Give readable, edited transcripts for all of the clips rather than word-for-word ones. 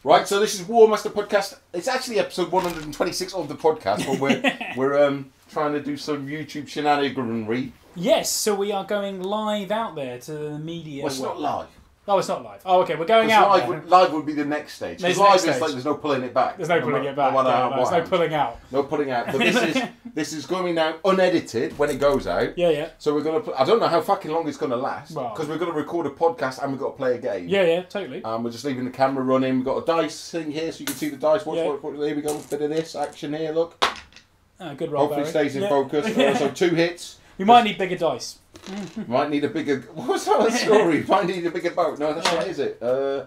Right, so this is Warmaster Podcast. It's actually episode 126 of the podcast, but we're trying to do some YouTube shenaniganry. Yes, so we are going live out there to the media. Well, it's not live. Oh, it's not live. Oh, okay, we're going out live would be the next stage. Because live is like there's no pulling it back. There's no pulling it back. There's no pulling out. No pulling out. But this is going out unedited when it goes out. Yeah, yeah. So we're going to... I don't know how fucking long it's going to last. Because we're going to record a podcast and we've got to play a game. Yeah, yeah, totally. We're just leaving the camera running. We've got a dice thing here so you can see the dice. Watch, here we go. A bit of this action here, look. Good roll, hopefully stays in focus. So 2 hits. We might need bigger dice. Might need a bigger... What's that story? Might need a bigger boat. No, that's not, is it?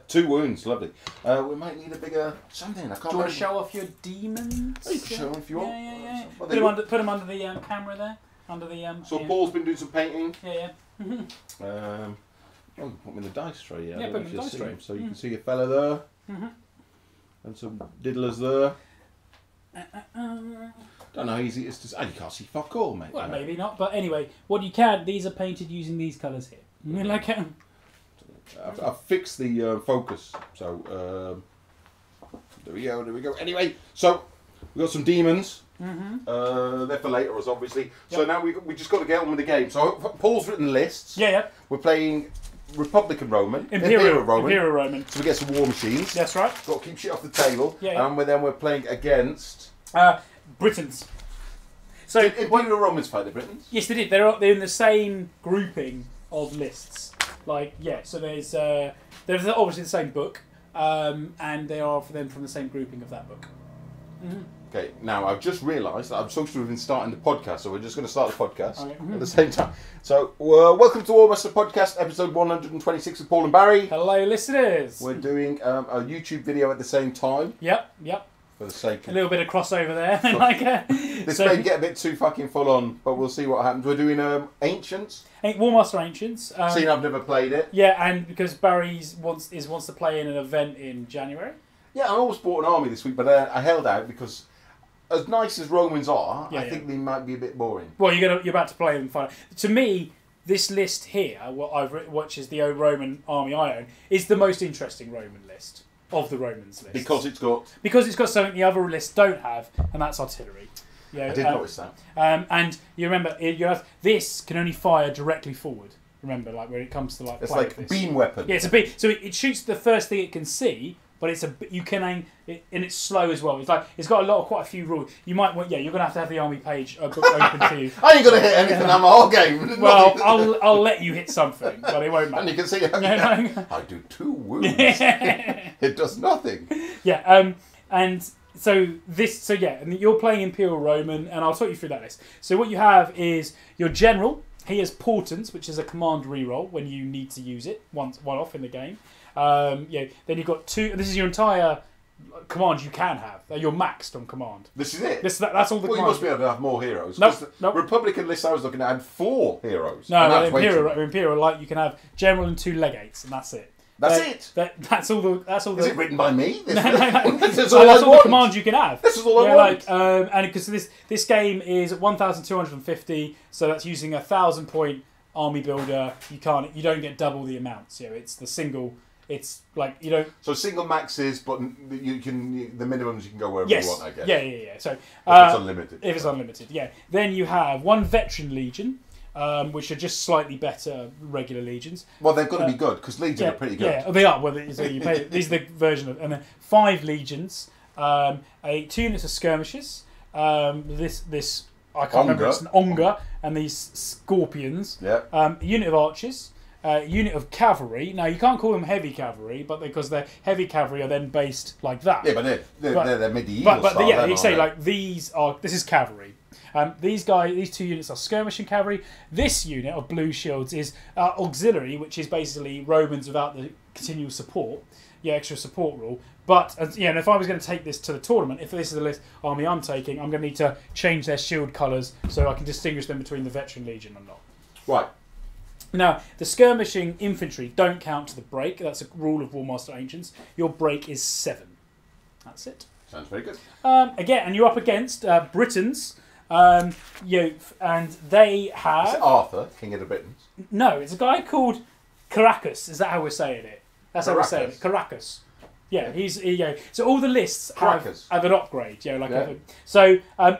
2 wounds, lovely. We might need a bigger something. I can't. Do you want to show off your demons? Oh, you can show them if you want. Yeah. Put them under the camera there. Under the So Paul's been doing some painting. Yeah. Oh, put them in the dice tray. Yeah, put them in the dice tray. So you can see a fella there. And some diddlers there. Don't know how easy it is to... you can't see fuck all, mate. Well, maybe not, but anyway, what you can, these are painted using these colours here. I've fixed the focus, so there we go. Anyway, so we've got some demons. They're for later, as obviously. Yep. So now we just got to get on with the game. So Paul's written lists. Yeah. We're playing Republican Roman. Imperial Roman. So we get some war machines. That's right. Got to keep shit off the table. Yeah. And then we're playing against... Britons. So did Imperial Romans fight the Britons? Yes, they did. They're in the same grouping of lists. So there's obviously the same book, and they are from the same grouping of that book. Okay, now I've just realised that I'm supposed to have been starting the podcast, so we're just going to start the podcast at the same time. So, welcome to Warmaster Podcast, episode 126 with Paul and Barry. Hello, listeners. We're doing a YouTube video at the same time. Yep. For the sake of... A little bit of crossover there. This may get a bit too fucking full on, but we'll see what happens. We're doing Ancients. Warmaster Ancients. Seeing I've never played it. Yeah, and because Barry wants to play in an event in January. Yeah, I almost bought an army this week, but I held out because as nice as Romans are, I think they might be a bit boring. Well, you're about to play them finally. To me, this list here, which is the Roman army I own, is the most interesting Roman list of the Romans list. Because it's got something the other lists don't have, and that's artillery. I did notice that. And you remember, this can only fire directly forward. Remember, when it comes to it's like a beam weapon. Yeah, it's a beam. So it shoots the first thing it can see. But you can aim it, and it's slow as well. It's got quite a few rules. You might you're gonna have to have the army page book open to you. I ain't gonna hit anything on my whole game. Well, I'll let you hit something, but it won't matter. And you can see I do 2 wounds. It does nothing. Yeah. And and you're playing Imperial Roman, and I'll talk you through that list. So what you have is your general. He has Portents, which is a command reroll when you need to use it one off in the game. Then you've got 2. This is your entire command you can have. You're maxed on command. This is it. That's all the. Well, you must be able to have more heroes. Nope. Republican list I was looking at had 4 heroes. No, Imperial you can have general and 2 legates, and that's it. That's it. That's all the. Is it written by me? No. That's all the commands you can have. This is all I want. And because this game is 1,250, so that's using a 1,000-point army builder. You don't get double the amounts. It's the single. It's you don't. So single maxes, but you can the minimums you can go wherever you want. I guess. Yeah. So if it's unlimited. If it's unlimited, yeah. Then you have 1 veteran legion, which are just slightly better regular legions. Well, they've got to be good because legions are pretty good. Yeah, they are. Well, so you pay. These are the version of, and then 5 legions, 2 units of skirmishers. This I can't remember. It's an Onga, and these scorpions. Yeah. A unit of archers. Unit of cavalry. Now you can't call them heavy cavalry, but because they're heavy cavalry are then based like that. Yeah, but they're medieval. But you say this is cavalry. These 2 units are skirmishing cavalry. This unit of blue shields is auxiliary, which is basically Romans without the continual support, extra support rule. But and if I was going to take this to the tournament, if this is the list army I'm taking, I'm going to need to change their shield colours so I can distinguish them between the veteran legion and not. Right. Now, the skirmishing infantry don't count to the break. That's a rule of Warmaster Ancients. Your break is 7. That's it. Sounds very good. Again, and you're up against Britons. And they have... Is it Arthur, King of the Britons? No, it's a guy called Caracas. Is that how we're saying it? That's how we're saying it. Caracas. Yeah, so all the lists have an upgrade.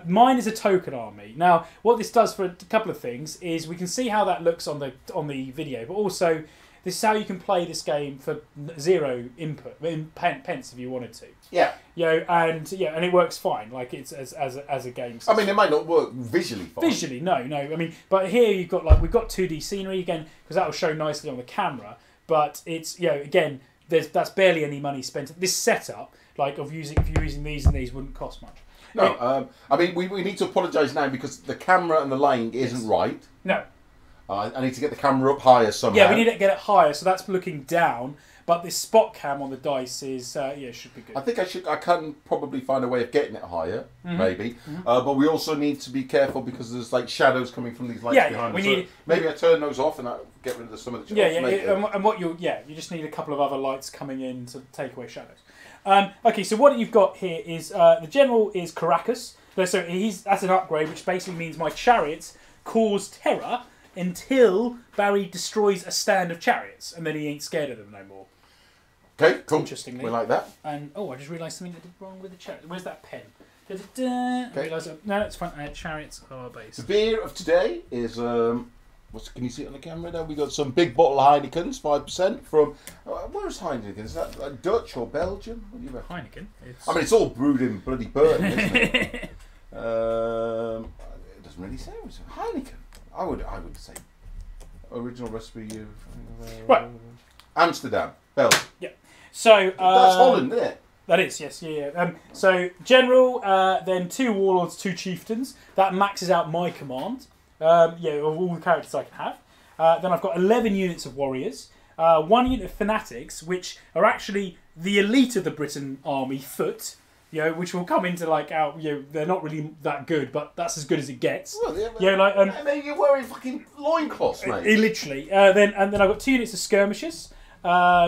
Mine is a token army. Now, what this does for a couple of things is we can see how that looks on the video, but also this is how you can play this game for 0 input pence if you wanted to. Yeah. And it works fine. Like it's as a game system. I mean, it might not work visually fine. Visually, no. I mean, but here we've got 2D scenery again because that will show nicely on the camera. But it's again. That's barely any money spent. This setup, if you're using these and these, wouldn't cost much. No, I mean we need to apologise now because the camera and the lighting isn't right. No. I need to get the camera up higher somehow. Yeah, we need to get it higher, so that's looking down. But this spot cam on the dice is should be good. I think I can probably find a way of getting it higher, maybe. But we also need to be careful because there's shadows coming from these lights behind us. Maybe I turn those off and I get rid of some of the shadows. And what you just need a couple of other lights coming in to take away shadows. Okay, so what you've got here is the general is Caracas. So that's an upgrade, which basically means my chariots cause terror until Barry destroys a stand of chariots, and then he ain't scared of them no more. Okay, cool. Interestingly. We like that. And I just realised something I did wrong with the chariot. Where's that pen? I realised no, it's fine. Chariots are base. The beer of today is can you see it on the camera now? We got some big bottle of Heineken's, 5% from. Where's Heineken? Is that Dutch or Belgium? What do you reckon? Heineken. I mean, it's all brewed in bloody Burton, isn't it? It doesn't really say. It's Heineken. I would say original recipe. Right. Amsterdam, Belgium. Yeah. So that's Holland, isn't it? That is, yes, yeah. So general, then 2 warlords, 2 chieftains. That maxes out my command. Of all the characters I can have. Then I've got 11 units of warriors, 1 unit of fanatics, which are actually the elite of the Briton army, foot. Which will come into they're not really that good, but that's as good as it gets. Well, I mean, you're wearing fucking loincloths, mate. Literally. Then I've got 2 units of skirmishers.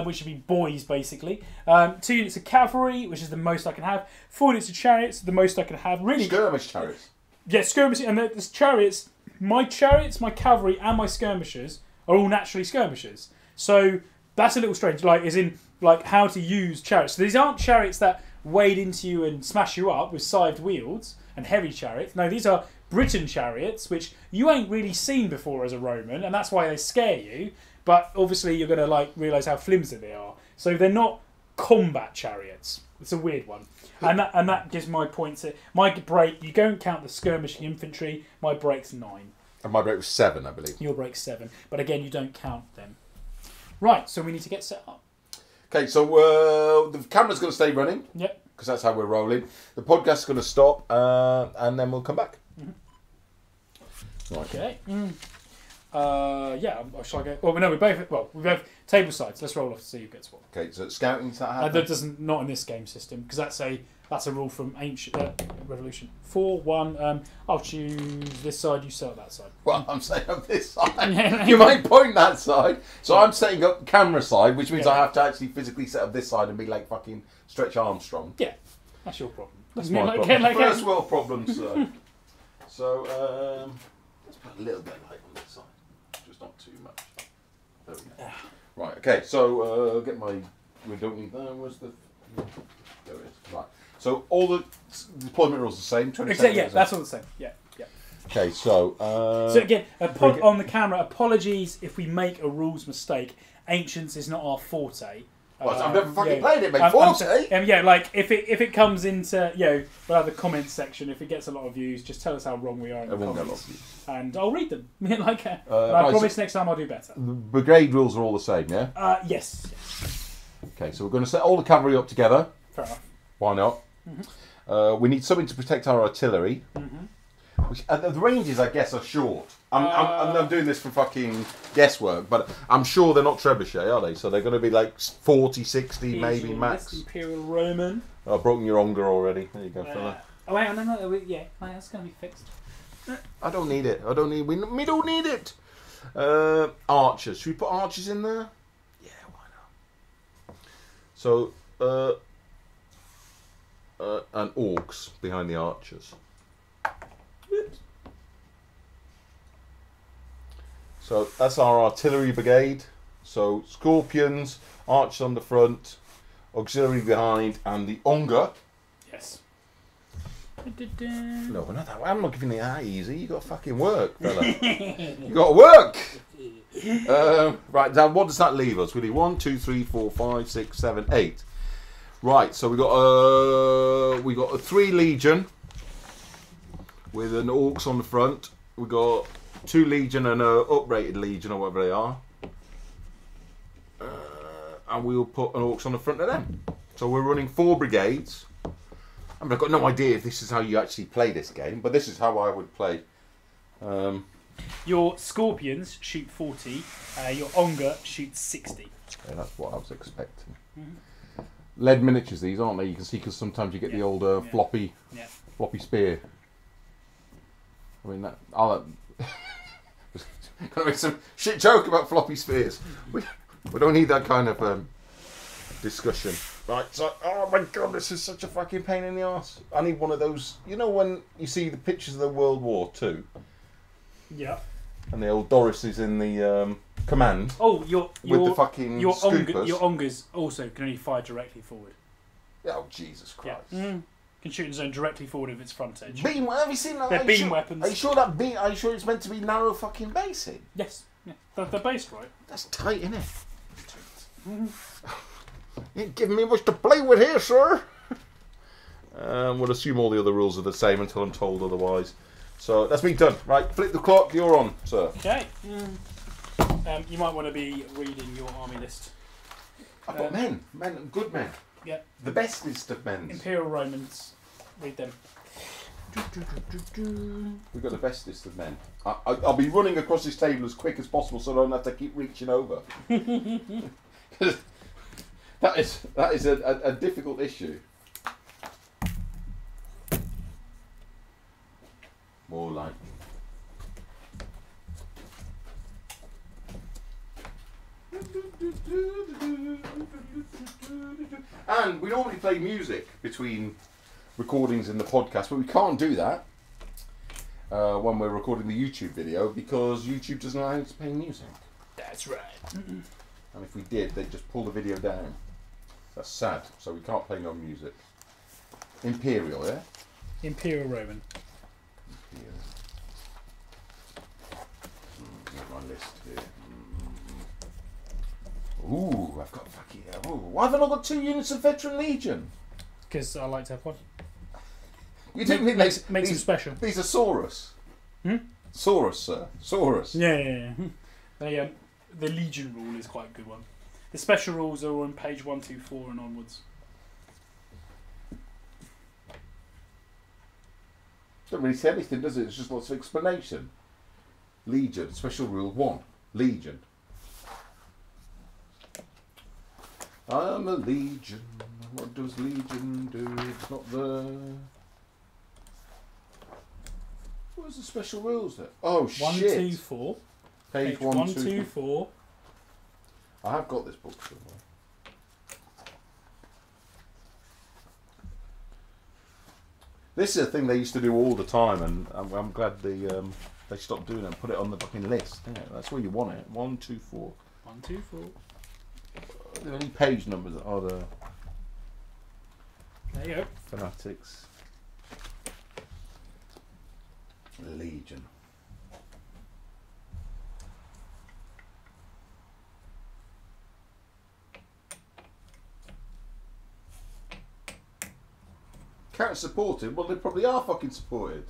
Which would be boys, basically. 2 units of cavalry, which is the most I can have. 4 units of chariots, the most I can have. Really, skirmish chariots. Yeah, skirmish, and the chariots, my cavalry, and my skirmishers are all naturally skirmishers. So that's a little strange. How to use chariots. So these aren't chariots that wade into you and smash you up with scythed wheels and heavy chariots. No, these are Briton chariots, which you ain't really seen before as a Roman, and that's why they scare you. But obviously you're going to realise how flimsy they are. So they're not combat chariots. It's a weird one. And that gives my points. My break, you don't count the skirmishing infantry, my break's 9. And my break was 7, I believe. Your break's 7. But again, you don't count them. Right, so we need to get set up. Okay, so the camera's going to stay running. Yep. Because that's how we're rolling. The podcast's going to stop and then we'll come back. Right. Okay. Shall I go? Well, no, we both table sides. Let's roll off to see who gets what. Okay, so scouting's that happen? That doesn't not in this game system because that's a rule from ancient Revolution. 4-1. I'll choose this side. You set up that side. Well, I'm setting up this side. You might point that side. So I'm setting up camera side, which means I have to actually physically set up this side and be like fucking Stretch Armstrong. Yeah, that's your problem. That's my problem. First world problems, sir. So let's put a little bit of light on this side. Not too much. There we go. Right, okay, so get my. We don't need that. Where's the. There it is. Right. So all the deployment rules are the same? 27 yeah, that's all the same. Yeah. Okay, so. So again, on the camera, apologies if we make a rules mistake. Ancients is not our forte. Well, I've never fucking played it, mate. Forte? If it comes into we'll have the comments section. If it gets a lot of views, just tell us how wrong we are in the comments, and I'll read them. I promise next time I'll do better. The brigade rules are all the same, yeah? Yes. Okay, so we're going to set all the cavalry up together. Fair enough. Why not? We need something to protect our artillery. Which, the ranges, I guess, are short. I'm doing this for fucking guesswork, but I'm sure they're not trebuchet, are they? So they're going to be like 40, 60, maybe max. Imperial Roman. Oh, I've broken your onger already. There you go, fella. Oh, wait, no, yeah, that's going to be fixed. I don't need it. We don't need it. Archers. Should we put archers in there? Yeah, why not? So, and orcs behind the archers. Oops. So that's our artillery brigade. So scorpions, archers on the front, auxiliary behind, and the Unger. Yes. No, not that way. I'm not giving it that easy. You got to fucking work, fella. You got to work. Right, now what does that leave us? We need 1, 2, 3, 4, 5, 6, 7, 8. Right, so we got a 3 legion with an orcs on the front. We got 2 legion and a uprated legion or whatever they are. And we'll put an orcs on the front of them. So we're running 4 brigades. I mean, I've got no idea if this is how you actually play this game, but this is how I would play. Your Scorpions shoot 40, your Unger shoots 60. Yeah, that's what I was expecting. Lead miniatures, these, aren't they? You can see, because sometimes you get the old floppy spear. I mean, I'll gonna make some shit joke about floppy spears. We don't need that kind of discussion. Right, so, oh my god, this is such a fucking pain in the arse. I need one of those, you know when you see the pictures of the World War II? Yeah. And the old Doris is in the command. Oh, with the fucking scoopers. Your Ungers also can only fire directly forward. Oh, Jesus Christ. Yeah. Can shoot in zone directly forward of its front edge. Beam, have you seen that? They're beam weapons. Are you sure are you sure it's meant to be narrow fucking basing? Yes. Yeah. They're based right. That's tight, isn't it? You ain't giving me much to play with here, sir. We'll assume all the other rules are the same until I'm told otherwise. So that's me done. Right, flip the clock. You're on, sir. Okay. You might want to be reading your army list. I've got men, good men. Yeah. The bestest of men. Imperial Romans. Read them. We've got the bestest of men. I'll be running across this table as quick as possible so I don't have to keep reaching over. That is a difficult issue. More like. And we normally play music between recordings in the podcast, but we can't do that when we're recording the YouTube video because YouTube doesn't allow us to play music. That's right. And if we did, they'd just pull the video down. That's sad. So we can't play no music. Imperial, yeah? Imperial Roman. Imperial. Get my list here. Ooh, I've got fucking... Ooh, why haven't I got 2 units of Veteran Legion? Because I like to have one. You didn't think makes them special. These are Saurus. Saurus, sir. Saurus. Yeah. The Legion rule is quite a good one. The special rules are on page 124 and onwards. Doesn't really say anything, does it? It's just lots of explanation. Legion, special rule 1. Legion. I am a Legion. What does Legion do? It's not the... Where's the special rules there? Oh, shit. 124. Page 124. 124. I have got this book somewhere. This is a thing they used to do all the time, and I'm glad they stopped doing it and put it on the fucking list. Yeah, that's where you want it. 124. 124. Are there any page numbers that are the There you go. fanatics? Legion. Counter supported? Well, they probably are fucking supported.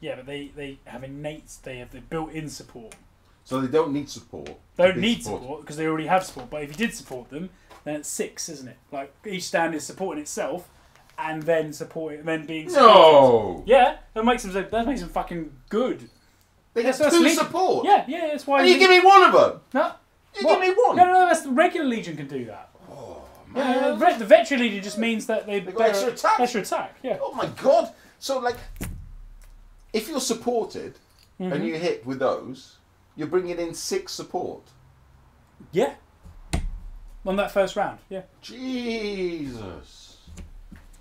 Yeah, but they have the built-in support. So they don't need support. They don't need support because they already have support. But if you did support them, then it's 6, isn't it? Like each stand is supporting itself, and then being supported. No. Yeah, that makes them fucking good. They have 2 support. Yeah, that's why. And you give me one of them. No. You give me one. No. That's the regular Legion can do that. Oh man. Yeah, the Veteran Legion just means that they got extra attack. Extra attack. Yeah. Oh my god. So like, if you're supported and you hit with those, you're bringing in 6 support. Yeah. On that first round. Yeah. Jesus.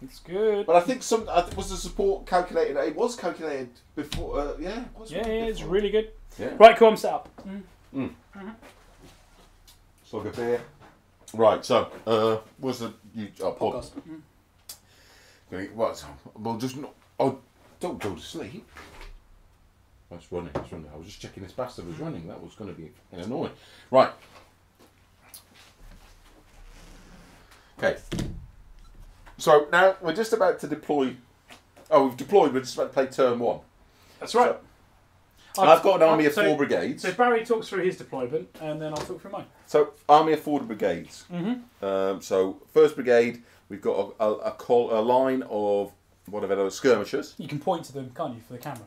It's good. But I think was the support calculated? It was calculated before. Yeah. It was It's really good. Yeah. Right, cool. I'm set up. Slug of beer. Right, so, what's the... Podcast. What? Well, just not... Oh, don't go to sleep. That's running, it's running. I was just checking this bastard was running. That was going to be annoying. Right. Okay. So, now, we're just about to deploy... Oh, we've deployed, we're just about to play turn 1. That's right. So, I've got an army of 4 brigades. So Barry talks through his deployment, and then I'll talk through mine. So, army of 4 brigades. So, first brigade, we've got a line of whatever those skirmishers. You can point to them, can't you, for the camera?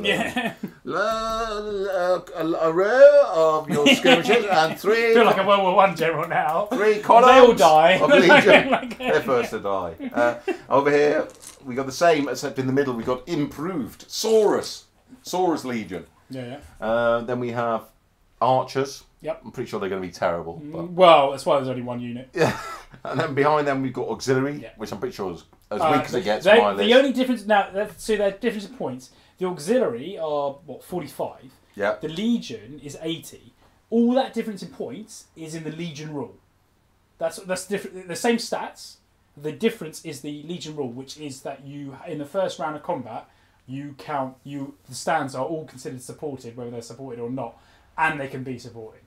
Yeah. A row of your skirmishers and 3. I feel like a World War I general now. 3 columns. They all die. Of legion. They're first to die. Over here, we got the same, except in the middle we got improved Saurus Legion. Yeah. Then we have archers. Yep. I'm pretty sure they're going to be terrible. But... Well, that's why there's only 1 unit. Yeah. And then behind them we've got auxiliary, which I'm pretty sure is as weak as it gets on my list. The only difference now, so there's difference in points. The auxiliary are what 45. Yeah. The legion is 80. All that difference in points is in the legion rule. That's different. The same stats. The difference is the legion rule, which is that you in the first round of combat the stands are all considered supported, whether they're supported or not, and they can be supported.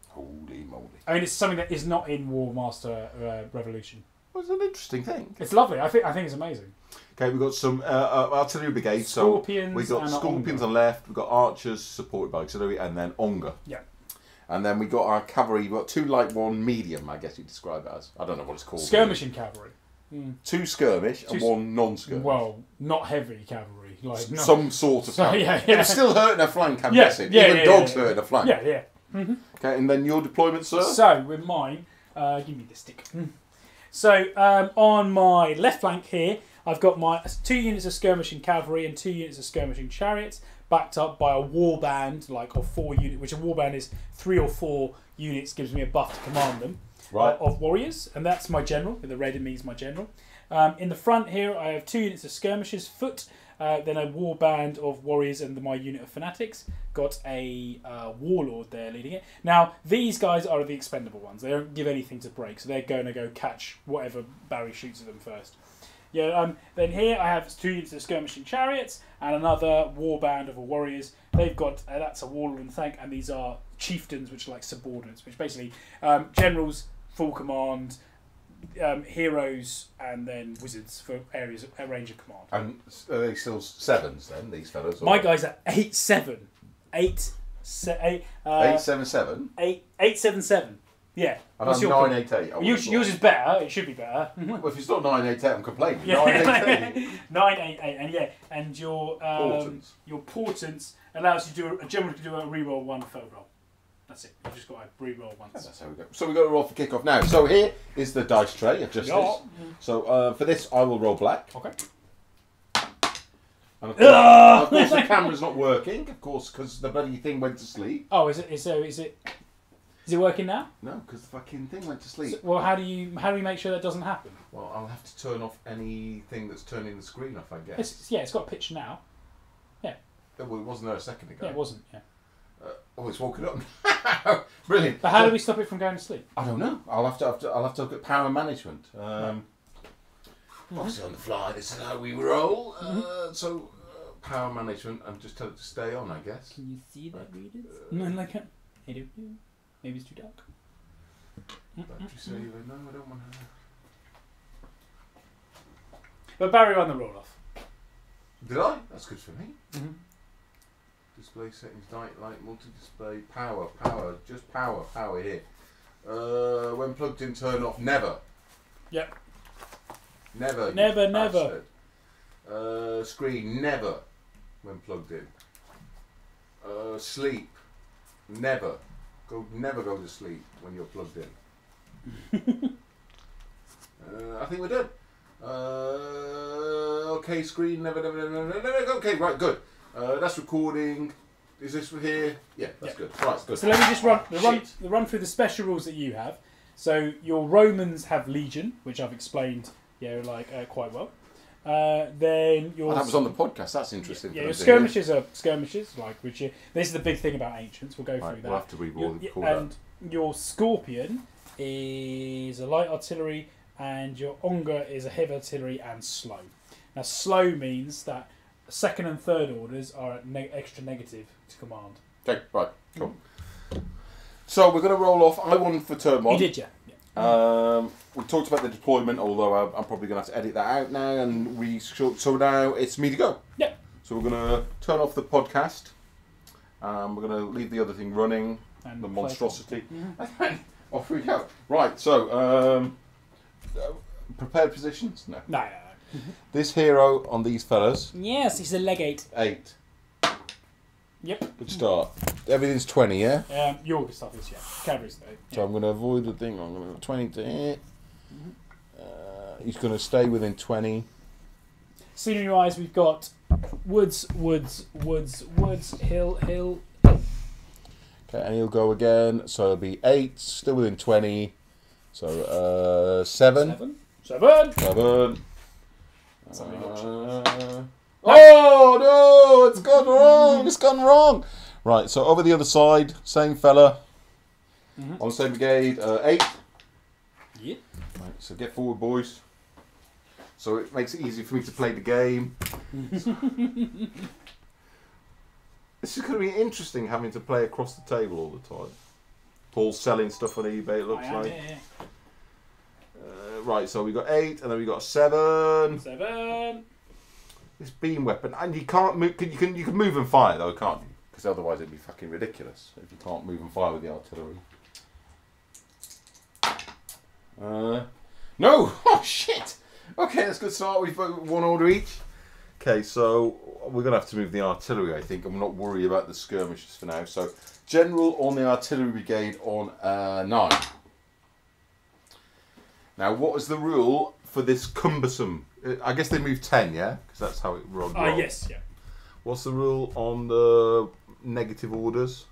Holy moly! I mean, it's something that is not in Warmaster Revolution. Well, it's an interesting thing. It's lovely. I think it's amazing. Okay, we've got some artillery brigades. Scorpions. So we've got scorpions on the left. We've got archers supported by auxiliary, and then Onga. Yeah. And then we got our cavalry. We've got 2 light, 1 medium. I guess you describe it as. I don't know what it's called. Skirmishing cavalry. 2 skirmish and 1 non-skirmish. Well, not heavy cavalry. Like some sort of cavalry. Yeah. It was still hurting a flank, I'm guessing. Even dogs hurting a flank. Yeah. Okay, and then your deployment, sir? So, with mine, give me the stick. So, on my left flank here, I've got my 2 units of skirmishing cavalry and 2 units of skirmishing chariots, backed up by a warband, of 4 units, which a warband is 3 or 4 units, gives me a buff to command them, of warriors, and that's my general. The red in me is my general. In the front here, I have 2 units of skirmishers, foot, then a warband of warriors and my unit of fanatics. Got a warlord there leading it. Now, these guys are the expendable ones. They don't give anything to break, so they're going to go catch whatever Barry shoots at them first. Yeah. Then here I have 2 units of skirmishing chariots and another warband of warriors. They've got that's a warlord and thank, and these are chieftains, which are like subordinates, which basically generals, full command, heroes, and then wizards for areas of range of command. And are they still 7s then, these fellas? My guys are 8-7. 877? 877. Yeah. And I'm 988. Yours is better. It should be better. Well, if it's not 988, I'm complaining. Yeah. 988. 988, and your portents allows you to generally do a reroll 1 foe roll. That's it. You've just got to re-roll once. That's how we go. So we've got to roll for kick-off now. So here is the dice tray of justice. Yeah. So for this, I will roll black. Okay. And of course the camera's not working, of course, because the bloody thing went to sleep. Oh, is it working now? No, because the fucking thing went to sleep. So, well, how do you make sure that doesn't happen? Well, I'll have to turn off anything that's turning the screen off, I guess. It's got a pitch now. Yeah. Well, it wasn't there a second ago. Yeah, it wasn't. Yeah. It's woken up. Brilliant. But how do we stop it from going to sleep? I don't know. I'll have to look at power management. Obviously on the fly, this is how we roll. So power management, and just tell it to stay on, I guess. Can you see that, readers? No, like it. Maybe it's too dark. Battery saver. No, I don't want to. But Barry ran the roll off. Did I? That's good for me. Display settings, light, multi-display, power, just power here. When plugged in, turn off, never. Yep. Never. Never. Screen, never. When plugged in. Sleep, never. Never go to sleep when you're plugged in. I think we're done. Okay, screen, never. Okay, right, good. That's recording. Is this here? Yeah, that's good. Right, good. So let me just run through the special rules that you have. So your Romans have Legion, which I've explained, quite well. Then your that was on the podcast. That's interesting. Yeah, your skirmishers are skirmishers, this is the big thing about Ancients. We'll go through that. We'll have to re-roll and your Scorpion is a light artillery, and your Onga is a heavy artillery and slow. Now, slow means that second and third orders are at extra negative to command. Okay, right, cool. So we're going to roll off. I won for turn 1. You did, yeah. We talked about the deployment, although I'm probably going to have to edit that out now. And so now it's me to go. Yeah. So we're going to turn off the podcast. We're going to leave the other thing running, And the monstrosity. Mm-hmm. Off we go. Right, so prepared positions? No. No. This hero on these fellas. Yes, he's a legate. 8. Yep. Good start. Everything's 20, yeah? Your stuff is, yeah. Cavalry's though. Yeah. So I'm going to avoid the thing. I'm going to go 20 to hit. He's going to stay within 20. Scenery wise, we've got woods, hill. Okay, and he'll go again. So it'll be 8, still within 20. So 7. 7. Oh no! It's gone wrong! It's gone wrong! Right, so over the other side, same fella. On the same brigade, 8. Yeah. Right, so get forward, boys. So it makes it easy for me to play the game. This is going to be interesting having to play across the table all the time. Paul's selling stuff on eBay, it looks like. Yeah. Right, so we got 8, and then we got 7. 7. This beam weapon, and you can't move. You can move and fire though, can't you? Because otherwise it'd be fucking ridiculous if you can't move and fire with the artillery. No! Oh shit! Okay, that's a good start. We've got 1 order each. Okay, so we're gonna have to move the artillery, I think. I'm not worried about the skirmishers for now. So general on the artillery brigade on 9. Now, what is the rule for this cumbersome? I guess they move 10, yeah? Because that's how it runs. Yes, yeah. What's the rule on the negative orders?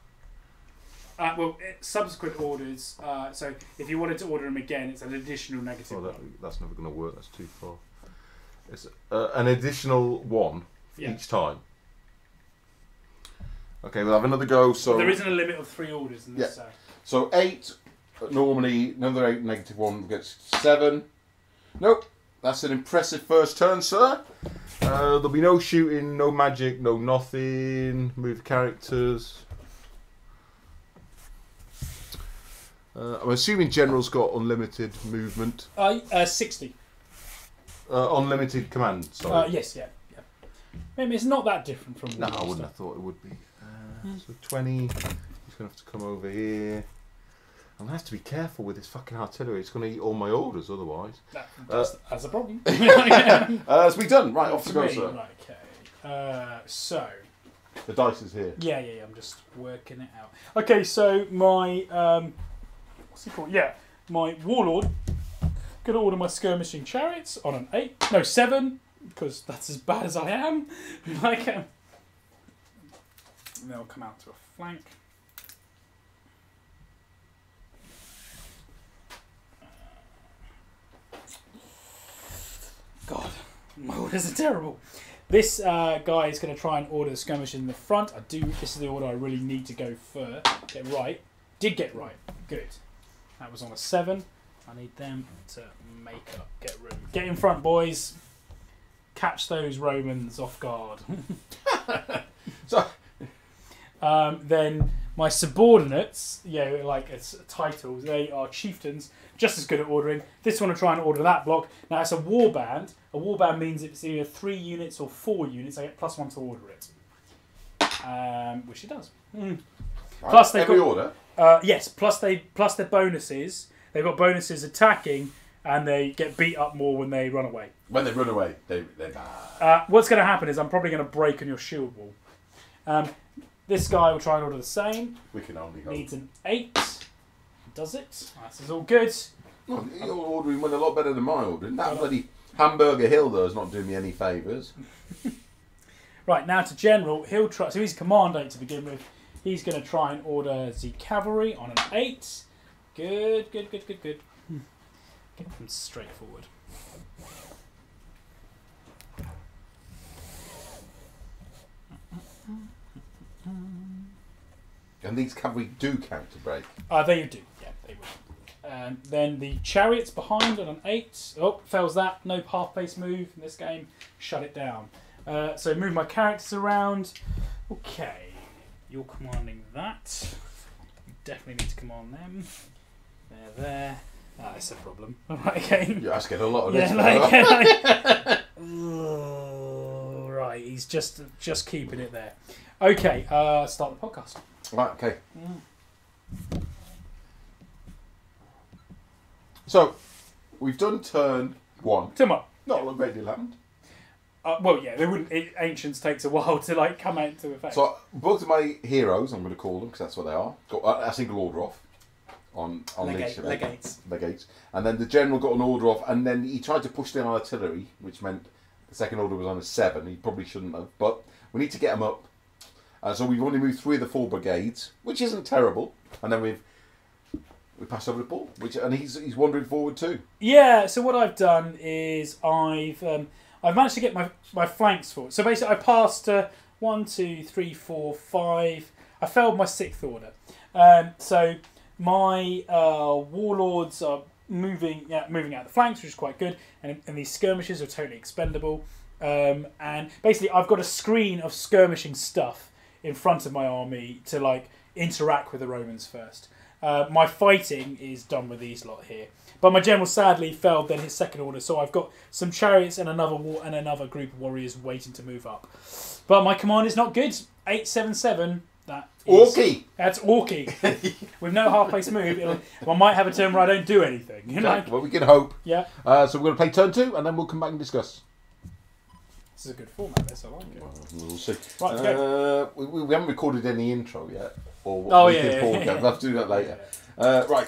Subsequent orders. So if you wanted to order them again, it's an additional negative. Oh, that's never going to work. That's too far. It's an additional 1 each time. Okay, we'll have another go. So there isn't a limit of 3 orders in this. Yeah. So 8. Normally, another 8 negative 1 gets 7. Nope. That's an impressive first turn, sir. There'll be no shooting, no magic, no nothing. Move characters. I'm assuming General's got unlimited movement. 60. Unlimited command, sorry. Yes, yeah. Maybe it's not that different from... No, I wouldn't have thought it would be. So 20. He's going to have to come over here. I'm going to have to be careful with this fucking artillery. It's going to eat all my orders otherwise. That's a problem. It's been done. Right, off to go, sir. Right, okay. So... The dice is here. Yeah. I'm just working it out. Okay, so my... what's it called? Yeah, my warlord. Going to order my skirmishing chariots on an 8. No, 7. Because that's as bad as I am. And they'll come out to a flank. God, my orders are terrible. This guy is going to try and order the skirmish in the front. This is the order I really need to go for. Get right. Did get right. Good. That was on a 7. I need them to make up. Get room. Get in front, boys. Catch those Romans off guard. Then my subordinates, like it's titles, they are chieftains, just as good at ordering. This one I try and order that block. Now it's a warband. A warband means it's either 3 units or 4 units. I get +1 to order it, which it does. Right. Plus they every order. Yes. Plus their bonuses. They've got bonuses attacking, and they get beat up more when they run away. When they run away, they're bad. What's going to happen is I'm probably going to break on your shield wall. This guy will try and order the same. We can only hope. Needs an 8. Does it? This is all good. Well, your ordering went a lot better than my ordering. That bloody Hamburger Hill, though, is not doing me any favours. Right, now to General. He'll try. So he's command 8 to begin with. He's going to try and order the cavalry on an 8. Good. Get them straight forward. And these cavalry do counter break. They do. Yeah, they will. And then the chariots behind on an 8. Oh, fails that. No half-pace move in this game. Shut it down. So move my characters around. Okay. You're commanding that. You definitely need to command them. They're there. Ah, that's a problem. Right, okay. You're asking a lot of this. Right, he's just keeping it there. Okay, start the podcast. Right, okay. So, we've done turn 1. Turn 1. Not a ready land. Well, yeah, they wouldn't. Ancients takes a while to like come out into effect. So, both of my heroes, I'm going to call them because that's what they are, got a single order off on legates. And then the general got an order off, and then he tried to push down artillery, which meant the second order was on a 7. He probably shouldn't have, but we need to get him up. So we've only moved 3 of the 4 brigades, which isn't terrible, and then we passed over the ball, and he's wandering forward too. Yeah. So what I've done is I've managed to get my flanks forward. So basically, I passed 1, 2, 3, 4, 5. I failed my 6th order. So my warlords are moving out the flanks, which is quite good, and these skirmishers are totally expendable. And basically, I've got a screen of skirmishing stuff in front of my army to like interact with the Romans first. My fighting is done with these lot here, but my general sadly failed then his second order, so I've got some chariots and another group of warriors waiting to move up. But my command is not good. 877. That's Orky. With no half-pace move, I might have a turn where I don't do anything. Well, we can hope. Yeah. So we're going to play turn 2, and then we'll come back and discuss. This is a good format, this. I like it. We'll see. Right, we haven't recorded any intro yet. Or We'll have to do that later. Right.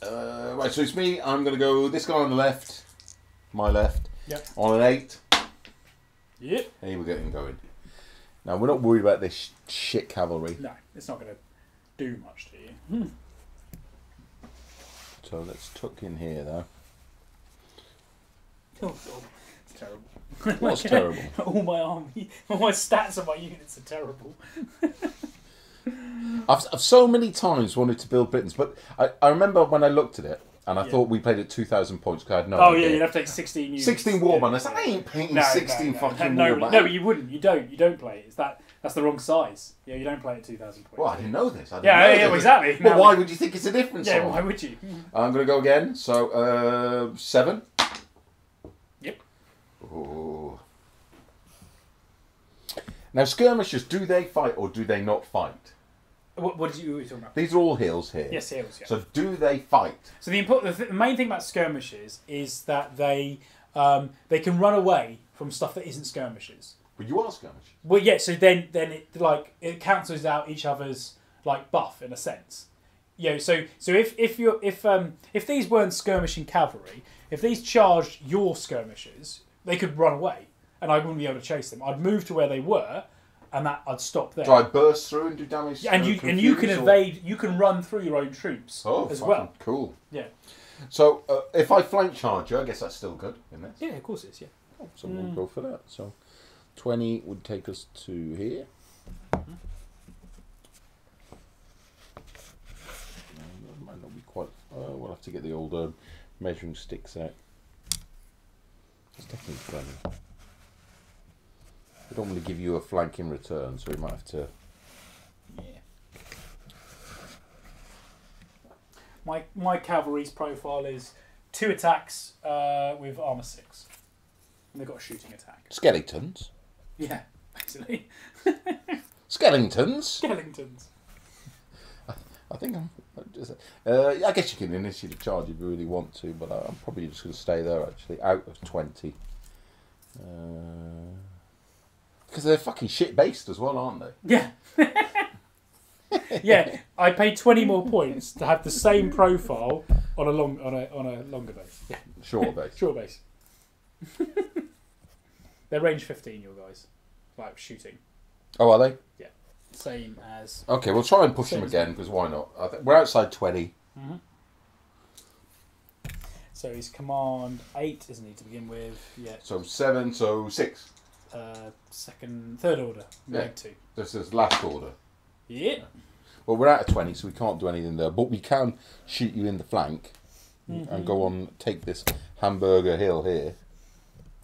Right, so it's me. I'm going to go this guy on the left, my left, on an 8. Yep. Hey, we're getting going. Now, we're not worried about this shit cavalry. No, it's not going to do much to you. So let's tuck in here, though. Oh, God. It's terrible. What's terrible? All my stats on my units are terrible. I've so many times wanted to build Britons, but I remember when I looked at it, and I thought we played at 2,000 points because I had no idea. Oh, yeah, you'd have to take 16 units. 16 Warbanders. I ain't painting 16 fucking Warbanders. No, but you wouldn't. You don't play it. That's the wrong size. Yeah, you don't play at 2,000 points. Well, I didn't know this. Exactly. Well, why would you think it's a different size? Yeah, why would you? I'm going to go again. So, 7. Yep. Oh. Now, skirmishers, do they fight or do they not fight? What were you talking about? These are all hills here. Yes, hills, yeah. So do they fight? So the main thing about skirmishers is that they can run away from stuff that isn't skirmishers. But you are skirmishers. Well, yeah. So then it cancels out each other's like buff in a sense. You know, so if these weren't skirmishing cavalry, if these charged your skirmishers, they could run away, and I wouldn't be able to chase them. I'd move to where they were, and I'd stop there. Do I burst through and do damage? Yeah, and you can evade. You can run through your own troops as well. Cool. Yeah. So if I flank charge you, I guess that's still good in this. Yeah, of course it is. Yeah. Oh, so we'll go for that. So 20 would take us to here. That might not be quite. We'll have to get the old measuring sticks out. It's definitely 20. We don't want to give you a flank in return, so we might have to. Yeah. My cavalry's profile is 2 attacks with armor 6, and they've got a shooting attack. Skeletons. Yeah, basically. Skeletons. I think I'm. I guess you can initiate a charge if you really want to, but I'm probably just going to stay there actually, out of 20. Because they're fucking shit based as well, aren't they? Yeah. Yeah, I paid 20 more points to have the same profile on a longer base. Yeah. Shorter base. Short base. They're range 15, your guys. Like shooting. Oh, are they? Yeah. Same as. Okay, we'll try and push them again because why not? We're outside 20. Mm-hmm. So his command 8, isn't he, to begin with? Yeah. So 7, so 6. Third order. Yeah. Leg 2. This is last order. Yeah. Well, we're out of 20, so we can't do anything there. But we can shoot you in the flank and go on, take this hamburger hill here.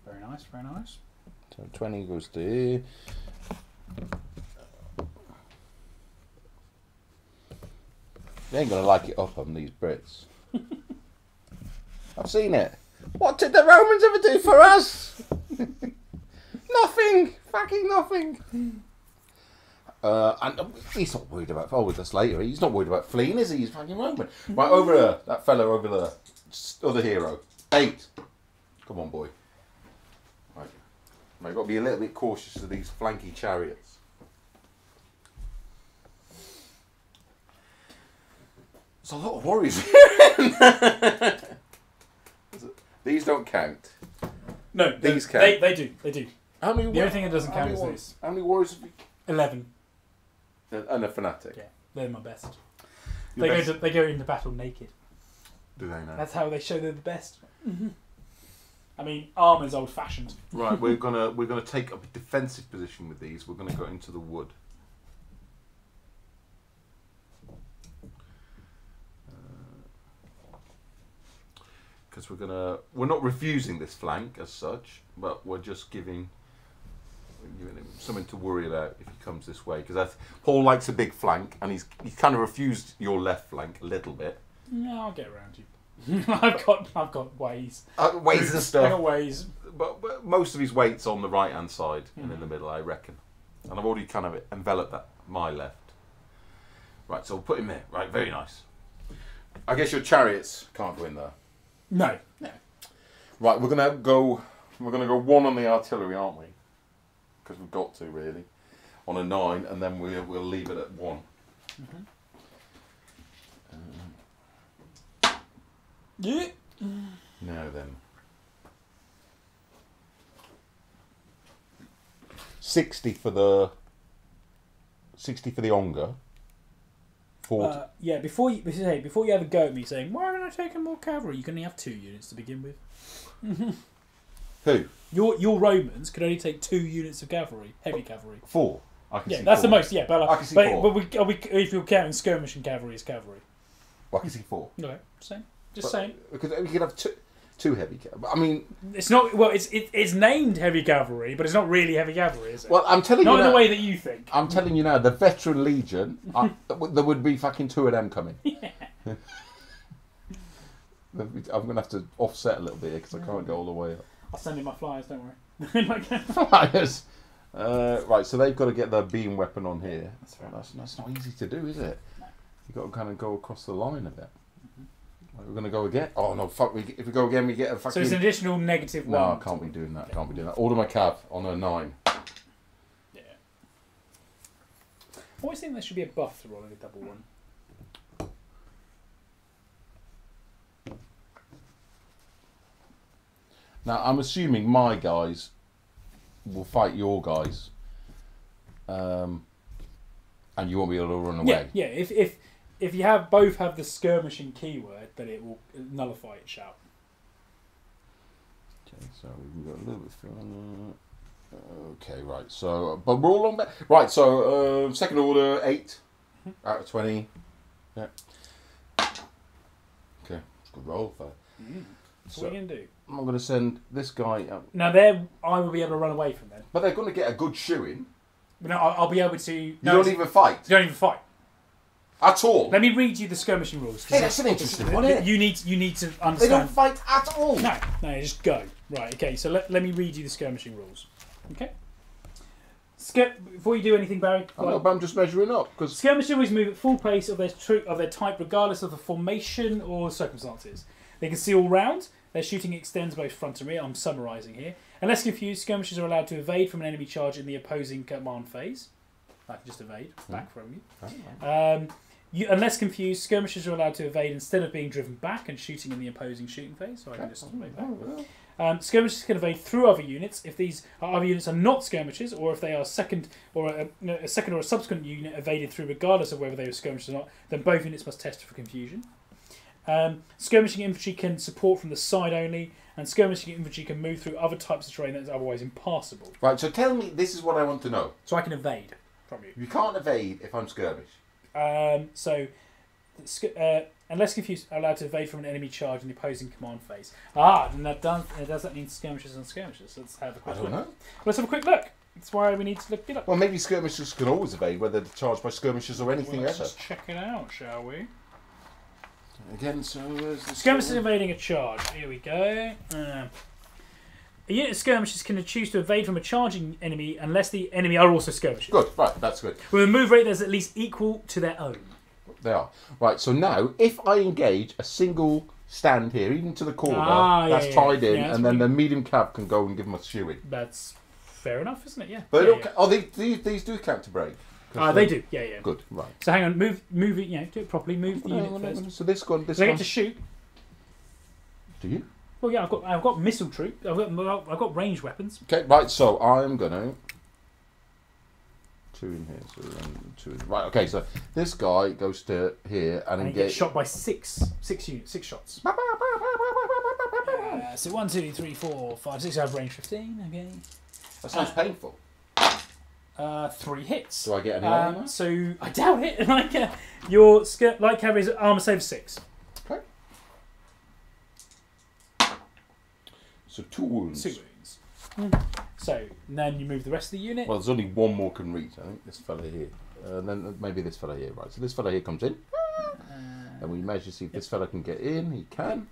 Very nice, very nice. So 20 goes to here. They ain't going to like it up on these Brits. I've seen it. What did the Romans ever do for us? Nothing. Fucking nothing. And he's not worried about... Oh, with us later. He's not worried about fleeing, is he? He's fucking Roman. Right, over there. That fellow over there. Other hero. 8. Come on, boy. Right. Now, you've got to be a little bit cautious of these flanky chariots. There's a lot of warriors here. These don't count. No, these count. They do. They do. How many? The only thing that doesn't count is this. How many warriors have you? 11. And a fanatic. Yeah, they're my best. Your They go into battle naked. Do they now? That's how they show they're the best. I mean, armour's old-fashioned. Right, we're gonna take up a defensive position with these. We're gonna go into the wood. Because we're not refusing this flank as such, but we're just giving him something to worry about if he comes this way. Because Paul likes a big flank, and he's kind of refused your left flank a little bit. No, I'll get around you. I've got ways. Ways and stuff. I got ways. But most of his weight's on the right hand side and in the middle, I reckon. And I've already kind of enveloped my left. Right, so we'll put him there. Right, very nice. I guess your chariots can't go in there. No. Right, we're gonna go 1 on the artillery, aren't we? Because we've got to really, on a 9, and then we'll leave it at 1. Yeah. Now then, 60 for the Onga. 40. Yeah, before you have a go at me saying, why haven't I taken more cavalry? You can only have 2 units to begin with. Who? Your Romans could only take 2 units of cavalry, heavy cavalry. 4. I can Yeah, see that's 4. the most. Yeah, but I can see 4. But if you're counting skirmishing cavalry as cavalry. Well, I can see 4. Okay, just saying. Because we could have two heavy cavalry. I mean, it's not. Well, it's named heavy cavalry, but it's not really heavy cavalry, is it? Well, I'm telling not you in now, the way that you think. I'm telling you now, the veteran legion, there would be fucking 2 of them coming. Yeah. I'm going to have to offset a little bit because I can't go all the way up. I'll send in my flyers, don't worry. Flyers. Right, so they've got to get their beam weapon on here. That's fair. That's not easy to do, is it? No. You've got to kind of go across the line a bit. Right, we're going to go again. Oh no, fuck! If we go again, we get a fucking. So it's an additional -1. No, I can't be doing that. Can't be doing that. Order my cav on a 9. Yeah. I always think there should be a buff to rolling a double 1. Now, I'm assuming my guys will fight your guys, and you won't be able to run away. Yeah. If you both have the skirmishing keyword, then it will nullify its shout. Okay, so we've got a little bit further. Okay, right. So, but we're all on. Right. So, second order 8 out of 20. Yeah. Okay, it's a good roll for. So what are you going to do? I'm going to send this guy up. Now, I will be able to run away from them. But they're going to get a good shoeing. But no, I'll be able to... You don't even fight? You don't even fight. At all? Let me read you the skirmishing rules. Hey, that's an interesting one, isn't it? You need to understand... They don't fight at all? No, just go. Right, okay, so let me read you the skirmishing rules. Okay? Before you do anything, Barry... But I'm just measuring up. Cause skirmishers always move at full pace of their type regardless of the formation or circumstances. They can see all round. Their shooting extends both front and rear. I'm summarising here. Unless confused, skirmishers are allowed to evade from an enemy charge in the opposing command phase. I can just evade back from you. Unless confused, skirmishers are allowed to evade instead of being driven back and shooting in the opposing shooting phase. So I can just evade back. Skirmishers can evade through other units if these other units are not skirmishers, or if they are a second or a subsequent unit evaded through, regardless of whether they were skirmishers or not. Then both units must test for confusion. Skirmishing infantry can support from the side only, and skirmishing infantry can move through other types of terrain that is otherwise impassable. Right, so tell me, this is what I want to know. So I can evade from you. You can't evade if I'm skirmish. So, unless confused, are allowed to evade from an enemy charge in the opposing command phase. And does that mean skirmishers and skirmishers? Let's have a quick look. I don't know. Let's have a quick look. That's why we need to look it up. Well, maybe skirmishers can always evade, whether they're charged by skirmishers or anything Let's ever. just check it out, shall we? Again, so Skirmishers evading a charge. Here we go. A unit of skirmishers can choose to evade from a charging enemy unless the enemy are also skirmishers. Good, right, that's good. With a move rate that's at least equal to their own. They are. Right, so now, if I engage a single stand here, even to the corner, that's tied in, that's and then the medium cab can go and give them a shoeing. That's fair enough, isn't it? Yeah. But these do count to break. They do. Yeah. Good, right. So hang on, move it. Do it properly. Move the unit first. So this one, I get to shoot. Do you? Well, yeah, I've got missile troop. I've got ranged weapons. Okay, right. So I'm gonna 2 in here. So 2 in. Right. Okay. So this guy goes to here and he gets shot by six shots. So 1, 2, 3, 4, 5, 6. I have range 15. Okay. That sounds painful. 3 hits. Do I get any armor? So I doubt it. Your light cavalry's armor save 6. Okay. So 2 wounds. 2 wounds. So then you move the rest of the unit. Well, there's only one more can reach. I think this fella here. Then maybe this fella here. Right. So this fella here comes in. And we measure see if this fella can get in. He can.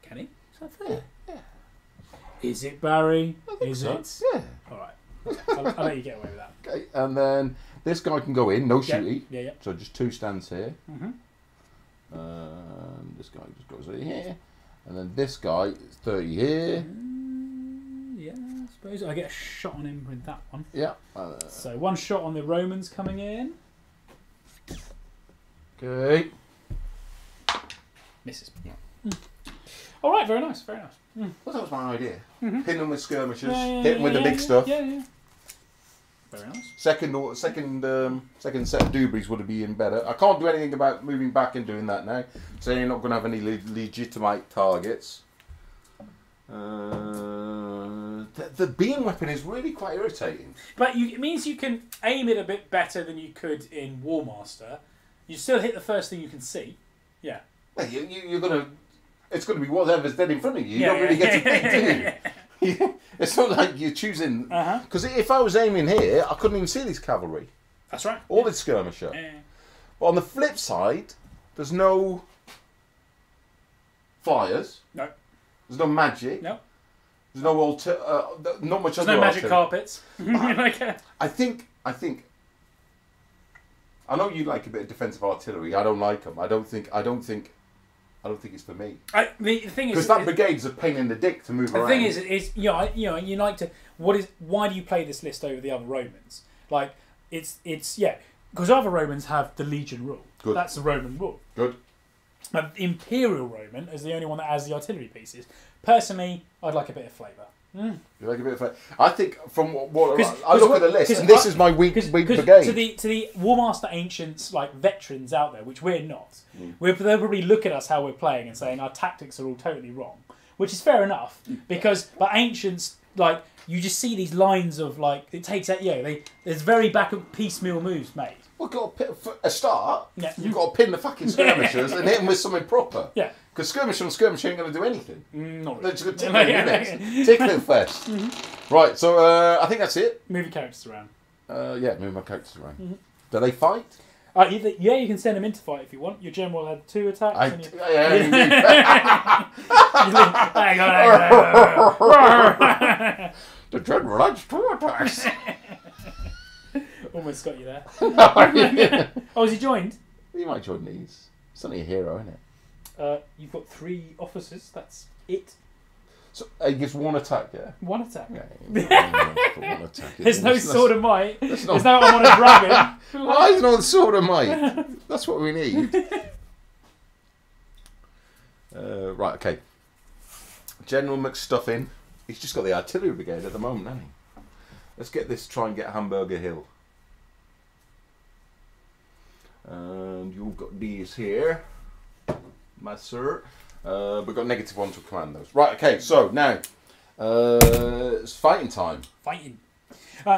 Can he? Is that fair? Yeah. Is it, Barry? Is it? Yeah. All right. I'll let you get away with that. Okay, and then this guy can go in, no shooty. Yeah. So just 2 stands here. Mm-hmm. This guy just goes in here. And then this guy is 30 here. Yeah, I suppose. I get a shot on him with that one. Yeah. So 1 shot on the Romans coming in. Okay. Misses. All right, very nice, very nice. Well, that was my idea. Mm-hmm. Pin them with skirmishers, hit them with the big stuff. Yeah. Very nice. Second set of doobies would have been better. I can't do anything about moving back and doing that now. So you're not going to have any legitimate targets. The beam weapon is really quite irritating. But it means you can aim it a bit better than you could in Warmaster. You still hit the first thing you can see. Yeah. Well, you're going to... It's going to be whatever's dead in front of you. You don't really get to pick, do you? It's not like you're choosing... Because if I was aiming here, I couldn't even see this cavalry. That's right. Or this skirmisher. But on the flip side, there's no flyers. No. There's no magic. No. There's no not much There's other no magic option. carpets. I think... I know you like a bit of defensive artillery. I don't like them. I don't think it's for me. The thing is, because that brigade's a pain in the dick to move around. The thing is you like to. Why do you play this list over the other Romans? Like it's because other Romans have the Legion rule. Good. That's the Roman rule. Good. But the Imperial Roman is the only one that has the artillery pieces. Personally, I'd like a bit of flavour. You like a bit of flavour? I think from what I look at the list, and this is my weak brigade. To the Warmaster Ancients, like veterans out there, which we're not, they'll probably look at us how we're playing and saying our tactics are all totally wrong, which is fair enough. Because but Ancients, like you just see these lines of like it takes out. There's very back of piecemeal moves made. Well, for a start, you've got to pin the fucking skirmishers and hit them with something proper. Yeah. Because skirmish on skirmish ain't going to do anything. Not They're really. just going to tickle units. Tickling fest. Right, so I think that's it. Move your characters around. Move my characters around. Do they fight? You can send them into fight if you want. Your general had 2 attacks. Hang on. The general has 2 attacks. Almost got you there. Has he joined? You might join these. It's only a hero, isn't it? You've got 3 officers. That's it. So he gets 1 attack, yeah? 1 attack. Yeah, 1 attack. There's no sword of might. There's no I'm on a dragon. Why is no sword of might? That's what we need. Right, okay. General McStuffin. He's just got the artillery brigade at the moment, hasn't he? Let's get this. Try and get Hamburger Hill. And you've got these here, my sir. We've got -1 to command those. Right, okay, so now it's fighting time. Fighting.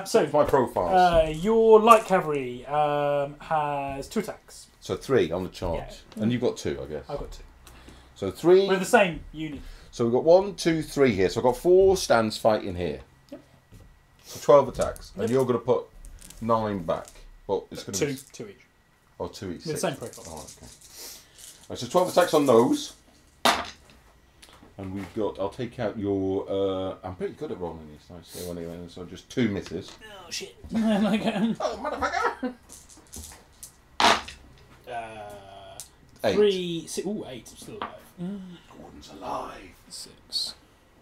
So my profiles. your light cavalry has 2 attacks. So 3 on the charge, and you've got 2, I guess. I've got 2. So 3. We're the same unit. So we've got 1, 2, 3 here. So I've got 4 stands fighting here. Yep. So 12 attacks, and you're going to put 9 back. Well, it's going to be 2 each. Oh, 2 each. With the same profile. Oh, okay. Right, so 12 attacks on those. And we've got, I'll take out your, I'm pretty good at rolling these dice here anyway, so just 2 misses. Oh shit. Oh, motherfucker! 8. 3, 6, ooh, 8, I'm still alive. Gordon's alive. 6,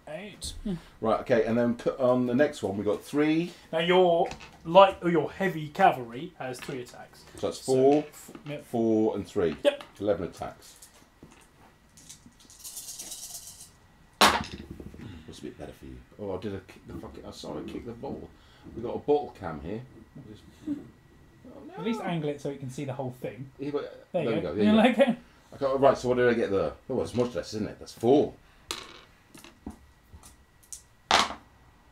8. Right, okay, and then on the next one we got 3. Now your light or your heavy cavalry has 3 attacks. So that's 4, Yep. 4 and 3. Yep. 11 attacks. What's a bit better for you? Oh, I did a kick the fucking. I'm sorry, kick the ball. We got a bottle cam here. Oh, no. At least angle it so you can see the whole thing. There you go. There you You go. like it? I got, right, so what did I get there? Oh, it's much less, isn't it? That's 4.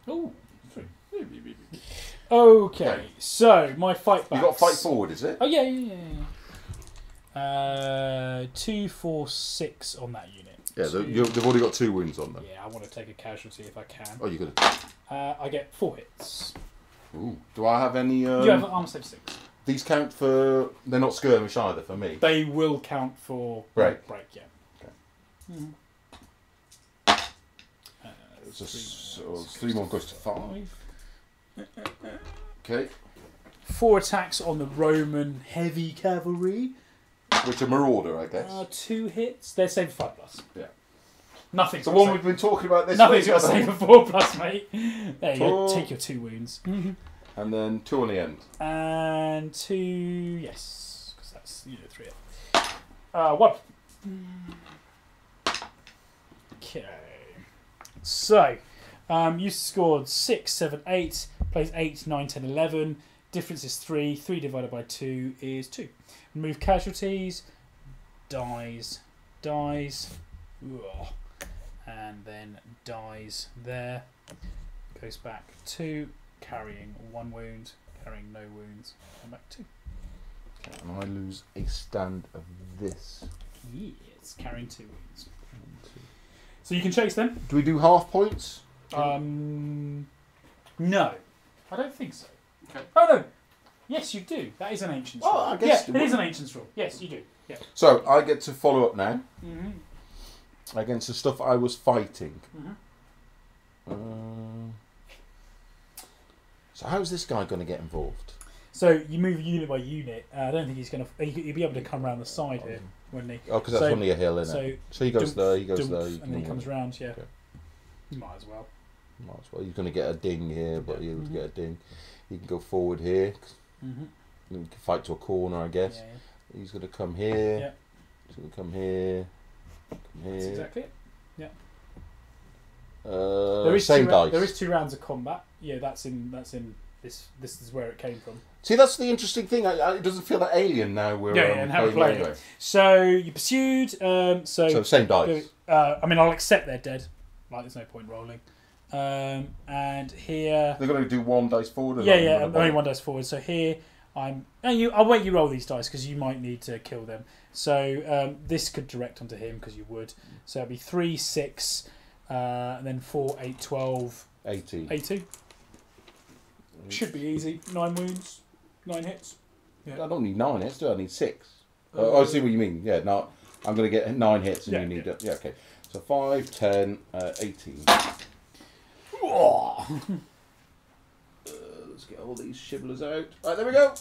Oh, 3. Okay, so my fight back. You got to fight forward, is it? Oh yeah. 2, 4, 6 on that unit. Yeah, they've already got 2 wounds on them. Yeah, I want to take a casualty if I can. Oh, you got to. I get 4 hits. Ooh. Do I have any? You have armor save 6. These count for. They're not skirmish either for me. They will count for break. Yeah. Okay. So 3 more goes to 5. Okay. 4 attacks on the Roman heavy cavalry. Which are marauder, I guess. 2 hits. They're saved 5+. Yeah. Nothing's the one we've been talking about this Nothing's week. got to save a 4+, mate. There you go. Take your 2 wounds. And then 2 on the end. And 2, yes, because that's 3 up. 1. Okay. So, you scored 6, 7, 8. Plays 8, 9, 10, 11. Difference is 3. 3 divided by 2 is 2. Remove casualties. Dies. Ugh. And then dies there. Goes back 2. Carrying 1 wound. Carrying no wounds. Come back 2. Okay, and I lose a stand of this. Yes, carrying 2 wounds. So you can chase them. Do we do half points? No, I don't think so. Okay. Oh no, yes you do. That is an ancient rule. Oh, I guess it is an ancient rule. Yes, you do. Yeah. So I get to follow up now Mm-hmm. against the stuff I was fighting. Mm-hmm. So how's this guy going to get involved? So you move unit by unit. I don't think he's going to. He'll be able to come around the side here, wouldn't he? Oh, because that's only a hill, isn't it? So he goes there, he goes there. And then he comes round, yeah. Okay. You might as well. Might as well. He's going to get a ding here, but he'll get a ding. He can go forward here. Mm-hmm. He can fight to a corner, I guess. Yeah. He's going to come here. Yeah. He's going to come here. Come here. That's exactly it. Yeah. There is same dice. There is 2 rounds of combat. Yeah, that's in this. This is where it came from. See, that's the interesting thing. It doesn't feel that alien now. We're and how we playing play it. So you pursued. So same dice. I mean, I'll accept they're dead. Like, there's no point rolling. And here. They're going to do 1 dice forward. Yeah. Only 1 dice forward. So here, I'll wait you roll these dice because you might need to kill them. So this could direct onto him because you would. So it'd be 3, 6, and then 4, 8, 12, 18. Should be easy. 9 wounds, 9 hits. Yeah. I don't need 9 hits, do I? I need 6. I see what you mean. Yeah, no, I'm going to get 9 hits and you need it. Yeah, okay. So 5, 10, 18. Let's get all these shibbolers out. Right, there we go.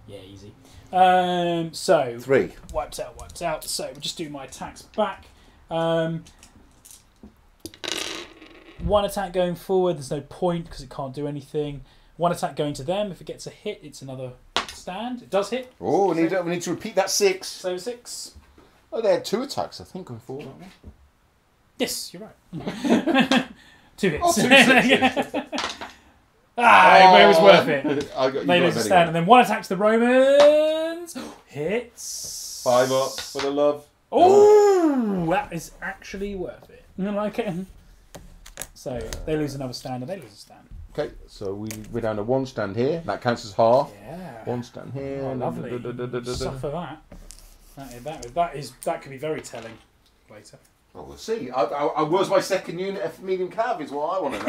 Yeah, easy. So 3. Wipes out. So we'll just do my attacks back. 1 attack going forward, there's no point because it can't do anything. 1 attack going to them, if it gets a hit, it's another stand. It does hit. Oh, we need to repeat that 6. So 6. Oh, they had 2 attacks, I think, going forward. Yes, you're right. 2 hits. Oh, 2 6s. But it was worth it. They lose a stand, and then 1 attack to the Romans. Hits. 5 up for the love. Oh, that is actually worth it. And like it. So they lose another stand and they lose a stand. Okay, so we're down to one stand here. That counts as half. Yeah. One stand here. Oh, lovely. Suffer that. That could be very telling later. Well, we'll see. Where's my second unit of medium cav is what I want to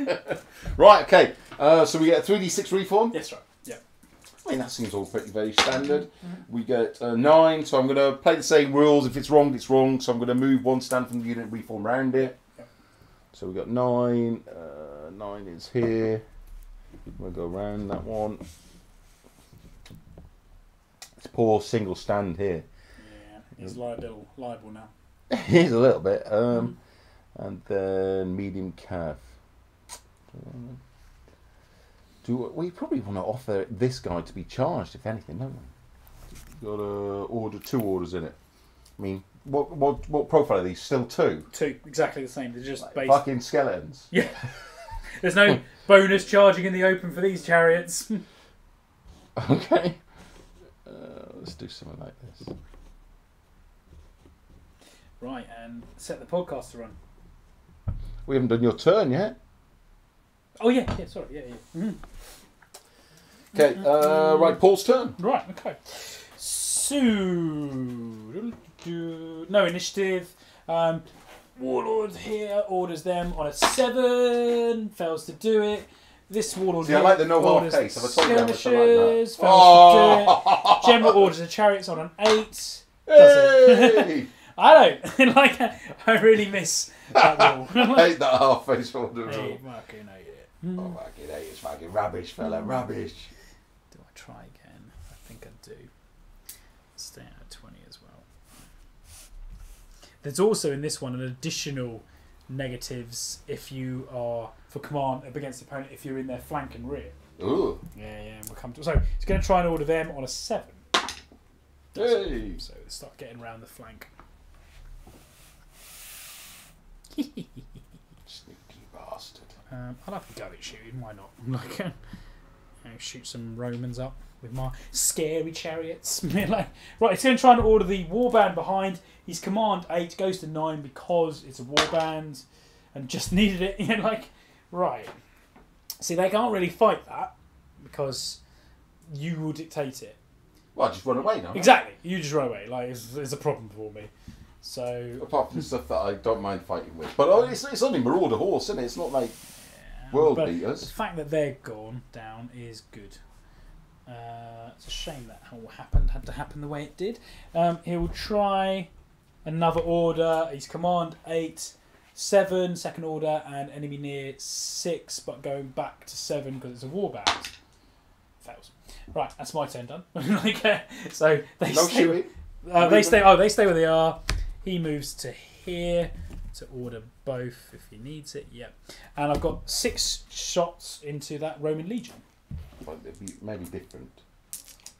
know. Right, okay. So we get a 3d6 reform. That's right. Yeah. I mean, that seems all pretty very standard. We get 9, so I'm going to play the same rules. If it's wrong, it's wrong. So I'm going to move one stand from the unit and reform around it. Yep. So we got 9. 9 is here. We'll go around that one. It's poor single stand here. Yeah, he's liable now. Here's a little bit. And then medium cav. We probably want to offer this guy to be charged, if anything, don't we? Got to order 2 orders in it. I mean, what profile are these? Still 2? 2, exactly the same. They're just like fucking skeletons. Yeah. There's no bonus charging in the open for these chariots. Okay. Let's do something like this. Right, and set the podcast to run. We haven't done your turn yet. Oh yeah, sorry, yeah. Okay, right, Paul's turn. Right, okay. So, no initiative. Warlord here orders them on a 7, fails to do it. This warlord See, I like the no half orders case. Have I told you how much I like skirmishers, that? fails to do it. General orders the chariots on an 8. Hey! I don't like. I really miss that rule. I hate that half face order Hey, rule. fucking hate it. Oh, fucking hate it. It's fucking rubbish, fella. Rubbish. Do I try again? I think I do. Stay at 20 as well. There's also in this one an additional negatives if you are for command up against the opponent if you're in their flank and rear. Ooh. Yeah. We'll come to. So it's going to try and order them on a 7. Hey. So start getting around the flank. Sneaky bastard. I'll have to go at shooting. Why not? Like, shoot some Romans up with my scary chariots. Like, right, it's going to try and order the warband behind. His command 8 goes to 9 because it's a warband and just needed it. Like, right. See, they can't really fight that because you will dictate it. Well, just run away now. Exactly. You just run away. Like, it's a problem for me. So apart from stuff that I don't mind fighting with, but it's only Marauder horse, isn't it? It's not like world beaters. The fact that they're gone down is good. It's a shame that all had to happen the way it did. He'll try another order. He's command 8, 7, second order, and enemy near 6, but going back to 7 because it's a warband. Fails. Right, that's my turn done. So they no stay. shooting. They stay. They stay where they are. He moves to here to order both if he needs it. Yep. And I've got 6 shots into that Roman legion. But it'd be maybe different.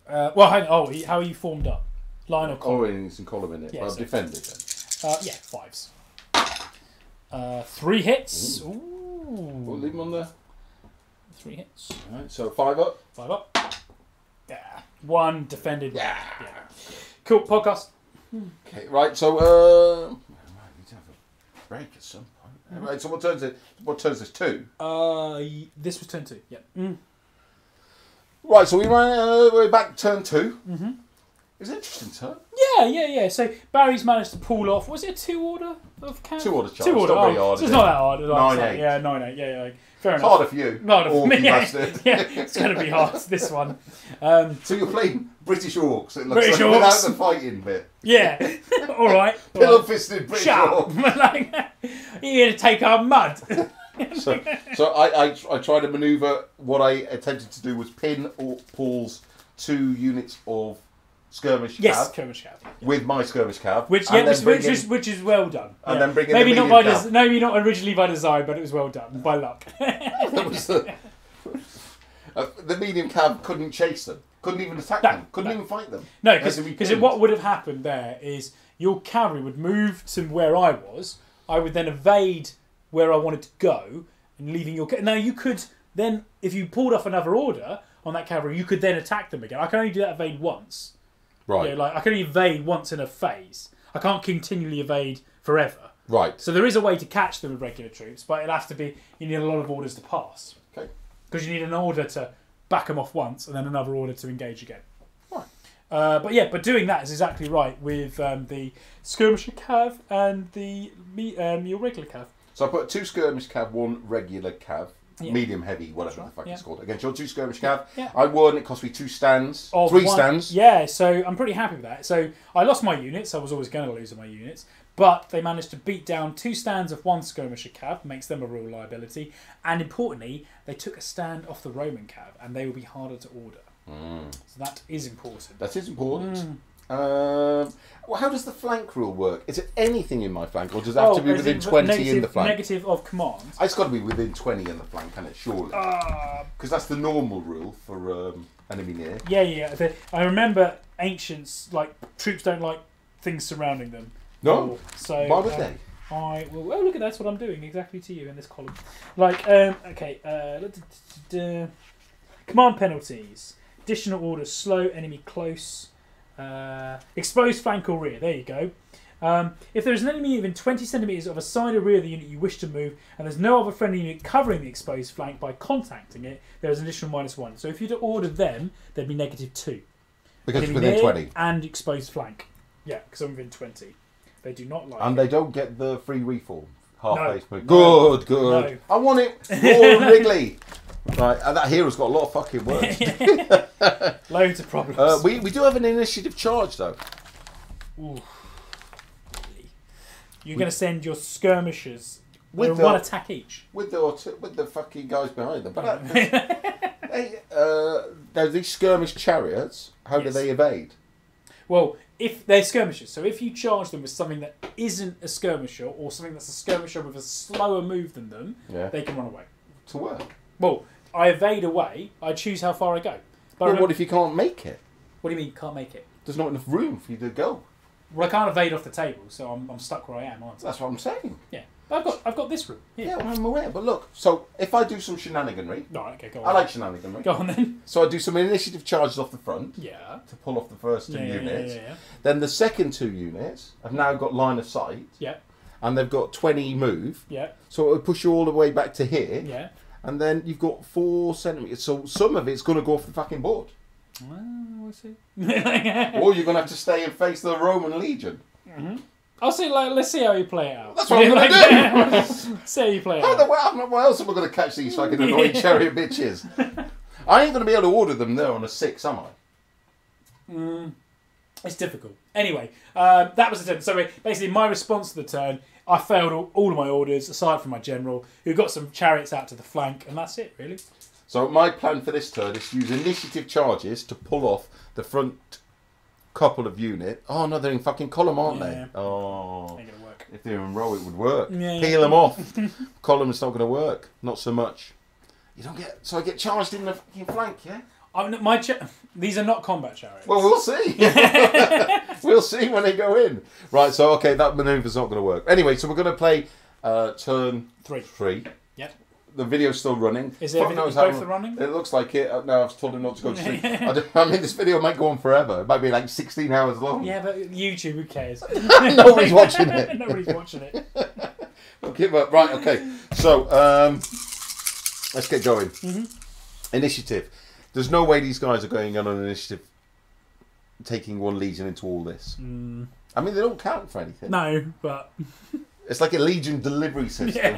Well, hang on. How are you formed up? Line or column? Oh, it's in column in it. Yeah, I've so defended then. Yeah, 5s. 3 hits. Ooh. We'll leave them on there. 3 hits. Alright, so 5 up. 5 up. Yeah. 1 defended. Yeah. Cool. Podcast. Okay, right, so I need to have a break at some point. Right, so what turns this 2? This was turn 2. Yeah. Right, so we're back turn 2. Mm-hmm. It's an interesting turn. Yeah. So Barry's managed to pull off. Was it a 2 order of camp? 2 order charge. 2 order. It's not very hard. So it's not that hard. 9-8. Yeah, 9-8. Yeah. Fair It's enough. harder for you. Harder for me. Bastard. Yeah, it's going to be hard. This one. So you're playing British Orcs. It looks British like, Orcs. without the fighting bit. Yeah. All right. Pillow-fisted British Shut Orcs. up. Like, you're here to take our mud. So I tried to manoeuvre. What I attempted to do was pin Paul's 2 units of skirmish Yes, cav skirmish cav. with my skirmish cav, Which is well done. And Yeah. then bring in maybe the not medium cav. maybe not originally by design, but it was well done by luck. That was the medium cav couldn't chase them, couldn't even attack them, couldn't even fight them. No, because what would have happened there is your cavalry would move to where I was. I would then evade where I wanted to go, and leaving your. Now you could then, if you pulled off another order on that cavalry, you could then attack them again. I can only do that evade once. Right. Yeah, like I can only evade once in a phase. I can't continually evade forever. Right. So there is a way to catch them with regular troops, but it has to be, you need a lot of orders to pass. Okay. Because you need an order to back them off once and then another order to engage again. Right. But doing that is exactly right with the skirmisher cav and your regular cav. So I put 2 skirmish cav, 1 regular cav. Yeah. Medium heavy, whatever That's the fuck right, it's called. Against your 2 skirmish cav. Yeah. I won. It cost me 2 stands. Of 3 one- stands. Yeah, so I'm pretty happy with that. So I lost my units. I was always going to lose my units. But they managed to beat down 2 stands of 1 skirmisher cav, makes them a real liability. And importantly, they took a stand off the Roman cav, and they will be harder to order. So that is important. That is important. Well, how does the flank rule work? Is it anything in my flank, or does it have to be within 20 in the flank? Negative of command. It's got to be within 20 in the flank, can it? Surely. Because that's the normal rule for enemy near. Yeah. I remember Ancients, like, troops don't like things surrounding them. No? So, Why would they? Look at that's what I'm doing exactly to you in this column. Like, okay, command penalties, additional orders, slow enemy close, exposed flank or rear. There you go. If there is an enemy within 20 centimeters of a side or rear of the unit you wish to move, and there's no other friendly unit covering the exposed flank by contacting it, there is an additional -1. So if you'd ordered them, there'd be -2. Because Enemy within near 20. and exposed flank. Yeah, because I'm within 20. They do not like And it. they don't get the free reform. Half No. base move. No. Good, good. No. I want it. More Wrigley. Right, and that hero's got a lot of fucking words. Loads of problems. We do have an initiative charge, though. Ooh. You're going to send your skirmishers With one attack each. With the fucking guys behind them. But now these skirmish chariots, how do Yes. they evade? Well, if they're skirmishers, so if you charge them with something that isn't a skirmisher or something that's a skirmisher with a slower move than them, they can run away. To work. Well, I evade away. I choose how far I go. But Well, what if you can't make it? What do you mean can't make it? There's not enough room for you to go. Well, I can't evade off the table, so I'm stuck where I am, aren't I? That's what I'm saying. Yeah. I've got this room. Yeah, I'm aware. But look, so if I do some shenaniganry, Right, okay, go on. I like shenaniganry. Go on then. So I do some initiative charges off the front Yeah. to pull off the first 2 Yeah, units. yeah. Then the second 2 units have now got line of sight, Yeah. and they've got 20 move. Yeah. So it will push you all the way back to here, Yeah. and then you've got 4 centimeters. So some of it's going to go off the fucking board, Well, we'll see. or you're going to have to stay and face the Roman legion. I'll see. Let's see how you play it out. That's what I'm going to do. See how you play it How out. the what else am I going to catch these fucking annoying chariot bitches? I ain't going to be able to order them there on a 6, am I? It's difficult. Anyway, that was the turn. So basically, my response to the turn, I failed all of my orders aside from my general, who got some chariots out to the flank, and that's it, really. So my plan for this turn is to use initiative charges to pull off the front couple of units. Oh no, they're in fucking column, aren't Yeah. they? Oh, Ain't gonna work. if they're in row, it would work. Yeah, Peel them off. Column's not going to work. Not so much. You don't get. So I get charged in the fucking flank, yeah. These are not combat chariots. Well, we'll see. We'll see when they go in. Right. So okay, that manoeuvre's not going to work. Anyway, so we're going to play turn 3. Yep. The video's still running. Is both running? It looks like it. No, I've told him not to go to sleep. I mean, this video might go on forever. It might be like 16 hours long. Yeah, but YouTube, who cares? Nobody's watching it. Nobody's watching it. Okay, but right, okay. So, let's get going. Initiative. There's no way these guys are going on an initiative taking 1 legion into all this. I mean, they don't count for anything. No, but... It's like a legion delivery system.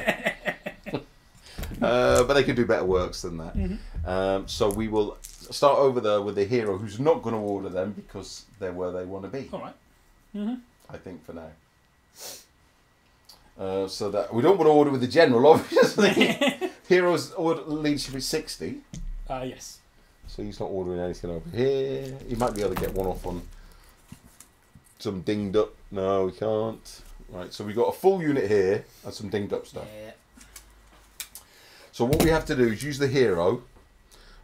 But they could do better works than that. So we will start over there with the hero who's not going to order them because they're where they want to be. All right. I think for now. So that we don't want to order with the general, obviously. Hero's order leadership is 60. Yes. So he's not ordering anything over here. He might be able to get one off on some dinged up. No, we can't. Right, so we've got a full unit here and some dinged up stuff. Yeah. So what we have to do is use the hero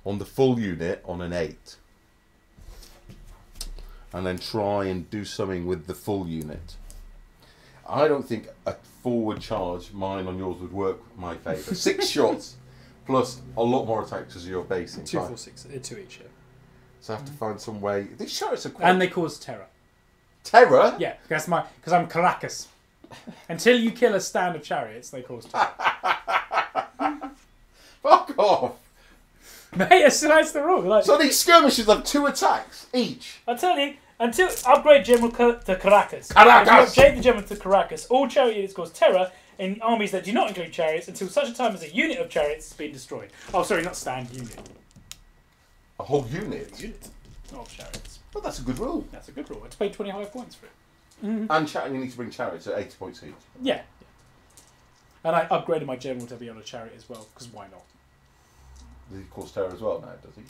on the full unit on an 8. And then try and do something with the full unit. I don't think a forward charge, mine on yours, would work my favour. 6 shots plus a lot more attacks as you're basing. 2, 4, 6, 2 each. Yeah. So I have to find some way. These chariots are quite... And they cause terror. Terror? Yeah, because I'm Caracas. Until you kill a stand of chariots, they cause terror. Fuck off! Mate, that's the rule. Like, So these skirmishers have 2 attacks each. I tell you, until upgrade general to Caracas. Caracas! If you upgrade the general to Caracas, all chariot units cause terror in armies that do not include chariots until such a time as a unit of chariots has been destroyed. Oh, sorry, not stand, unit. A whole unit? Unit of chariots. Well, that's a good rule. That's a good rule. I had to pay 25 points for it. And you need to bring chariots at 80 points each. Yeah. And I upgraded my general to be on a chariot as well, because why not? Does he cause terror as well now, does he?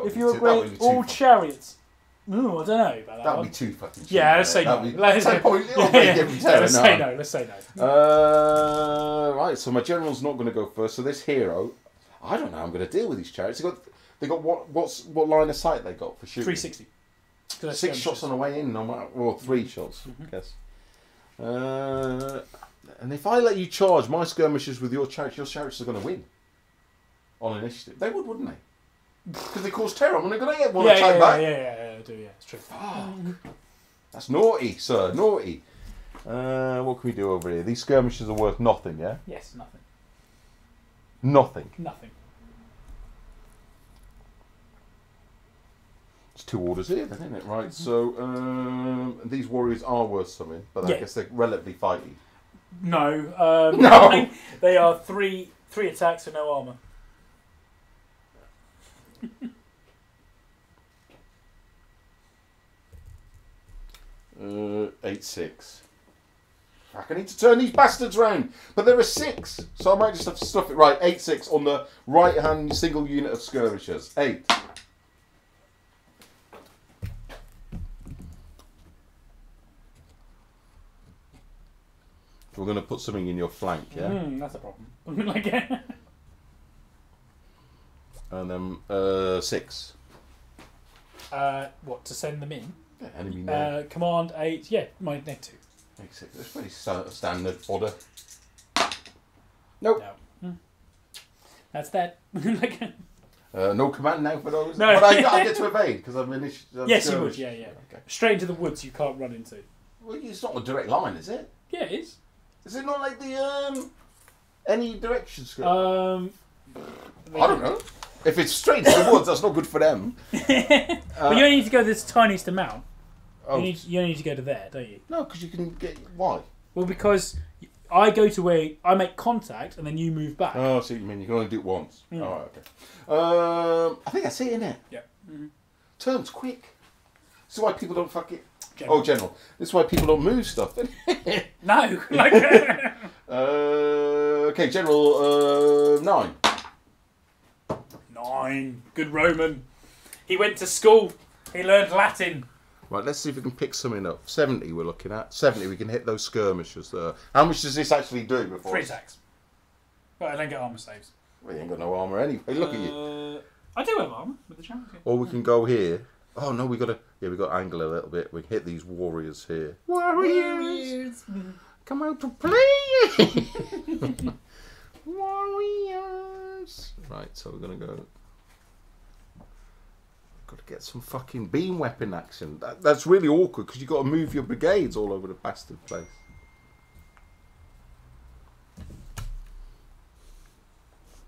If you upgrade all chariots... Ooh, I don't know about that. That would one. be too fucking cheap. Yeah, let's say no. Let's say no. Let's say no. Right, so my general's not going to go first. So this hero, I don't know how I'm going to deal with these chariots. They got what line of sight they got for shooting? 360. 6 shots on the way in, no matter, or 3 shots, I guess. And if I let you charge my skirmishers with your chariots are going to win on initiative. They would, wouldn't they? Because they cause terror. I'm going to get one attack back. Yeah, I do, yeah, it's true. Fuck. That's naughty, sir, naughty. What can we do over here? These skirmishers are worth nothing, yeah? Yes, nothing. Nothing. Nothing. It's 2 orders here, then, isn't it? Right, so these warriors are worth something, but I guess they're relatively fighty. No. No! They are three attacks with no armour. 8-6. Fuck, I need to turn these bastards round. But there are 6, so I might just have to stuff it. Right, 8-6 on the right-hand single unit of skirmishers. 8. We're going to put something in your flank, yeah? That's a problem. Like, and then 6. what, to send them in? Yeah, enemy name. Command 8, yeah, my net 2. 8-6. That's pretty standard order. Nope. No. That's that. Like, no command now for those. No. But I get to evade because I'm initiated. yes, you would, yeah. Okay. Straight into the woods you can't run into. Well, it's not a direct line, is it? Yeah, it is. Is it not like the any direction skill? I don't know. If it's straight to the woods, that's not good for them. But you only need to go to this tiniest amount. Oh. You only need to go to there, don't you? No, because you can get... Why? Well, because I go to where I make contact and then you move back. Oh, I see what you mean. You can only do it once. Mm. Alright, okay. I think I see it, innit? Yeah. Mm-hmm. Turns quick. This is why people don't fuck it. General. Oh, general. This is why people don't move stuff. No. Like, okay, general 9. 9. Good Roman. He went to school. He learned Latin. Right, let's see if we can pick something up. 70 we're looking at. 70, we can hit those skirmishers there. How much does this actually do before? 3 attacks. But I don't get armour saves. Well, you ain't got no armour anyway. Look at you. I do have armour with the champion. Or we can go here. Oh no, we got to angle a little bit. We can hit these warriors here. Warriors! Come out to play! Warriors! Right, so we're going to go... Got to get some fucking beam weapon action. That's really awkward because you've got to move your brigades all over the bastard place.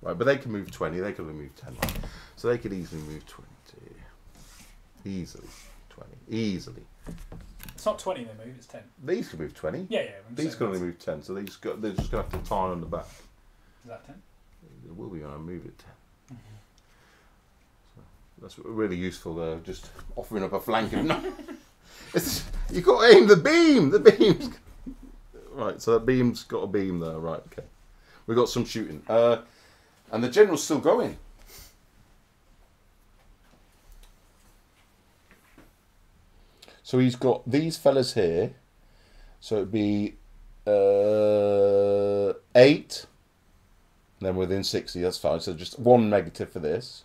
Right, but they can move 20. They can only move 10. So they could easily move 20. Easily. 20. Easily. It's not 20 they move, it's 10. These can move 20. Yeah. These can only move 10, so they're just going to have to tie on the back. Is that 10? They will be when I move it 10. So that's really useful there, just offering up a flank. You've got to aim the beam! The beam's... Right, so that beam's got a beam there. Right, okay. We've got some shooting. And the general's still going. So he's got these fellas here. So it'd be 8. And then within 60, that's fine. So just 1 negative for this.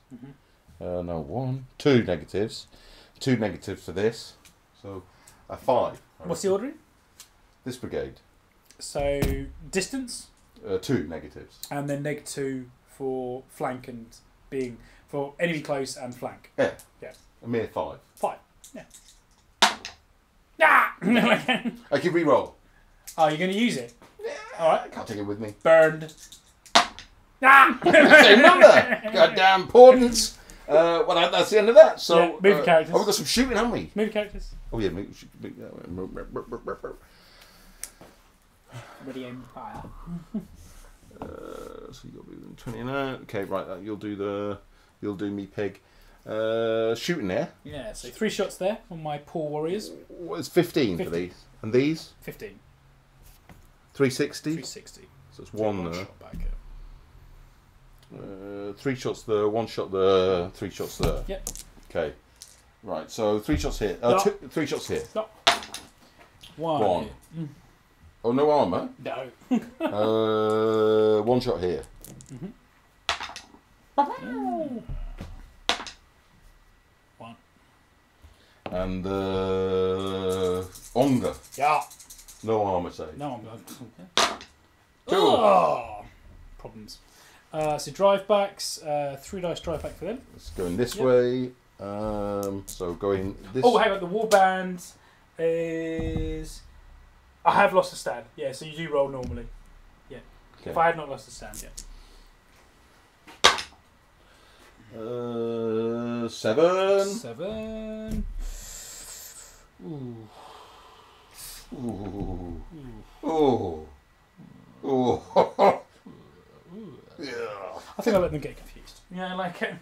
No, 2 negatives. 2 negatives for this. So a 5. What's the ordering? This brigade. So distance? 2 negatives. And then -2 for flank and being... For enemy close and flank. Yeah. Yeah. A mere 5. 5. Yeah. Ah! I can re-roll. Oh, you're going to use it? Yeah. Alright. I can't take it with me. Burned. Ah! Same number. Goddamn importance. Well, that's the end of that. So, yeah, move characters. Oh, we've got some shooting, haven't we? Move characters. Oh yeah, Ready, aim, fire. so you got to do 29. Okay, right. You'll do me, pig. Shooting there. Yeah. So 3 shots there on my poor warriors. What is 15 for these? And these? 15. 360. 360. So it's one there. Shot back. 3 shots there. 1 shot there. 3 shots there. Yep. Okay. Right. So 3 shots here. 3 shots here. Stop. 1. Oh, no armor. No. 1 shot here. One. And Onga. Yeah. No armor save. No, I'm going. Cool. Oh, problems. So drive backs. 3 dice drive back for them. It's going this way. So going this. Oh, hang on. The warband is. I have lost a stand. Yeah, so you do roll normally. Yeah. Okay. If I had not lost a stand, yeah. 7. 7. Ooh. Ooh. Ooh. Ooh. Yeah. I think I let them get confused. Yeah, like it.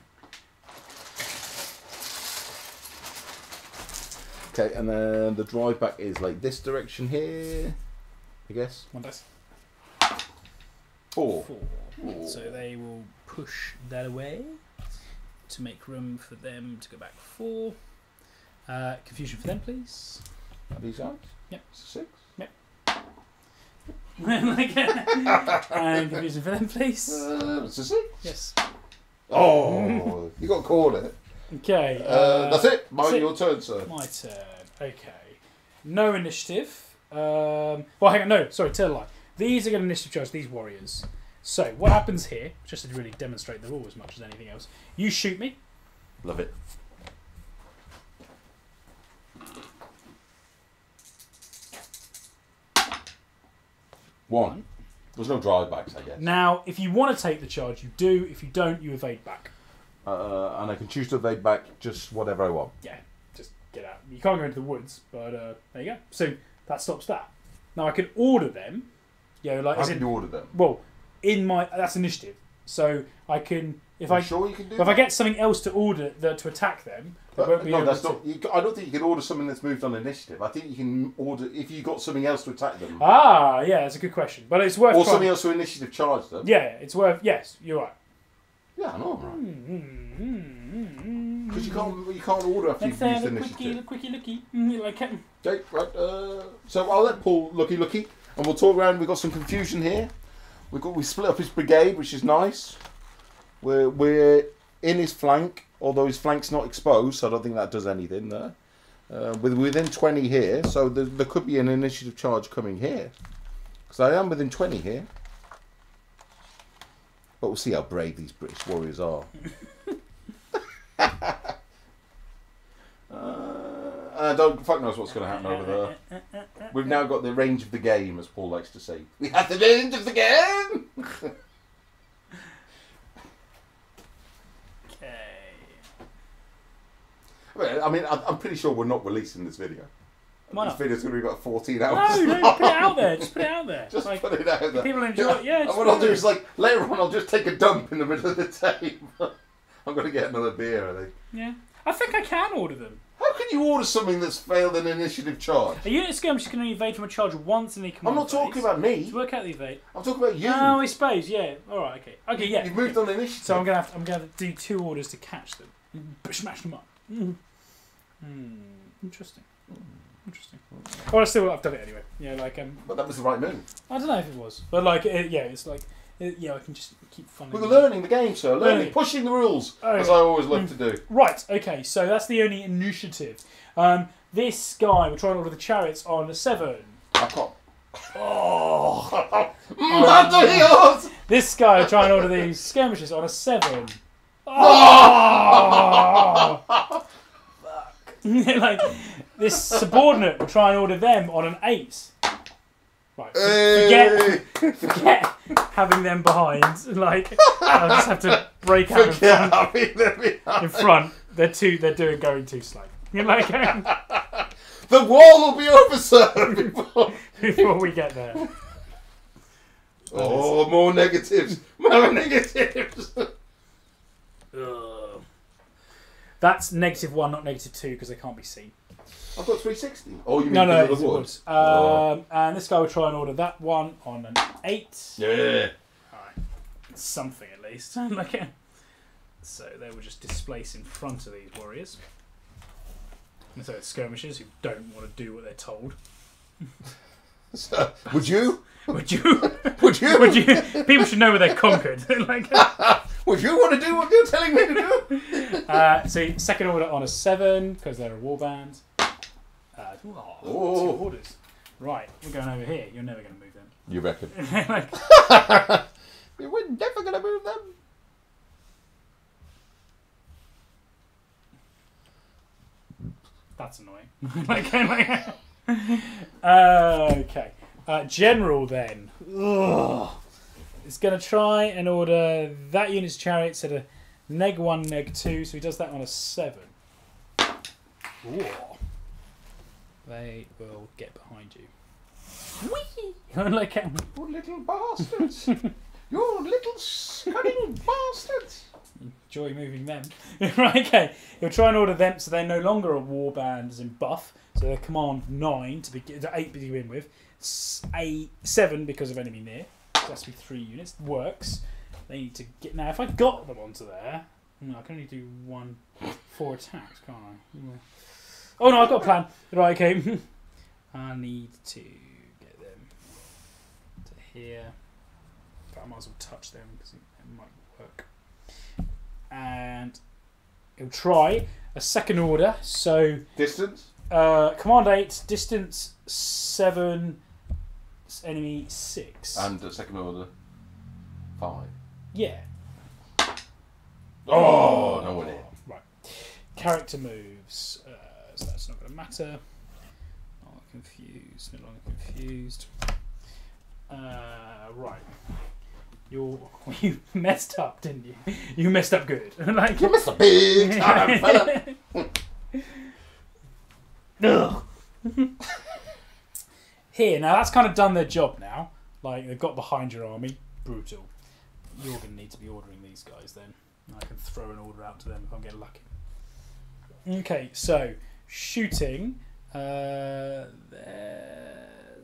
Okay, and then the drive back is like this direction here, I guess. 1 dice. 4. 4. So they will push that away to make room for them to go back 4. Confusion for them, please. Are these guys? Yep. 6. Yep. And confusion for them, please. It's a 6. Yes. Oh, you got called it. Okay. That's it. That's it. Your turn, sir. My turn. Okay. No initiative. Well, hang on. No, sorry. Tell a lie. These are going to initiative charge these warriors. So what happens here, just to really demonstrate the rule as much as anything else, you shoot me. Love it. One. There's no drive backs, I guess. Now, if you want to take the charge, you do. If you don't, you evade back. And I can choose to evade back just whatever I want. Yeah, just get out. You can't go into the woods, but there you go. So that stops that. Now I can order them. You know, like How can you order them? Well, in my that's initiative. So I can if I sure you can do if I get something else to order to attack them. No, that's not. I don't think you can order something that's moved on initiative. I think you can order if you got something else to attack them. Ah, yeah, that's a good question, but it's worth. Or something else to initiative charge them. Yeah, it's worth. Yes, you're right. Yeah, I know, right? Because you can't order after you've used initiative. Quickie, looky. Like it. Okay, right. So I'll let Paul looky, and we'll talk around. We've got some confusion here. We split up his brigade, which is nice. We're in his flank, although his flank's not exposed, so I don't think that does anything there. We're within 20 here, so there could be an initiative charge coming here. Because I am within 20 here. But we'll see how brave these British warriors are. I don't fuck knows what's going to happen over there. We've now got the range of the game, as Paul likes to say. We have the range of the game! Well, I mean, I'm pretty sure we're not releasing this video. Why not? This video's going to be about 14 hours. No, put it out there. Just put it out there. Just put it out there. People enjoy it. Yeah. And what I'll do is, like, later on, I'll just take a dump in the middle of the table. I'm going to get another beer, I think. Yeah. I think I can order them. How can you order something that's failed an initiative charge? A unit skirmish can only evade from a charge once in the command I'm not talking about me. To work out the evade. I'm talking about you. Oh, I suppose. Yeah. All right. Okay. Okay. Yeah. You've moved on initiative. So I'm gonna have to do 2 orders to catch them. Smash them up. Interesting. Interesting. Well, I've done it anyway. Yeah, like But that was the right move. I don't know if it was, but like, yeah, it's like, yeah, I can just keep funneling. We're learning the game, sir. Learning, pushing the rules, as I always love to do. Right. Okay. So that's the only initiative. This guy, we're trying to order the chariots on a 7. I can't. Oh. This guy, we're trying to order these skirmishes on a 7. Oh. Fuck. Like. this subordinate will try and order them on an 8. Right, forget having them behind. Like, I'll just have to break out in front. They're going too slow. You're like, the wall will be over, sir, before we get there. Oh, more negatives. More negatives. That's -1, not -2, because they can't be seen. I've got 360. Oh, you mean no, the wood? And this guy will try and order that one on an 8. Yeah. Alright. Something at least. So they will just displace in front of these warriors. And so it's skirmishers who don't want to do what they're told. So, would you? Would you? Would you? Would you? People should know where they're conquered. Like, would you want to do what you're telling me to do? So second order on a 7 because they're a warband. 2 orders. Right, we're going over here. You're never going to move them. You reckon? Like, We're never going to move them. That's annoying. Okay. General then. Ugh. It's going to try and order that unit's chariots at a -1, -2, so he does that on a 7. Ooh. They will get behind you. Whee! Like, you little bastards. You little cunning bastards. Enjoy moving them. Right, okay. He'll try and order them so they're no longer a warband as in buff. So they're command 9 to 8 to begin with. 7 because of enemy near. So that's to be 3 units. Works. They need to get now. If I got them onto there, I can only do 4 attacks, can't I? Oh no, I've got a plan. Right, okay. I need to get them to here. But I might as well touch them because it might work. And he'll try a second order. So distance. Command 8, distance 7, enemy 6. And a second order 5. Yeah. Oh, no idea. Right. Character moves. So that's not going to matter. Not confused. No longer confused. Right. You messed up, didn't you? You messed up good. Like, you messed up big time, fella. Here, now that's kind of done their job now. Like, they've got behind your army. Brutal. You're going to need to be ordering these guys then. I can throw an order out to them if I get lucky. Okay, so shooting. They're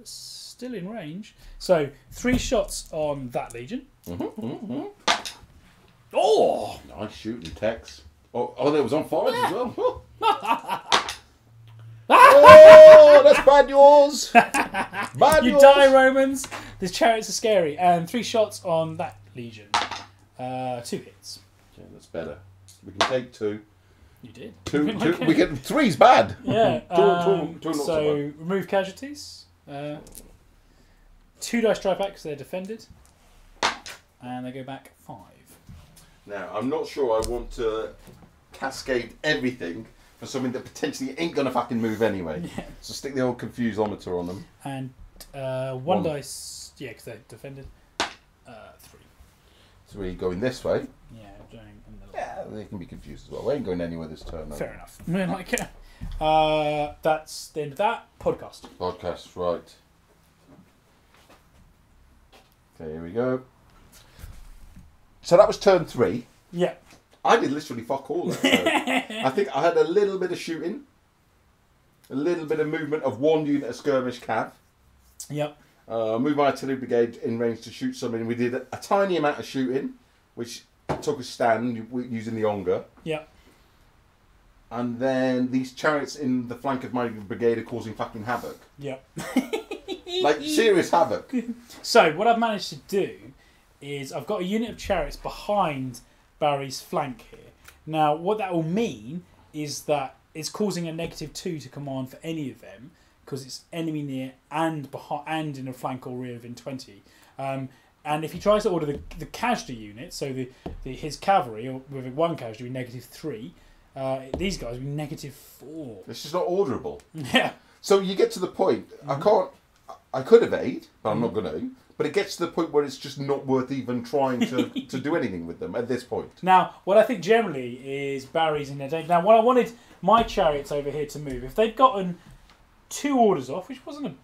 still in range. So 3 shots on that legion. Oh! Nice shooting, Tex. Oh, there was on forest as well. Oh, that's bad news. Bad you news. die, Romans. These chariots are scary. And 3 shots on that legion. 2 hits. Yeah, that's better. We can take 2. You did. 2. We get 3's bad. Yeah. Two not so bad. remove casualties. 2 dice strike back because they're defended. And they go back 5. Now, I'm not sure I want to cascade everything for something that potentially ain't going to fucking move anyway. Yeah. So stick the old confusometer on them. And 1 dice, yeah, because they're defended. 3. 3 going this way. Yeah, going in the Yeah, they can be confused as well. We ain't going anywhere this turn. Fair enough. Like, that's the end of that podcast. Podcast, right. Okay, here we go. So that was turn 3. Yeah. I did literally fuck all that. So I think I had a little bit of shooting, a little bit of movement of 1 unit of skirmish cav. Yep. Moved my artillery brigade in range to shoot something. We did a tiny amount of shooting, which took a stand using the Onga. Yep. And then these chariots in the flank of my brigade are causing fucking havoc. Yep. Like serious havoc. So what I've managed to do is I've got a unit of chariots behind Barry's flank here. Now what that will mean is that it's causing a -2 to command for any of them because it's enemy near and behind and in a flank or rear within 20. And if he tries to order the casualty unit, so his cavalry or with 1 casualty, -3. These guys would be -4. This is not orderable. Yeah. So you get to the point. I could evade, but I'm not going to. But it gets to the point where it's just not worth even trying to do anything with them at this point. Now, what I think generally is Barry's in their danger. Now, what I wanted my chariots over here to move, if they'd gotten 2 orders off, which wasn't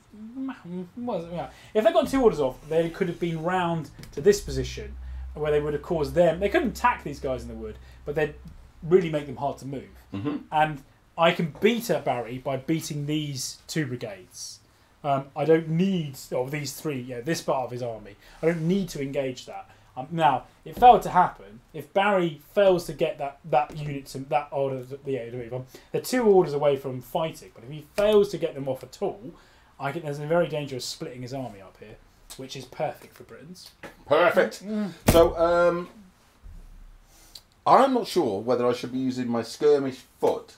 if they'd gotten 2 orders off, they could have been round to this position where they would have caused them. They couldn't attack these guys in the wood, but they'd really make them hard to move. And I can beat at Barry by beating these 2 brigades. I don't need, these 3, this part of his army. I don't need to engage that. Now, it failed to happen. If Barry fails to get that unit to that order, to move on, they're 2 orders away from fighting. But if he fails to get them off at all, I think there's a very dangerous splitting his army up here, which is perfect for Britons. Perfect. So, I'm not sure whether I should be using my skirmish foot,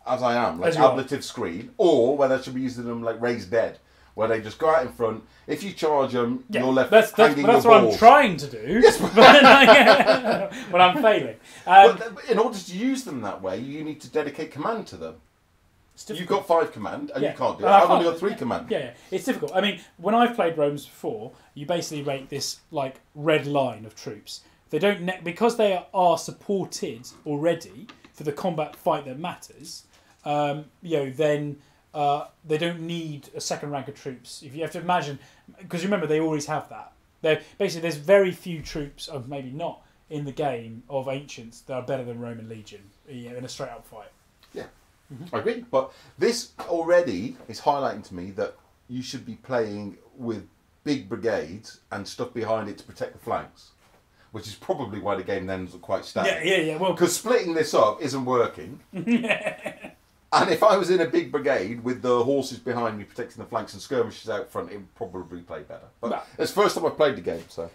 as I am, like ablative screen, or whether I should be using them like raised dead, where they just go out in front. If you charge them, you're left hanging your balls. That's what I'm trying to do, yes, but I'm failing. But in order to use them that way, you need to dedicate command to them. You've got 5 command, and you can't do it. I've only got 3 command. Yeah, it's difficult. I mean, when I've played Romans before, you basically make this like red line of troops. They don't because they are supported already for the combat fight that matters. Then they don't need a second rank of troops. If you have to imagine, because remember they always have that. There's very few troops, or maybe not, in the game of Ancients that are better than Roman Legion in a straight up fight. Yeah, I agree. But this already is highlighting to me that you should be playing with big brigades and stuff behind it to protect the flanks. Which is probably why the game then is quite static. Yeah. Well, because splitting this up isn't working. And if I was in a big brigade with the horses behind me protecting the flanks and skirmishers out front, it would probably play better. But it's the first time I've played the game, so.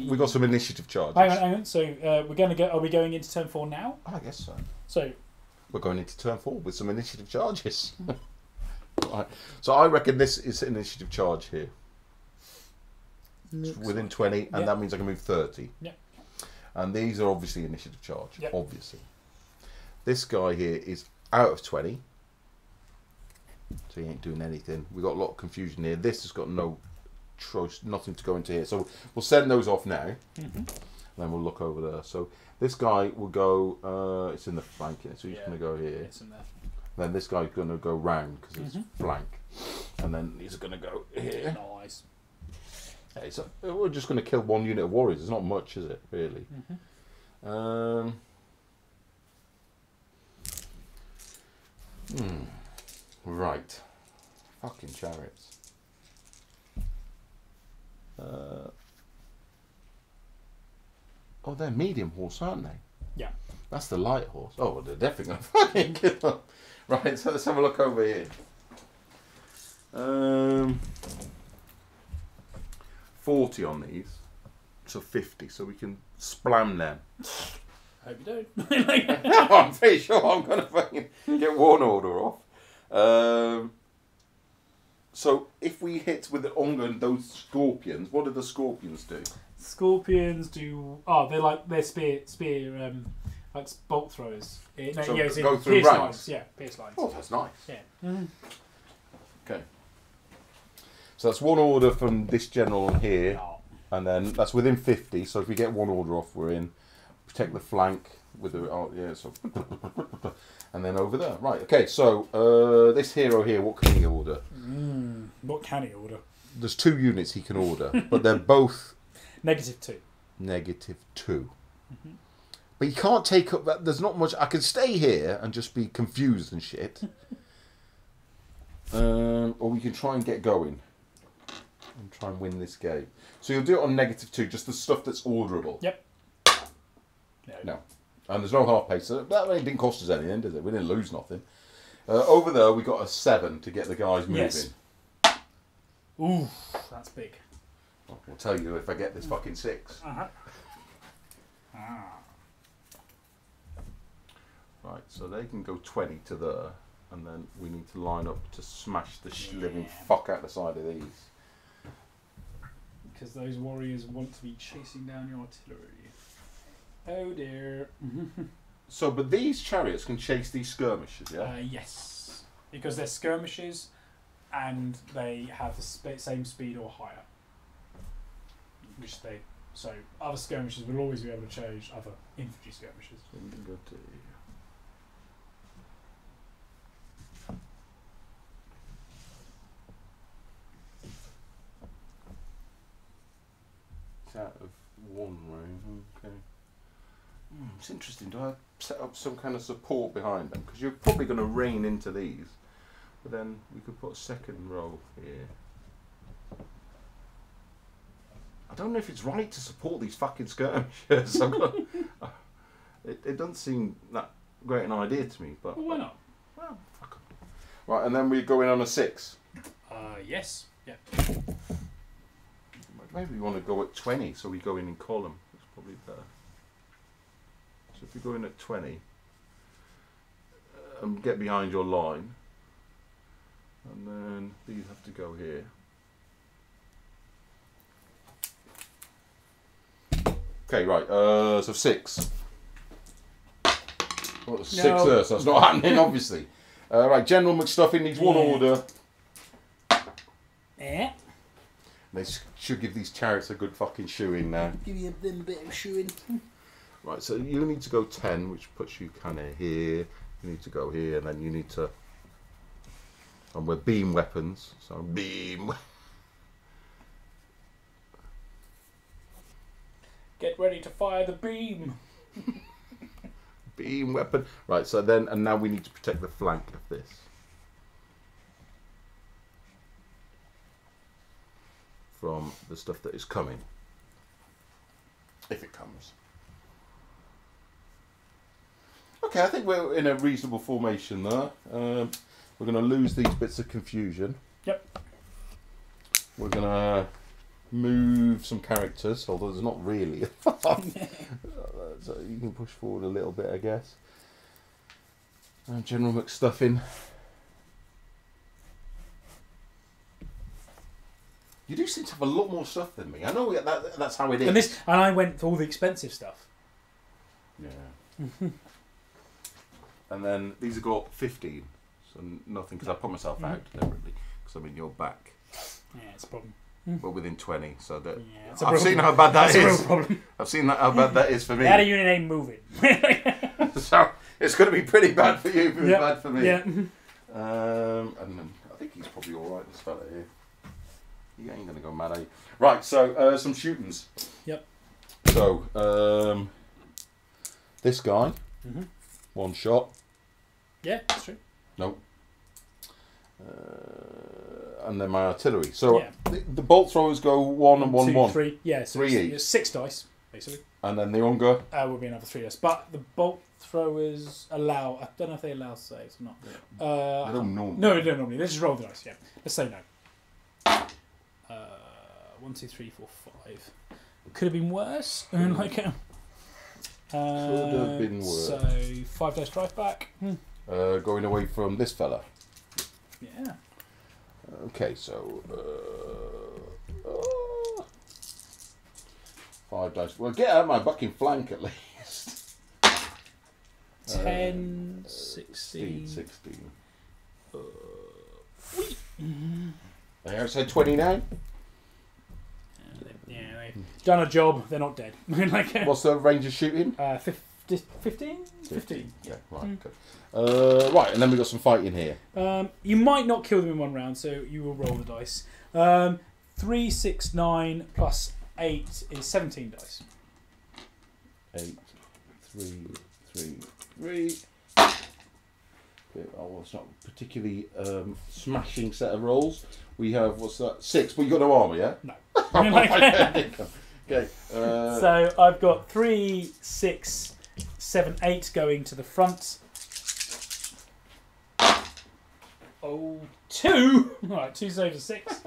We got some initiative charges. Hang on. So we're going to go. Are we going into turn 4 now? I guess so. So we're going into turn 4 with some initiative charges. Right. So I reckon this is an initiative charge here. It's within 20, and that means I can move 30. Yeah. And these are obviously initiative charge. Yep. Obviously. This guy here is out of 20. So he ain't doing anything. We've got a lot of confusion here. This has got nothing to go into here. So we'll send those off now. And then we'll look over there. So this guy will go, it's in the flank, so he's going to go here. It's in there. Then this guy's going to go round because it's flank. And then he's going to go here. Nice. Okay, so we're just going to kill 1 unit of warriors. It's not much, is it, really? Right. Fucking chariots. Oh, they're medium horse, aren't they? Yeah. That's the light horse. Oh, well, they're definitely going to fucking kill them. Right, so let's have a look over here. 40 on these, so 50, so we can splam them. Hope you don't. I'm pretty sure I'm going to fucking get 1 order off. So if we hit with the Ongun those scorpions, what do the scorpions do? Scorpions do. They're spear like bolt throwers. Go through ranks. Lines. Yeah, pierce lines. Oh, that's nice. Yeah. Okay. So that's 1 order from this general here, and then that's within 50. So if we get 1 order off, we're in. Protect the flank with the So, and then over there. Right. Okay. So this hero here, what can he order? What can he order? There's 2 units he can order, but they're both -2. -2. But you can't take up that. There's not much. I can stay here and just be confused and shit. Or we can try and get going and try and win this game. So you'll do it on -2, just the stuff that's orderable. Yep. No. And there's no half pace. So that didn't cost us anything, did it? We didn't lose nothing. Over there, we got a 7 to get the guys moving. Yes. Ooh, that's big. I'll tell you if I get this fucking 6. Right, so they can go 20 to there, and then we need to line up to smash the living fuck out the side of these. Because those warriors want to be chasing down your artillery. Oh dear. So, but these chariots can chase these skirmishers, yeah? Yes, because they're skirmishers, and they have the same speed or higher. So other skirmishers will always be able to change other infantry skirmishers. It's out of one room, okay. It's interesting. Do I set up some kind of support behind them? Because you're probably going to rain into these. But then we could put a second row here. I don't know if it's right to support these fucking skirmishers. It doesn't seem that great an idea to me. But well, why not? Well, fuck 'em. Right, and then we go in on a 6. Yes. Yeah. Maybe we want to go at 20, so we go in column. That's probably better. So if we go in at 20, and get behind your line, and then these have to go here. Okay, right. So 6. Well, 6 there, so it's not happening, obviously. Right, General McStuffin needs one order. Yeah. They should give these chariots a good fucking shoeing now. Give you a bit of shoeing. Right, so you need to go 10, which puts you kind of here. You need to go here, and then you need to. And we're beam weapons, so beam. Get ready to fire the beam. Beam weapon. Right, so then, and now we need to protect the flank of this. From the stuff that is coming. If it comes. Okay, I think we're in a reasonable formation there. We're going to lose these bits of confusion. Yep. We're going to move some characters, although there's not really. So you can push forward a little bit, I guess. General McStuffin. You do seem to have a lot more stuff than me. I know that's how it is. And I went for all the expensive stuff. Yeah. And then these have got 15, so nothing, because I put myself out deliberately, because I'm in your back. Yeah, it's a problem. But within 20, so that yeah, I've seen how bad that is. That's a real problem. I've seen how bad that is for me. That unit ain't moving. So it's going to be pretty bad for you, but it's bad for me. Yeah. And then I think he's probably all right, this fella here. He ain't going to go mad at you. Right, so some shootings. Yep. So this guy, one shot. Yeah, that's true. Nope. And then my artillery. So the bolt throwers go 1 and 1, 1. 3. Yeah, so 3 each. it's 6 dice, basically. And then the Unga. Will be another 3 dice. But the bolt throwers allow. I don't know if they allow saves or not. They don't normally. No, they don't normally. They just roll the dice, yeah. Let's say no. 1, 2, 3, 4, 5. Could have been worse. Could have been worse. So 5 dice drive back. Going away from this fella. Yeah. Okay, so 5 dice. Well, get out of my fucking flank at least. 10, 16. 16. They outside 20 now. Yeah, they've done a job. They're not dead. What's the range of shooting? 15? 15. Yeah, right. Okay. Right, and then we've got some fighting here. You might not kill them in one round, so you will roll the dice. 3, 6, 9 plus 8 is 17 dice. 8, 3, 3, 3. Okay, well, it's not a particularly smashing set of rolls. We have, what's that? 6, but you got no armour, yeah? No. Okay. So I've got 3, 6, 7, 8 going to the front. Oh, 2! Alright, 2 saves of 6.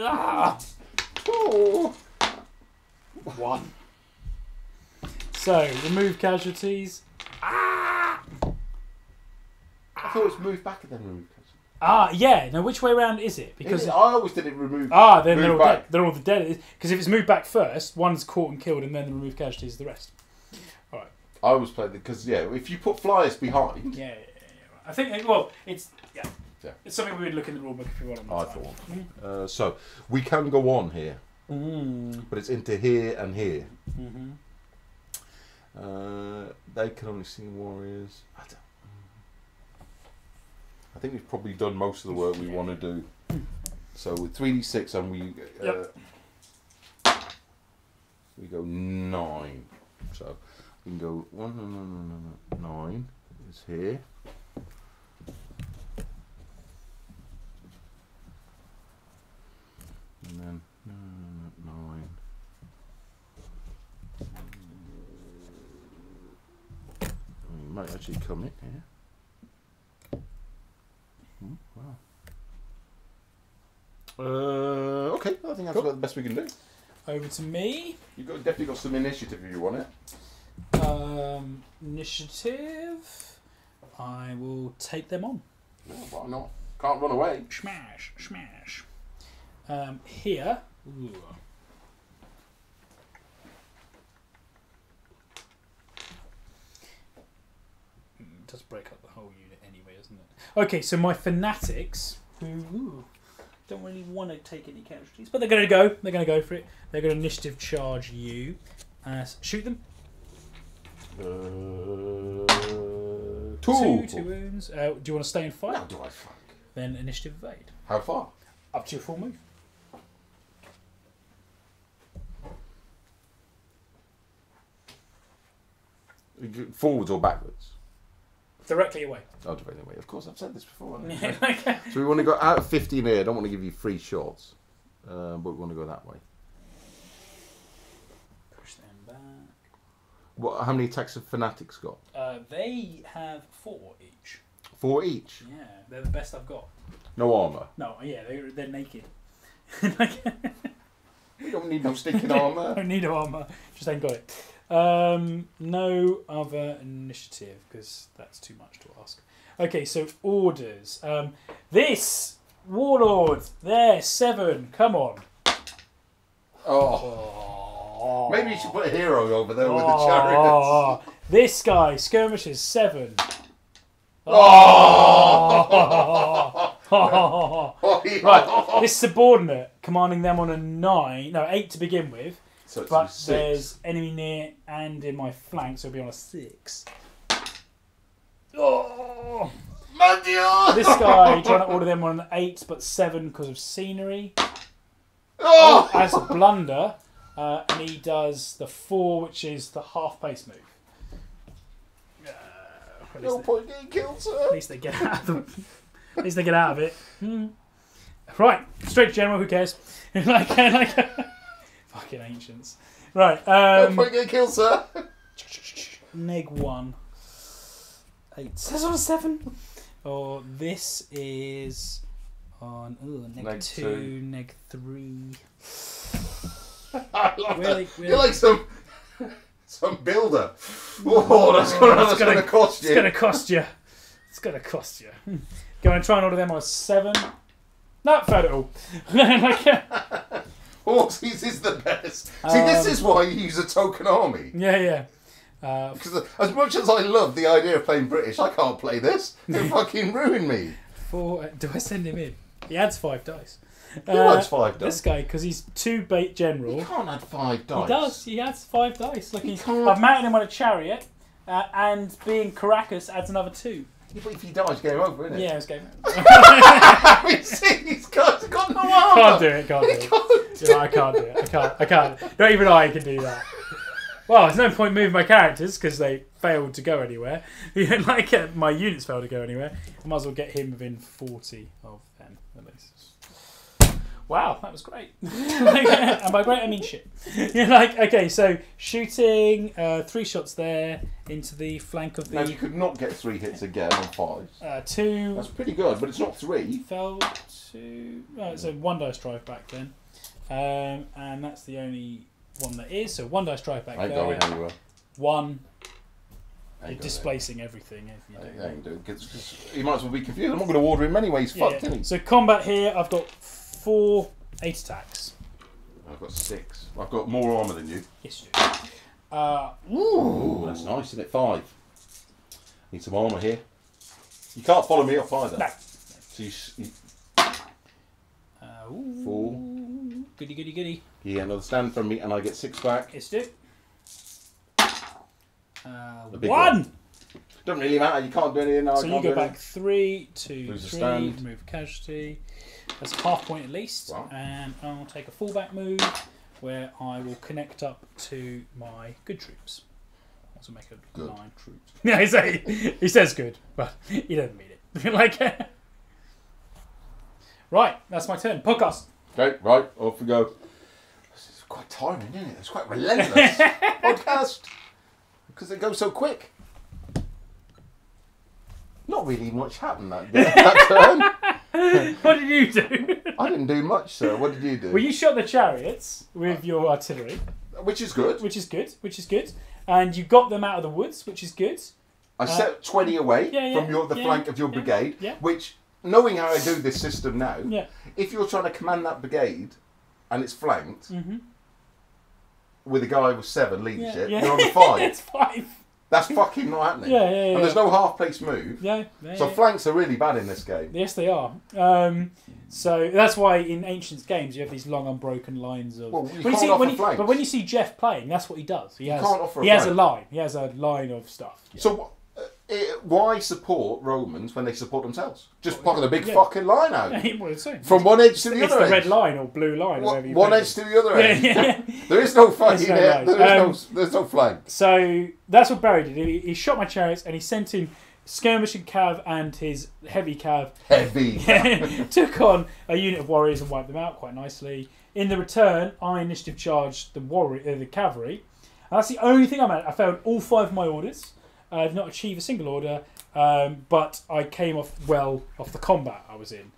Ah! Oh. 1. So, remove casualties. Ah! I thought it was move back and then remove casualties. Yeah. Now, which way around is it? Because I always did it remove. then they're all back. dead. They're all dead. Because if it's moved back first, one's caught and killed, and then the remove casualties is the rest. I was playing because if you put flyers behind. Yeah. I think. Well, it's Yeah. It's something we would look in the rulebook if you want. I thought. So we can go on here, but it's into here and here. They can only see warriors. I think we've probably done most of the work we want to do. So with 3d6 and we go 9. So we can go 9 is here. And then 9. We might actually come in here. Wow. Okay, I think that's about the best we can do. Over to me. You've definitely got some initiative if you want it. Initiative. I will take them on. Yeah, why not? Can't run away. Smash, smash. Here. Ooh. It does break up the whole unit anyway, doesn't it? Okay, so my fanatics, who don't really want to take any casualties, but they're going to go. They're going to go for it. They're going to initiative charge you. Shoot them. 2 wounds. Do you want to stay and fight? No, do I fuck? Then initiative evade. How far? Up to your full move. Forwards or backwards? Directly away. Oh, directly away. Of course, I've said this before. So we want to go out of 15 here. I don't want to give you free shots, but we want to go that way. Push them back. What? How many attacks have fanatics got? They have 4 each. 4 each? Yeah, they're the best I've got. No armour? No, yeah, they're naked. We don't need no stinking armour. Don't need armour. Just ain't got it. No other initiative, because that's too much to ask. Okay, so orders. This warlord, there, 7. Come on. Oh. Maybe you should put a hero over there with the chariots. This guy, skirmishes, 7. Right, this subordinate, commanding them on a 9, no, 8 to begin with. So but there's enemy near and in my flank, so it'll be on a 6. Oh! This guy trying to order them on an 8, but 7 because of scenery. Oh! As a blunder, and he does the 4, which is the half-pace move. No point getting killed, sir. At least they get out of it. Right, straight to general. Who cares? like fucking ancients. Right. No point getting killed, sir. Neg 1. 8. Says on a 7. Oh, this is on neg 2, neg 3. I love that. You're like some builder. Oh, that's going to cost you. It's going to cost you. It's going to cost you. Go and try and order them on a 7. Not fair at all. Horses is the best. See, this is why you use a token army. Yeah. Because as much as I love the idea of playing British, I can't play this. It'll fucking ruin me. 4. Do I send him in? He adds 5 dice. Who adds 5 dice? This guy, because he's 2 bait general. He can't add 5 dice. He does. He adds 5 dice. Look, I've mounted him on a chariot, and being Caracas adds another 2. Yeah, but if he dies, game over, isn't it? Yeah, it's game over. I mean, see, he's got no armour. Can't do it. I can't do it. I can't. Not even I can do that. Well, there's no point moving my characters because they failed to go anywhere. My units failed to go anywhere. I might as well get him within 40 of them at least. Wow, that was great. And by great, I mean shit. Okay, so shooting 3 shots there into the flank of the. Now you could not get 3 hits again on 5. 2. That's pretty good, but it's not 3. Fell to. Oh, so 1 dice drive back then, and that's the only one that is. So 1 dice drive back there. Going anywhere. 1. You're displacing everything if you do. Ain't doing because he might as well be confused. I'm not going to order him anyway. He's fucked, isn't he? So combat here, I've got 4 8 attacks. I've got 6. I've got more armour than you. Yes, you Ooh, that's nice, isn't it? 5. Need some armour here. You can't follow me up either. No. So you 4. Goody, goody, goody. You get another stand from me, and I get 6 back. It's it. 1. One. Doesn't really matter. You can't do anything. So you go back 3, 2, Lose a 3. stand. Move a casualty. That's a half point at least. Wow. And I'll take a fallback move where I will connect up to my good troops. Also make a Good. 9 troops. Yeah, he says good, but he doesn't mean it. Like, right, that's my turn. Podcast. Okay, right, off we go. This is quite tiring, isn't it? It's quite relentless. Podcast. Because they go so quick. Not really much happened that turn. What did you do? I didn't do much, sir. What did you do? Well, you shot the chariots with your artillery. Which is good. Which is good, which is good. And you got them out of the woods, which is good. I set 20 away from the flank of your brigade, yeah. which, knowing how I do this system now, Yeah. if you're trying to command that brigade and it's flanked with a guy with 7 leadership, you're on the 5. It's 5. That's fucking not happening. Yeah. And there's no half-place move. Yeah. So flanks are really bad in this game. Yes, they are. So that's why in Ancients games you have these long unbroken lines of. Well, you can't offer flanks. But when you see Jeff playing, that's what he does. He has a line. He has a line of stuff. Yeah. So why support Romans when they support themselves? Just pocket a big fucking line out. From one edge to the other edge. It's the red line or blue line. One edge to the other edge. There is no fucking there's no flank. So that's what Barry did. He shot my chariots and he sent in Skirmishing Cav and his heavy Cav. Took on a unit of warriors and wiped them out quite nicely. In the return, I initiative charged the cavalry. And that's the only thing I managed. I failed all 5 of my orders. I did not achieve a single order, but I came off well off the combat I was in.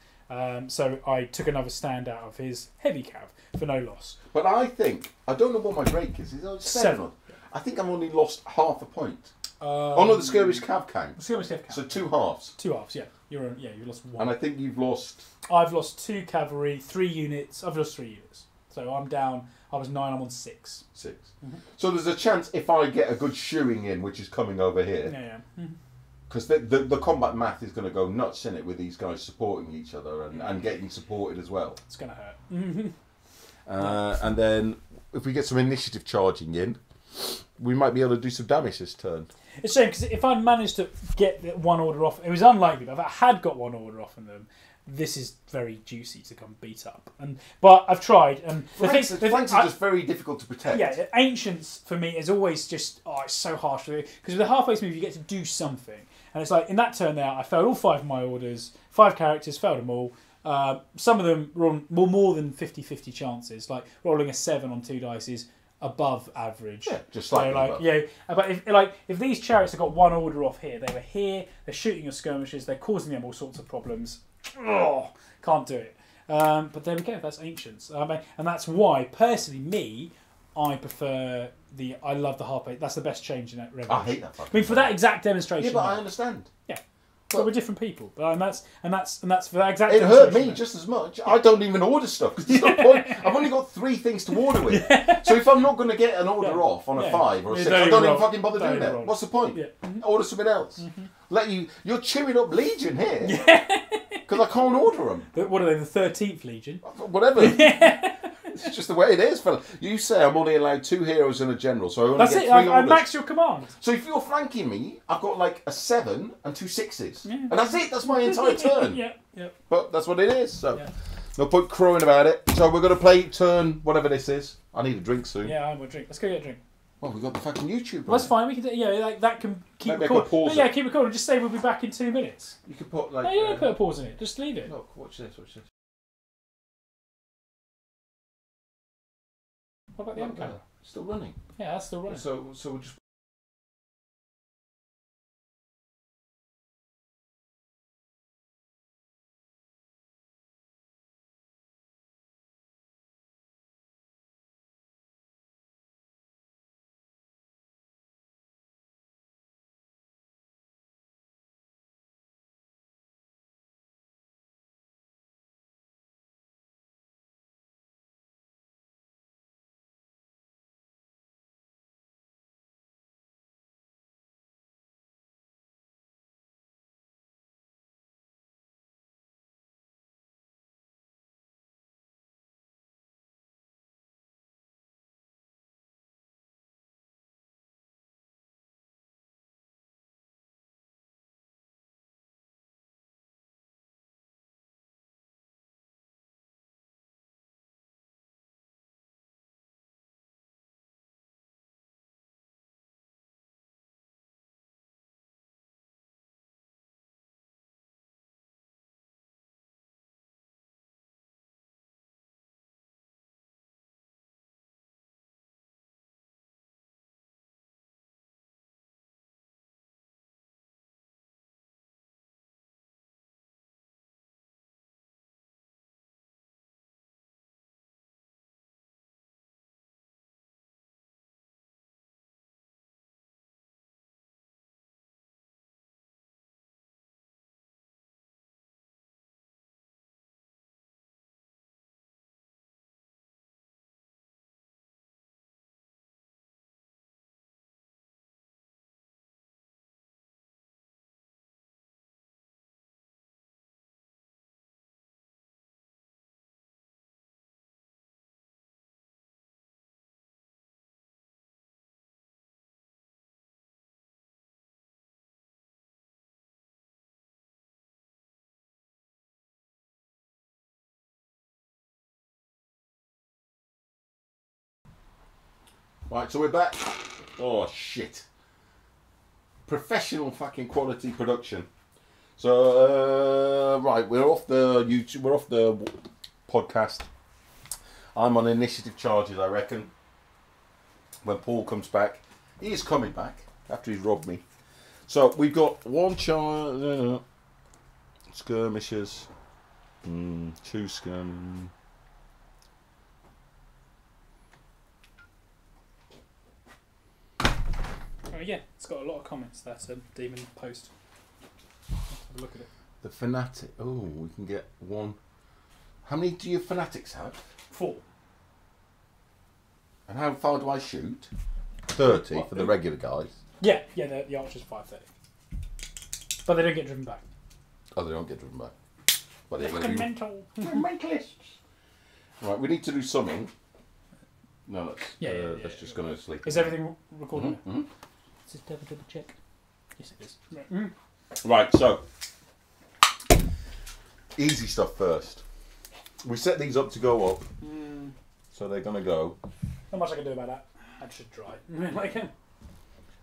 So I took another stand out of his heavy cav for no loss. But I think, I don't know what my break is. Is it 7? I think I've only lost half a point. No, the skirmish cav count. Skirmish cav count. So 2 halves. 2 halves, yeah. You lost 1. And I think you've lost... I've lost 2 cavalry, 3 units. I've lost 3 units. So I'm down. I was 9, I'm on 6. 6. So there's a chance if I get a good shoeing in, which is coming over here. Yeah. Because the combat math is going to go nuts in it with these guys supporting each other and getting supported as well. It's going to hurt. And then if we get some initiative charging in, we might be able to do some damage this turn. It's a shame because if I managed to get 1 order off, it was unlikely, but if I had got 1 order off in them, this is very juicy to come beat up. But I've tried. And flanks are just very difficult to protect. Yeah, Ancients for me is always just, it's so harsh. Because with the half-base move, you get to do something. And it's like, in that turn there, I failed all 5 of my orders. 5 characters, failed them all. Some of them were more than 50-50 chances. Like, rolling a 7 on 2 dice is above average. Yeah, just slightly above. Yeah, but if these chariots have got 1 order off here, they were here, they're shooting your skirmishes, they're causing them all sorts of problems. Oh, can't do it. But there we go, that's Ancients. And that's why, personally, I prefer I love the half-base. That's the best change in that Revolution. I hate that. I mean, for that exact demonstration. Yeah, but I understand. Yeah. But we're different people. And that's for that exact. It hurt me just as much. I don't even order stuff because there's no point. I've only got 3 things to order with. So if I'm not going to get an order off on a 5 or a 6, I don't even fucking bother doing that. What's the point? Yeah. Order something else. You're chewing up Legion here. Because I can't order them. What are they? The 13th Legion. Whatever. It's just the way it is, fella. You say I'm only allowed 2 heroes and a general, so I only get 3 orders. I max your command. So if you're flanking me, I've got like a 7 and 2 6s. Yeah. And that's it. That's my entire turn. Yeah. But that's what it is. So no point crowing about it. So we're going to play turn whatever this is. I need a drink soon. Yeah, I want a drink. Let's go get a drink. Well, we've got the fucking YouTube. Well, that's fine. We can that can keep recording. Yeah, keep recording. Just say we'll be back in 2 minutes. You could put like. No, you don't put a pause in it. Just leave it. Look, watch this. What about the other camera? Still running. Yeah, that's still running. So we'll just. Right, so we're back. Oh shit! Professional fucking quality production. So right, we're off the YouTube. We're off the podcast. I'm on initiative charges, I reckon. When Paul comes back, he is coming back after he's robbed me. So we've got one charge. Skirmishers. 2 skirm. Oh yeah, it's got a lot of comments. That's a demon post. Have a look at it. The fanatic. Oh, we can get one. How many do your fanatics have? 4. And how far do I shoot? 30 for the regular guys. Yeah, the archer's 530. But they don't get driven back. Oh, they don't get driven back. But They're fucking mental. mentalists. Right, we need to do something. No, that's just going to sleep. Is everything recording? Mm-hmm. Let's just double check. Yes, it is. Right, so easy stuff first. We set these up to go up, so they're going to go. Not much I can do about that. I should try.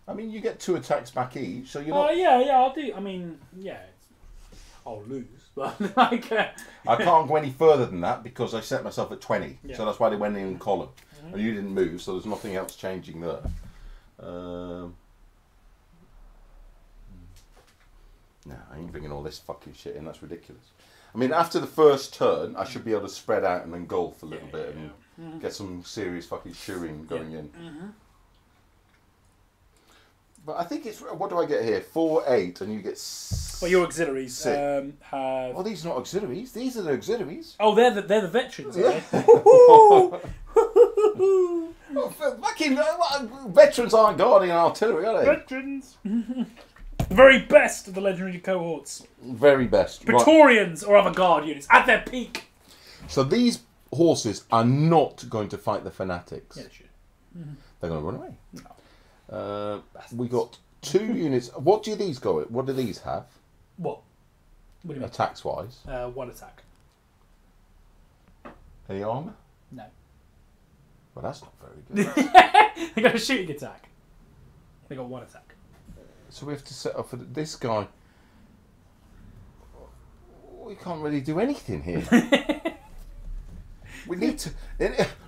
I mean, you get 2 attacks back each, so you're Oh not. yeah, I'll do. I mean, yeah, I'll lose, but like. I can't go any further than that because I set myself at 20, Yeah. so that's why they went in column. And you didn't move, so there's nothing else changing there. No, I ain't bringing all this fucking shit in. That's ridiculous. I mean, after the first turn, I should be able to spread out and engulf a little bit and get some serious fucking shooing going in. But I think it's... What do I get here? 4, 8, and you get... Well, your auxiliaries have... Well, these are not auxiliaries. These are the auxiliaries. Oh, they're the veterans, are they? Fucking veterans aren't guarding artillery, are they? Veterans! The very best of the legendary cohorts. Very best. Praetorians or other guard units at their peak. So these horses are not going to fight the fanatics. Yeah, they should. They're going to run away. No. We got 2 units. What do these go? What do these have? What? What do you mean? Attacks wise. 1 attack. Any armour? No. Well, that's not very good. They got a shooting attack. They got 1 attack. So we have to set up for this guy. We can't really do anything here. We need to.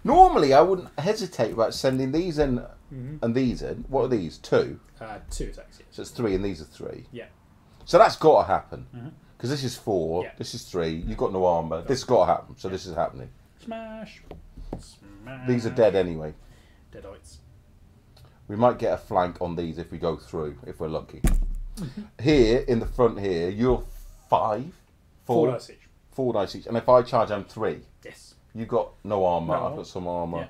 Normally, I wouldn't hesitate about sending these in and these in. What are these? 2. 2 attacks. Yeah. So it's 3, and these are 3. Yeah. So that's got to happen because this is 4. Yeah. This is 3. You've got no armour. This has got to happen. So this is happening. Smash. These are dead anyway. Deadites. We might get a flank on these if we go through, if we're lucky. Here, in the front here, you're 5. 4 dice each. 4 dice each. And if I charge, I'm 3. Yes. You got no armour. No. I've got some armour.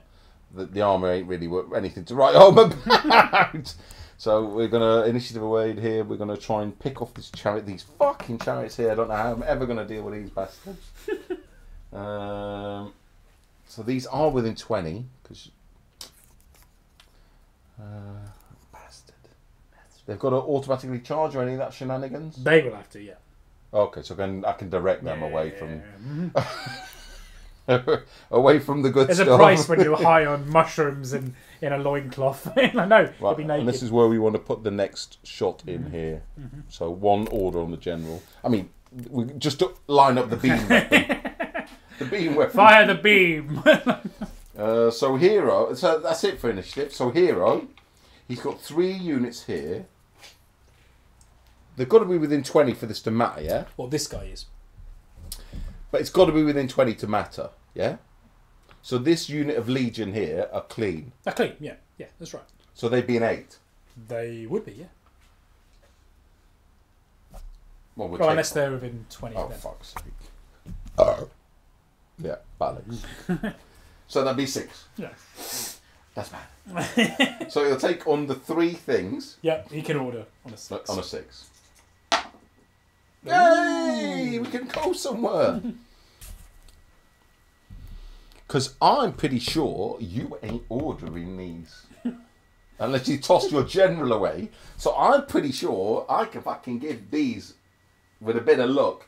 Yeah. The armour ain't really worth anything to write home about. So we're going to, initiative away here, we're going to try and pick off this chariot, these fucking chariots here. I don't know how I'm ever going to deal with these bastards. So these are within 20, because... bastard. They've got to automatically charge or any of that shenanigans? They will have to, yeah. Okay, so I can direct them away from... away from the good There's stuff. a price when you're high on mushrooms and in a loincloth. I know, you'll be naked. And this is where we want to put the next shot in here. So 1 order on the general. I mean, we just to line up the beam weapon. The beam weapon. Fire the beam! So hero, so that's it for initiative. So hero, he's got 3 units here. They've got to be within 20 for this to matter, yeah? Well, this guy is. But it's got to be within 20 to matter, yeah? So this unit of Legion here are clean. They're clean, yeah, that's right. So they'd be an 8. They would be, yeah. Well, Unless they're within 20. Oh, then. fuck's sake. Oh. Yeah, balance. So that'd be 6. Yeah. That's bad. So he'll take on the 3 things. Yeah, he can order on a 6. On a 6. Yay! We can go somewhere. Because I'm pretty sure you ain't ordering these. Unless you toss your general away. So I'm pretty sure I can fucking give these, with a bit of luck,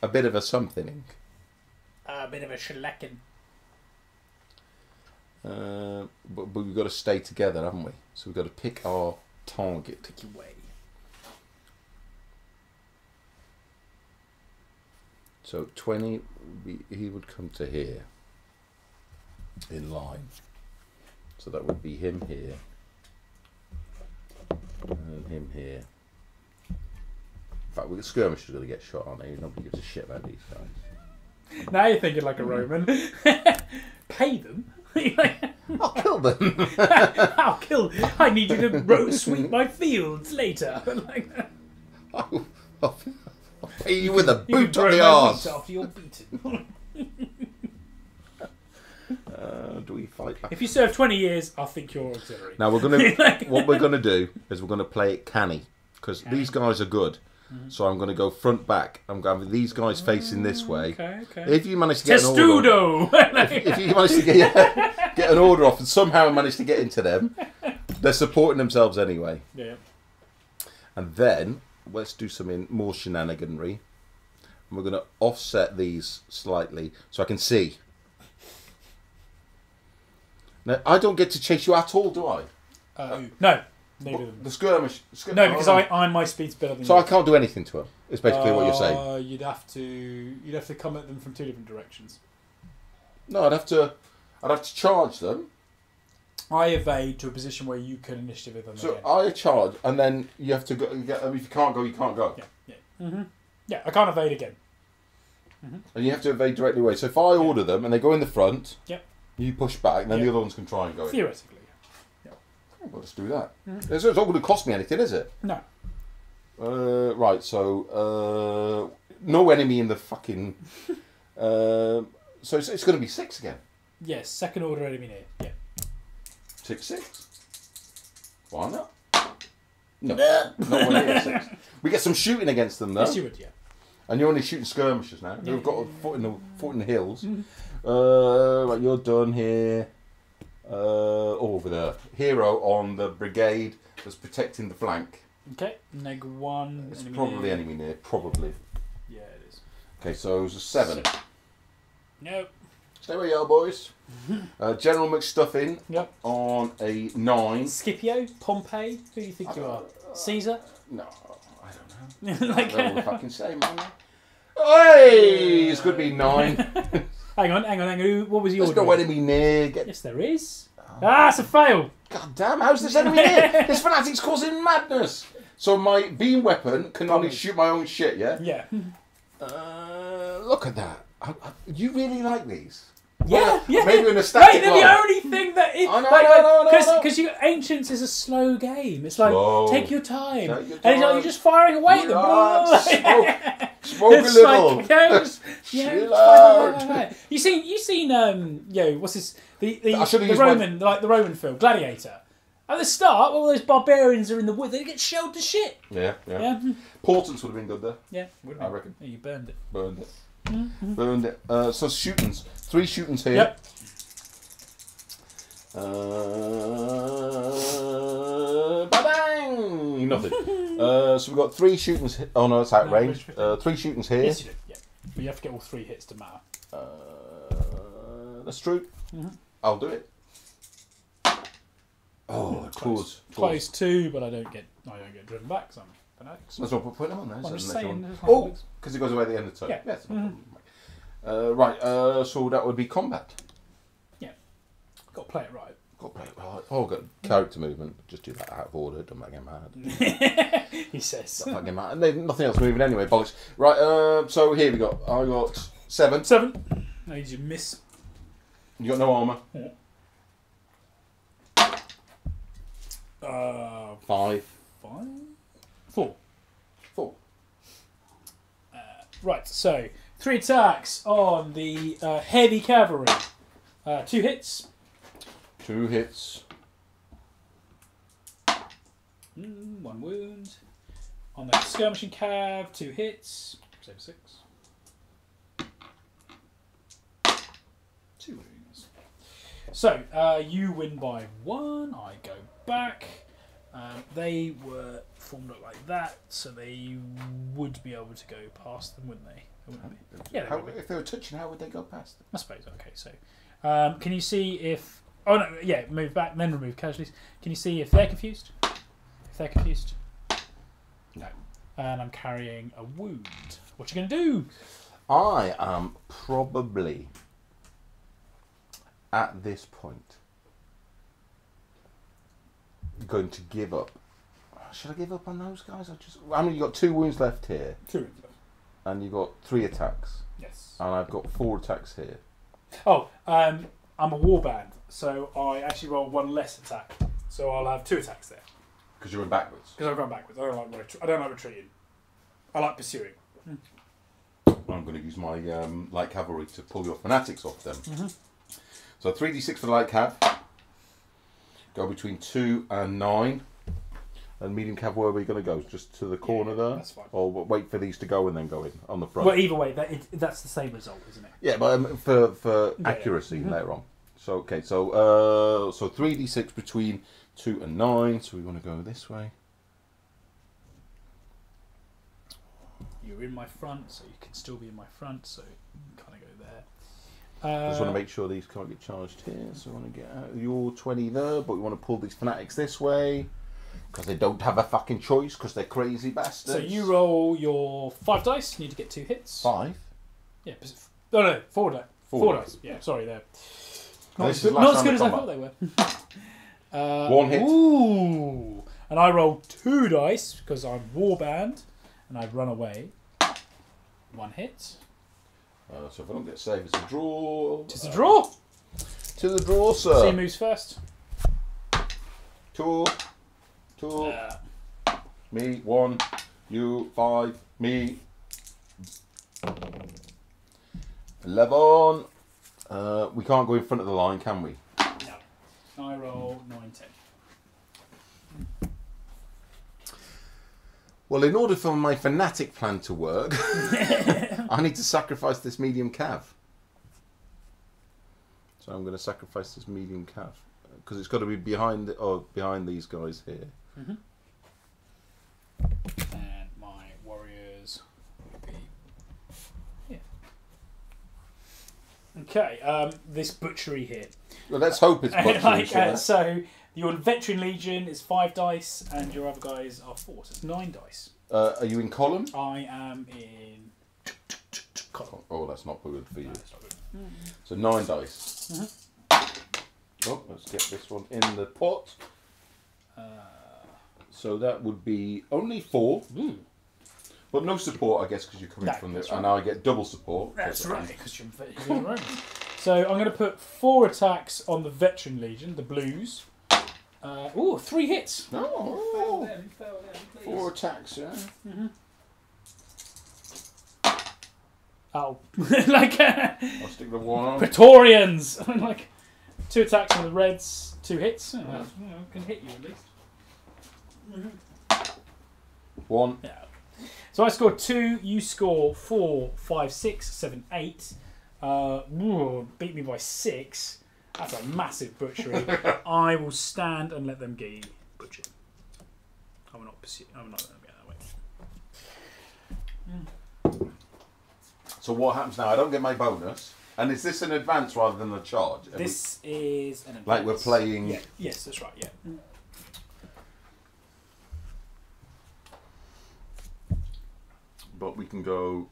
a bit of a something. A bit of a shellacking. But we've got to stay together, haven't we? So we've got to pick our target. Pick your way. So 20, he would come to here in line. So that would be him here and him here. In fact, the skirmishers are going to get shot, aren't they? Nobody gives a shit about these guys. Now you're thinking like a Roman. Pay them? I'll kill them. I'll kill. I need you to sweep my fields later. I'll pay you with a You boot throw on the my arse. wheat after you're beaten. Do we fight back? If you serve 20 years, I think you're auxiliary. Now we're gonna. What we're gonna do is we're gonna play it canny because these guys are good. So I'm going to go front back. I'm going with these guys facing this way. Okay, okay. If you manage to get an order, Testudo! if you manage to get an order off and somehow manage to get into them, they're supporting themselves anyway. Yeah. And then let's do some more shenaniganry. And we're going to offset these slightly so I can see. Now I don't get to chase you at all, do I? No. Neither of them. The skirmish. No, because I'm my speed's better than So you. I can't do anything to them. It's basically what you're saying. You'd have to come at them from two different directions. No, I'd have to charge them. I evade to a position where you can initiative them So again. I charge, and then you have to go. If you can't go, you can't go. Yeah, yeah. Mm-hmm. Yeah, I can't evade again. Mm-hmm. And you have to evade directly away. So if I order them and they go in the front, yep. You push back, and then the other ones can try and go in. Theoretically. Well, let's do that. Mm-hmm. It's not going to cost me anything, is it? No. Right, so no enemy in the fucking... so it's going to be 6 again. Yes, second order enemy near. Yeah. 6-6. Why not? No, not one here, 6. We get some shooting against them, though. Yes, you would, yeah. And you're only shooting skirmishers now. Yeah. They've got a foot in the hills. Mm-hmm. Right, you're done here. Over the hero on the brigade that's protecting the flank. Okay, neg 1. It's probably enemy near, probably. Yeah, it is. Okay, so it's a 7. Nope. Stay where you are, boys. General McStuffin Yep. on a 9. Scipio, Pompey, who do you think you are? Caesar? No, I don't know. Like, They're all the fucking same, man. Hey, it's going to be 9. hang on. What was your There's no enemy near. Yes, there is. It's a fail. God damn, how's this enemy near? This fanatic's causing madness. So my beam weapon can only shoot my own shit, yeah? Yeah. Look at that. You really like these? Yeah, yeah. Maybe in a static Right, they're line. the only thing that is... I know, Because Ancients is a slow game. It's like, Slow. take your time. Take your And it's time. like, you're just firing away at them. Smoke a It's little. like, okay, Chill out. right. You seen what's this? I should've The used Roman, like the Roman film, Gladiator. At the start, all those barbarians are in the woods. They get shelled to shit. Yeah. Yeah. Portents would have been good there. Yeah, wouldn't I it? reckon. Yeah, you burned it. Burned it. Burned it. So shootings. 3 shootings here. Yep. Ba-bang! Nothing. So we've got 3 shootings. Oh no, it's out range. 3 shootings here. Yes, you do. Yeah, but you have to get all 3 hits to matter. That's true. I'll do it. Oh, Close 2, but I don't get driven back. So I'm That's not putting them on there. I'm just saying. Oh, because it goes away at the end of the turn. Yeah. Yes. Right. So that would be combat. Yeah. Got to play it right. Got to play it right. Oh, got character movement. Just do that out of order. Don't make him mad. He says. Don't make him mad. And there's nothing else moving anyway. Bollocks. Right. So here we go. I got 7. 7. No, you just miss. You got no armour. Yeah. 5. 4. 4. Right, so 3 attacks on the heavy cavalry. 2 hits. 2 hits. 1 wound. On the skirmishing cav, 2 hits. Save 6. 2 wounds. So you win by 1. I go back. They were formed up like that, so they would be able to go past them, wouldn't they? Wouldn't they? Yeah, they would be. If they were touching, how would they go past them? I suppose. Okay, so can you see if Oh no, yeah, move back, then remove casualties. Can you see if they're confused? If they're confused? No. And I'm carrying a wound. What you going to do? I am probably, at this point, going to give up. Should I give up on those guys? I mean, you got 2 wounds left here. 2 wounds left. And you got 3 attacks. Yes. And I've got 4 attacks here. Oh, I'm a warband, so I actually roll 1 less attack. So I'll have 2 attacks there. Because you're in backwards. Because I've gone backwards. I don't like retreating. I like pursuing. I'm going to use my light cavalry to pull your fanatics off them. So 3d6 for the light cav. Go between 2 and 9. And medium cav, where are we going to go? Just to the corner there? That's fine. Or wait for these to go and then go in on the front? Well, either way, that's the same result, isn't it? Yeah, but for accuracy later on. So, okay, so 3d6 between 2 and 9. So we want to go this way. You're in my front, so you can still be in my front, so you kind of go there. I just want to make sure these can't get charged here. So I want to get out your 20 there, but we want to pull these fanatics this way. Because they don't have a fucking choice, because they're crazy bastards. So you roll your 5 dice, you need to get 2 hits. 5? Yeah, no, 4 dice. 4 dice. Yeah, sorry, they're not as good as I thought they were. 1 hit. Ooh. And I roll 2 dice, because I'm warband, and I run away. 1 hit. So if I don't get saved, it's a draw. It's a draw. To the draw, sir. So he moves first. 2. Me, 1. You, 5. Me. 11. We can't go in front of the line, can we? No. I roll 9, 10. Well, in order for my fanatic plan to work, I need to sacrifice this medium cav. So I'm going to sacrifice this medium cav. Because it's got to be behind these guys here. And my warriors will be here. Okay, this butchery here. Well, let's hope it's butchery. So your veteran legion is 5 dice, and your other guys are 4. So it's 9 dice. Are you in column? I am in column. Oh, that's not good for you. No, that's not good. So 9 dice. Oh, let's get this one in the pot. So that would be only 4. But no support, I guess, because you're coming from this. Right. And I get double support. That's right, because you're Romans. So I'm going to put 4 attacks on the veteran legion, the blues. 3 hits. Oh, 4 attacks, yeah. Oh, like I'll stick the 1 on. Praetorians. Like 2 attacks on the reds, 2 hits. Can hit you at least. 1. Yeah. So I scored 2. You score 4, 5, 6, 7, 8. Beat me by 6. That's a massive butchery. I will stand and let them get butchered. I will not pursue. I will not let them get that way. So what happens now? I don't get my bonus. And is this an advance rather than a charge? This is an advance. Like we're playing... Yeah. Yes, that's right, yeah. But we can go...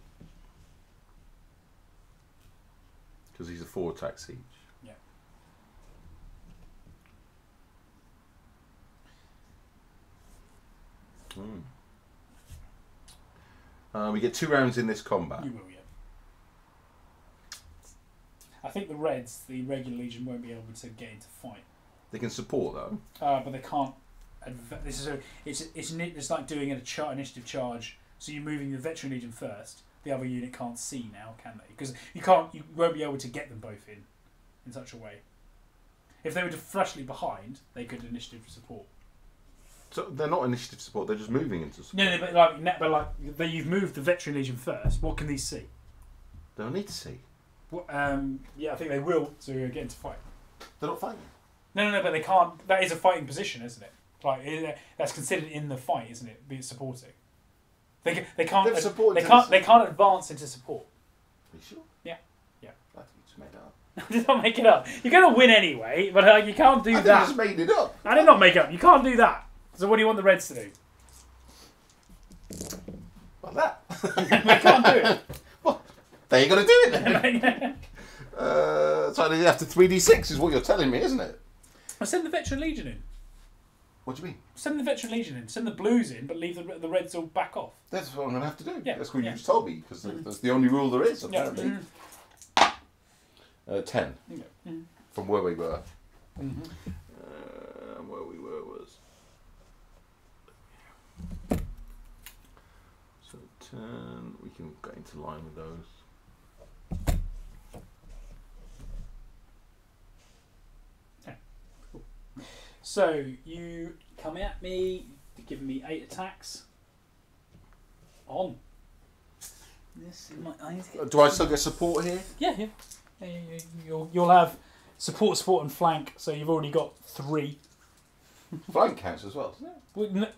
Because these are 4 attacks each. Yeah. We get 2 rounds in this combat. You will, yeah. I think the Reds, the regular Legion, won't be able to get into fight. They can support though. But they can't. It's like doing an initiative charge. So you're moving the veteran Legion first. The other unit can't see now, can they? Because you won't be able to get them both in such a way. If they were freshly behind, they could initiative support. So they're not initiative support. They're just moving into support. No, but you've moved the veteran Legion first. What can these see? They don't need to see. Yeah, I think they will to get into fight. They're not fighting. No, but they can't. That is a fighting position, isn't it? Like that's considered in the fight, isn't it? Be supporting. They can't. They can't advance into support. Are you sure? Yeah. I think you just made that up. I did not make it up. You're going to win anyway, but you can't do I that. just made it up. I did not make it up. You can't do that. So what do you want the Reds to do? Like that. They can't do it. What? They ain't going to do it then. So they have to 3d6 is what you're telling me, isn't it? I send the Veteran Legion in. What do you mean? Send the Veteran Legion in. Send the Blues in, but leave the Reds all back off. That's what I'm going to have to do. Yeah, That's what yeah. you just told me, because that's the only rule there is, apparently. Yeah. 10. Yeah. From where we were. Mm-hmm. Where we were was... So 10, we can get into line with those. So you come at me, you're giving me 8 attacks. On. This is my eyes. Do I still get support here? Yeah. You'll have support, and flank. So you've already got 3. Flank counts as well, doesn't it? Well,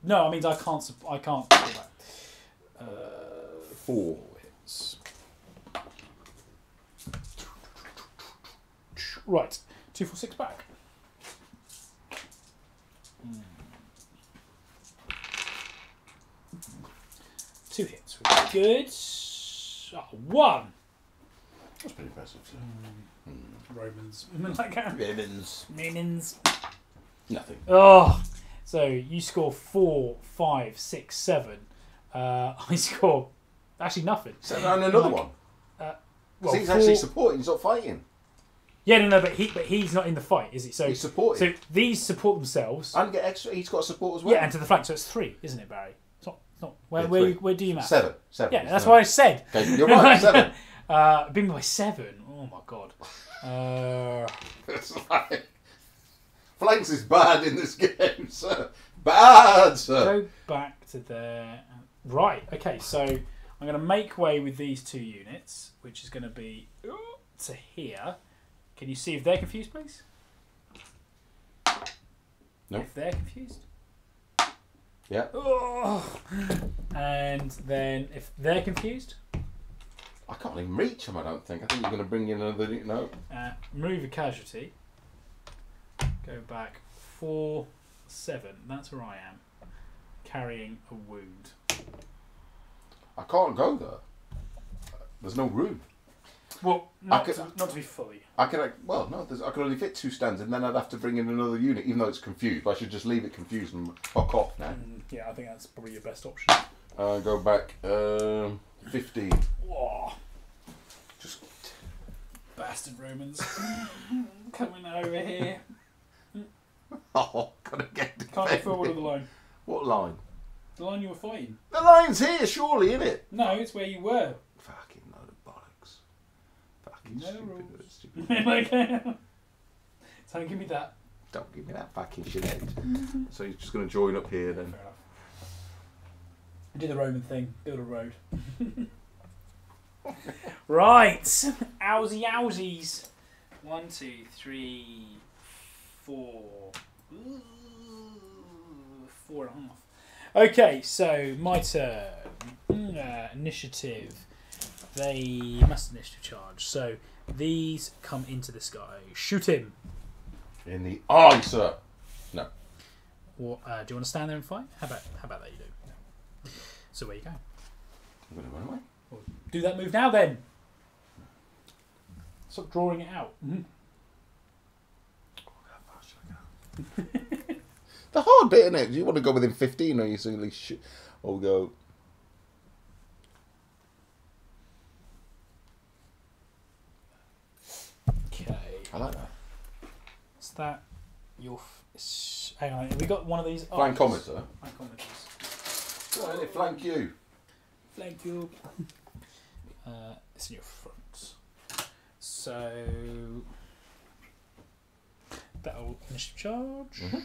no, I mean I can't. I can't do that. 4 hits. Right, 2, 4, 6 back. 2 hits. Good. 1. That's pretty impressive. Romans. Like Romans. Nothing. Oh, so you score 4, 5, 6, 7. I score actually nothing. So, and another one. Well, he's actually supporting. He's not fighting. Yeah, no, but he's not in the fight, is he? So he's supporting. So these support themselves. And get extra. He's got support as well. Yeah, and to the flank. So it's 3, isn't it, Barry? It's not. Where do you match? 7. Yeah, that's what I said. Okay, you're right. 7. Being by 7. Oh my god. That's right. Flanks is bad in this game, sir. Bad, sir. Go back to there. Right. Okay. So I'm going to make way with these 2 units, which is going to be to here. Can you see if they're confused, please? No. If they're confused. Yeah. Oh. And then if they're confused. I can't even reach him, I don't think. I think you're going to bring in another... No. Remove a casualty. Go back 4, 7. That's where I am. Carrying a wound. I can't go there. There's no room. Well, not to be fully. I can only fit 2 stands, and then I'd have to bring in another unit, even though it's confused. But I should just leave it confused and fuck off now. Yeah, I think that's probably your best option. Go back 15. Whoa. Just bastard Romans coming over here. Oh, gotta get defended. Can't go forward of the line. What line? The line you were fighting. The line's here, surely, isn't it? No, it's where you were. Fucking load of bollocks. Fucking No stupid. rules. Don't give me that. Don't give me that fucking shit. So you're just going to join up here then? Fair enough. Do the Roman thing. Build a road. Right. Owsy owsies. 1, 2, 3, 4. Ooh, 4.5. Okay, so my turn. Initiative. They must initiative charge. So these come into this guy. Shoot him. In the eye, sir. No. Or do you want to stand there and fight? How about that you do? So where you go? I'm going to run away. Well, do that move now then. Stop drawing it out. How far should I go? The hard bit, isn't it? You want to go within 15 or you simply shoot. Or go. Okay. I like that. Is that your... hang on, have we got one of these? Flankometer. Flankometers. Go ahead, flank you. Flank you. It's in your front. So... that'll initiative charge. Mm-hmm.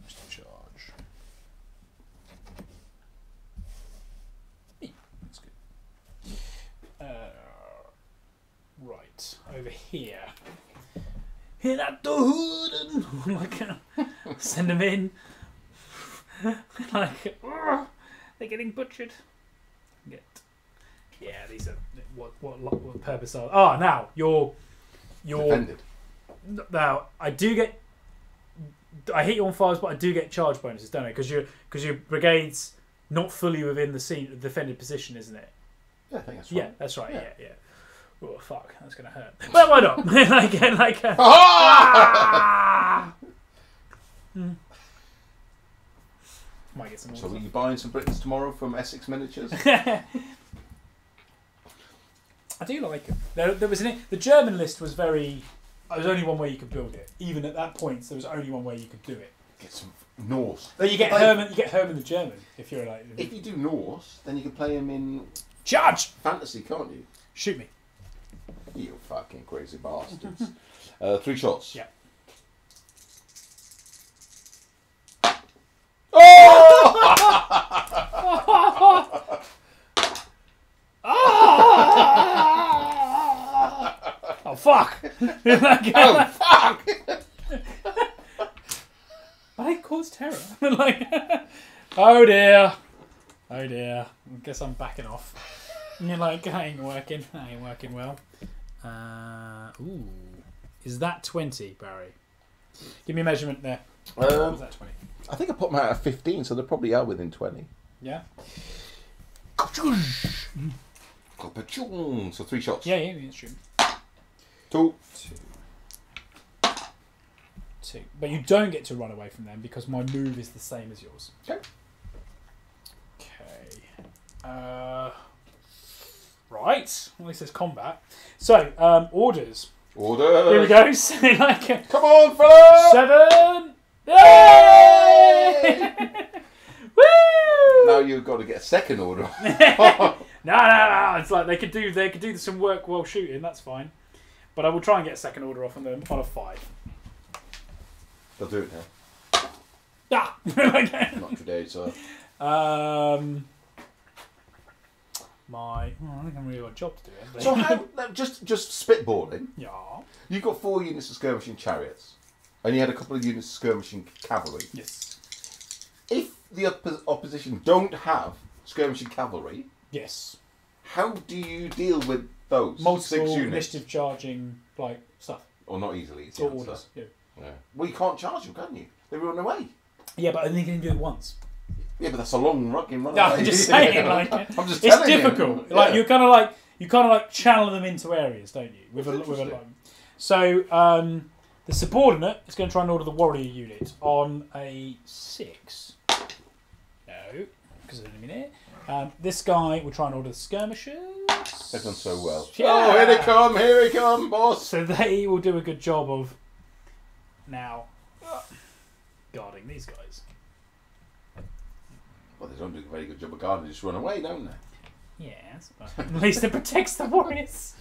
Initiative charge. That's good. Right, over here. Hit that the hood and like send them in. Like they're getting butchered. Yeah, these are what what purpose are? Ah, now you're Defended. now I do get. I hit you on fives, but I do get charge bonuses, don't I? Because your brigade's not fully within the defended position, isn't it? Yeah, I think that's right. Yeah, that's right. Yeah. Oh fuck, that's gonna hurt. But why not? Might get some more. So, are you buying some Britons tomorrow from Essex Miniatures? I do like them. There was the German list was very. There was only one way you could build it. Even at that point, there was only one way you could do it. Get some Norse. But you get Herman. You get Herman the German if you're like. If you do Norse, then you can play him in Charge! fantasy, can't you? Shoot me. You fucking crazy bastards. 3 shots. Yeah. Oh fuck! Oh fuck! I cause terror. Oh dear. I guess I'm backing off. And you're like, I ain't working well. Ooh. Is that 20, Barry? Give me a measurement there. Is that 20? I think I put them out at 15, so they probably are within 20. Yeah? So 3 shots. Yeah, it's true. 2. 2. But you don't get to run away from them because my move is the same as yours. Okay. Right. Well, this is combat. So, orders. Order. Here we go. Come on, fella! 7. Yay! Woo! Now you've got to get a second order. No. It's like they could do some work while shooting. That's fine. But I will try and get a second order off on them on a 5. They'll do it now. Ah! Not today, sir. I think I'm really got a job to do. So how? Just spitballing. Yeah. You've got 4 units of skirmishing chariots, and you had a couple of units of skirmishing cavalry. Yes. If the opposition don't have skirmishing cavalry, Yes. how do you deal with those? Multiple 6 units? initiative charging like stuff. Or not easily. It's the Or answer. orders. Yeah. Well, you can't charge them, can you? They run away. Yeah, but only can do it once. Yeah, but that's a long run. No, I'm just saying, like I'm just it's telling you. difficult. Like you kind of like channel them into areas, don't you? With a line. So the subordinate is going to try and order the warrior unit on a 6. No, because of the minute. This guy will try and order the skirmishers. They've done so well. Yeah. Oh, here they come, boss. So they will do a good job of now guarding these guys. Well, they don't do a very good job of guarding. They just run away, don't they? Yes, but at least it protects the warriors.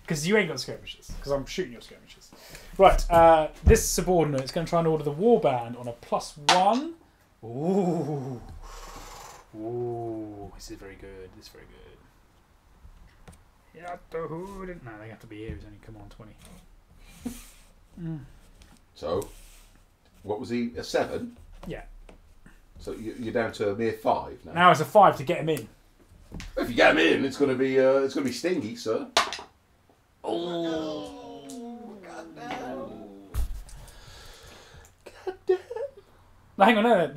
Because you ain't got skirmishers. Because I'm shooting your skirmishers. Right, this subordinate is going to try and order the warband on a +1. Ooh. Ooh. This is very good. This is very good. No, they have to be here. He's only come on 20. So, what was he? A 7? Yeah. So you're down to a mere 5 now. Now it's a 5 to get him in. If you get him in, it's going to be stingy, sir. Oh, goddamn! Goddamn! No, hang on, no,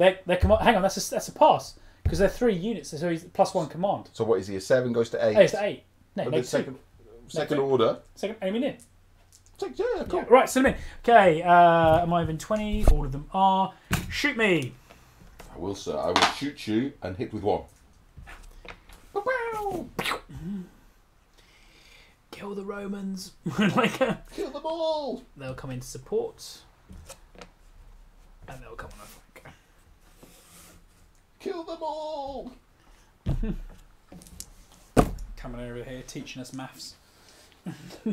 hang on. That's a pass because they're 3 units, so he's +1 command. So what is he? A 7 goes to 8. Oh, it's to 8. No, But no, the second order. Second, aim in. Yeah, cool. Yeah, right, send them in. Okay, am I within 20? All of them are. Shoot me. I will, sir. I will shoot you and hit with 1. Kill the Romans. Kill them all. They'll come into support. And they'll come on a flank. Kill them all. Coming over here, teaching us maths.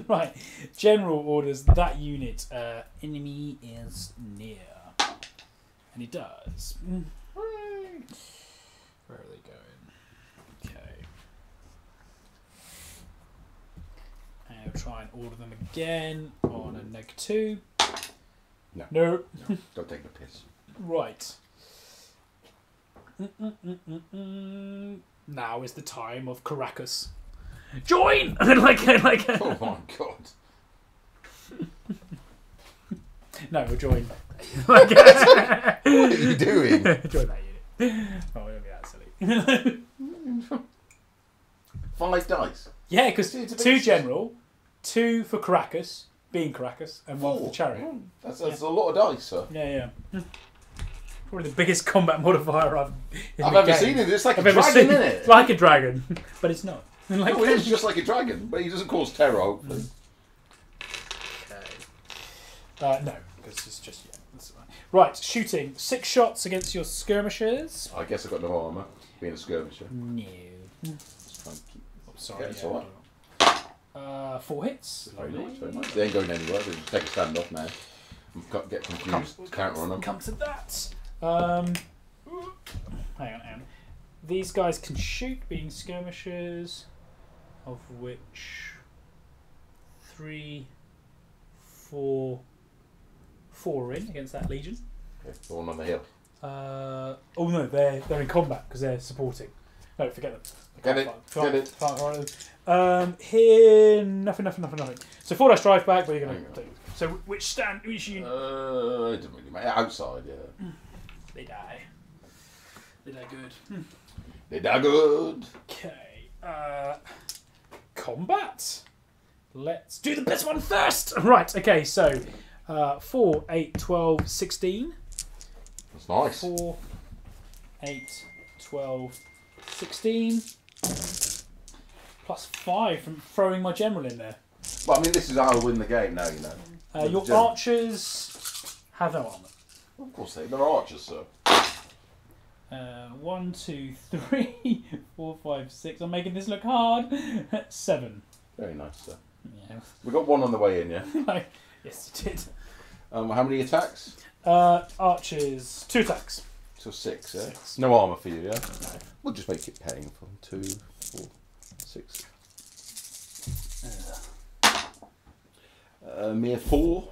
Right, general orders that unit. Enemy is near. And he does. Where are they going? Okay. And I'll try and order them again on a -2. No. Don't take the piss. Right. Now is the time of Caracas. Join! like, Oh my god. No, we'll join. What are you doing? Join that unit. Oh, we'll be that silly. 5 dice. Yeah, because 2 general, 2 for Caracas, being Caracas, and 1 for the chariot. Oh, that's a lot of dice, sir. Yeah. Probably the biggest combat modifier I've ever seen. It's like a dragon, isn't it? It's like a dragon, but it's not. Like, no, it is just like a dragon, but he doesn't cause terror, hopefully. Okay. No, because it's just that's right. Shooting 6 shots against your skirmishers. I guess I've got no armour, being a skirmisher. No. Sorry. Yeah, it's all right. 4 hits. Very nice, very nice. They ain't going anywhere. They just take a stand off now. Get confused. Counter on them. Come to that. Hang on. These guys can shoot, being skirmishers, of which 3, 4 are in against that legion. Okay, the one on the hill. Oh no, they're in combat because they're supporting. No, forget them. Get it. Here, nothing. So 4 dice drive back. What are you going to do? So which unit? It doesn't really matter. Outside, yeah. They die. They die good. They die good. Okay. Combat. Let's do the best one first. Right. Okay. So 4, 8, 12, 16. That's nice. 4, 8, 12, 16. Plus 5 from throwing my general in there. Well, I mean, this is how I win the game now, you know. Your archers have no armour. Of course they're archers, sir. 1, 2, 3, 4, 5, 6. I'm making this look hard. 7. Very nice, sir. Yeah. We got 1 on the way in, yeah? Yes, you did. How many attacks? Archers, 2 attacks. So 6, yeah? 6. No armour for you, yeah? No. We'll just make it painful. 2, 4, 6. Mere 4.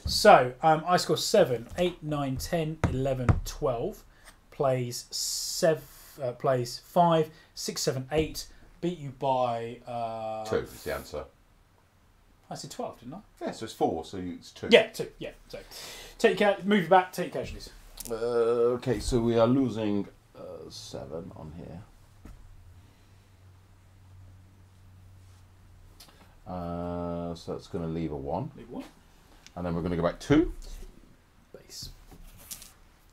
So, I score 7, 8, 9, 10, 11, 12. Plays 5, 6, 7, 8. Beat you by... 2 is the answer. I said 12, didn't I? Yeah, so it's 4, so it's 2. Yeah, 2. Yeah, so move you back, take your casualties. Okay, so we are losing 7 on here. So that's going to leave a 1. Leave 1. And then we're going to go back 2. Base.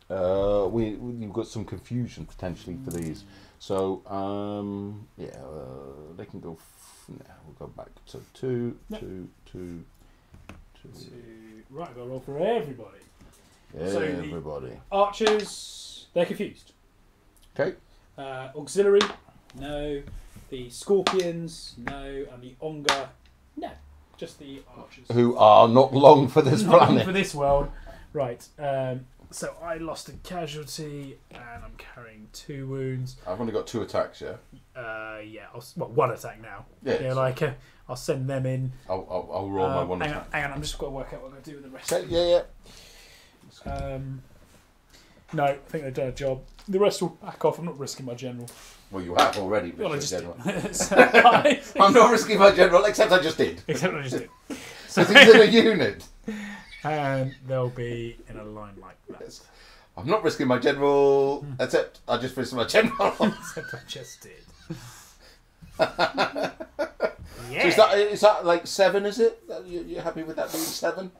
We've got some confusion potentially for these. So, they can go... we'll go back to 2, yep. 2, 2, 2. Right, I've got to roll for everybody. Everybody. So archers, they're confused. Okay. Auxiliary, no. The scorpions, no. And the Onga, no. Just the archers. Who are not long for this not planet. Long for this world. Right. So I lost a casualty and I'm carrying 2 wounds. I've only got 2 attacks, yeah? Yeah. 1 attack now. Yeah. I'll send them in. I'll roll my 1 attack. Hang on, I'm just got to work out what I'm going to do with the rest. Okay, yeah. No, I think they've done a job. The rest will back off. I'm not risking my general. Well, you have already. Well, I just general. did. I'm not risking my general, except I just did. Except I just did. So he's in a unit. And they'll be in a line like that. Yes. I'm not risking my general, except I just risked my general. Except I just did. Yeah. So is that like 7, is it? You're happy with that being 7?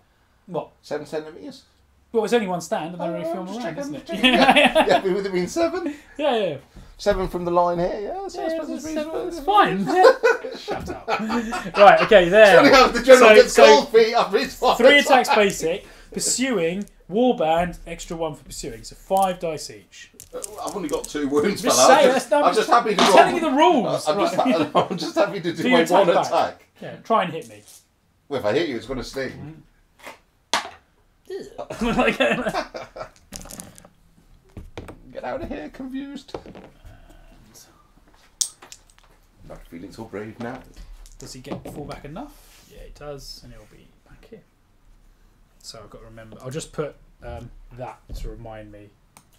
What? 7 centimetres? Well, it's only 1 stand and they're only film around, isn't it? Yeah. Happy with it being 7? Yeah. 7 from the line here, yeah? So it's fine. Shut up. Right, okay, there. Funny how the general gets cold feet after his 3 attacks basic, pursuing, warband, extra 1 for pursuing. So 5 dice each. I've only got 2 wounds, just fella. I'm just happy to roll. I'm telling you the rules. I'm just happy to do my 1 attack. Yeah, try and hit me. Well, if I hit you, it's going to sting. Get out of here, confused. Not feeling so brave now. Does he get fall back enough? Yeah, he does, and he'll be back here. So I've got to remember. I'll just put that to remind me.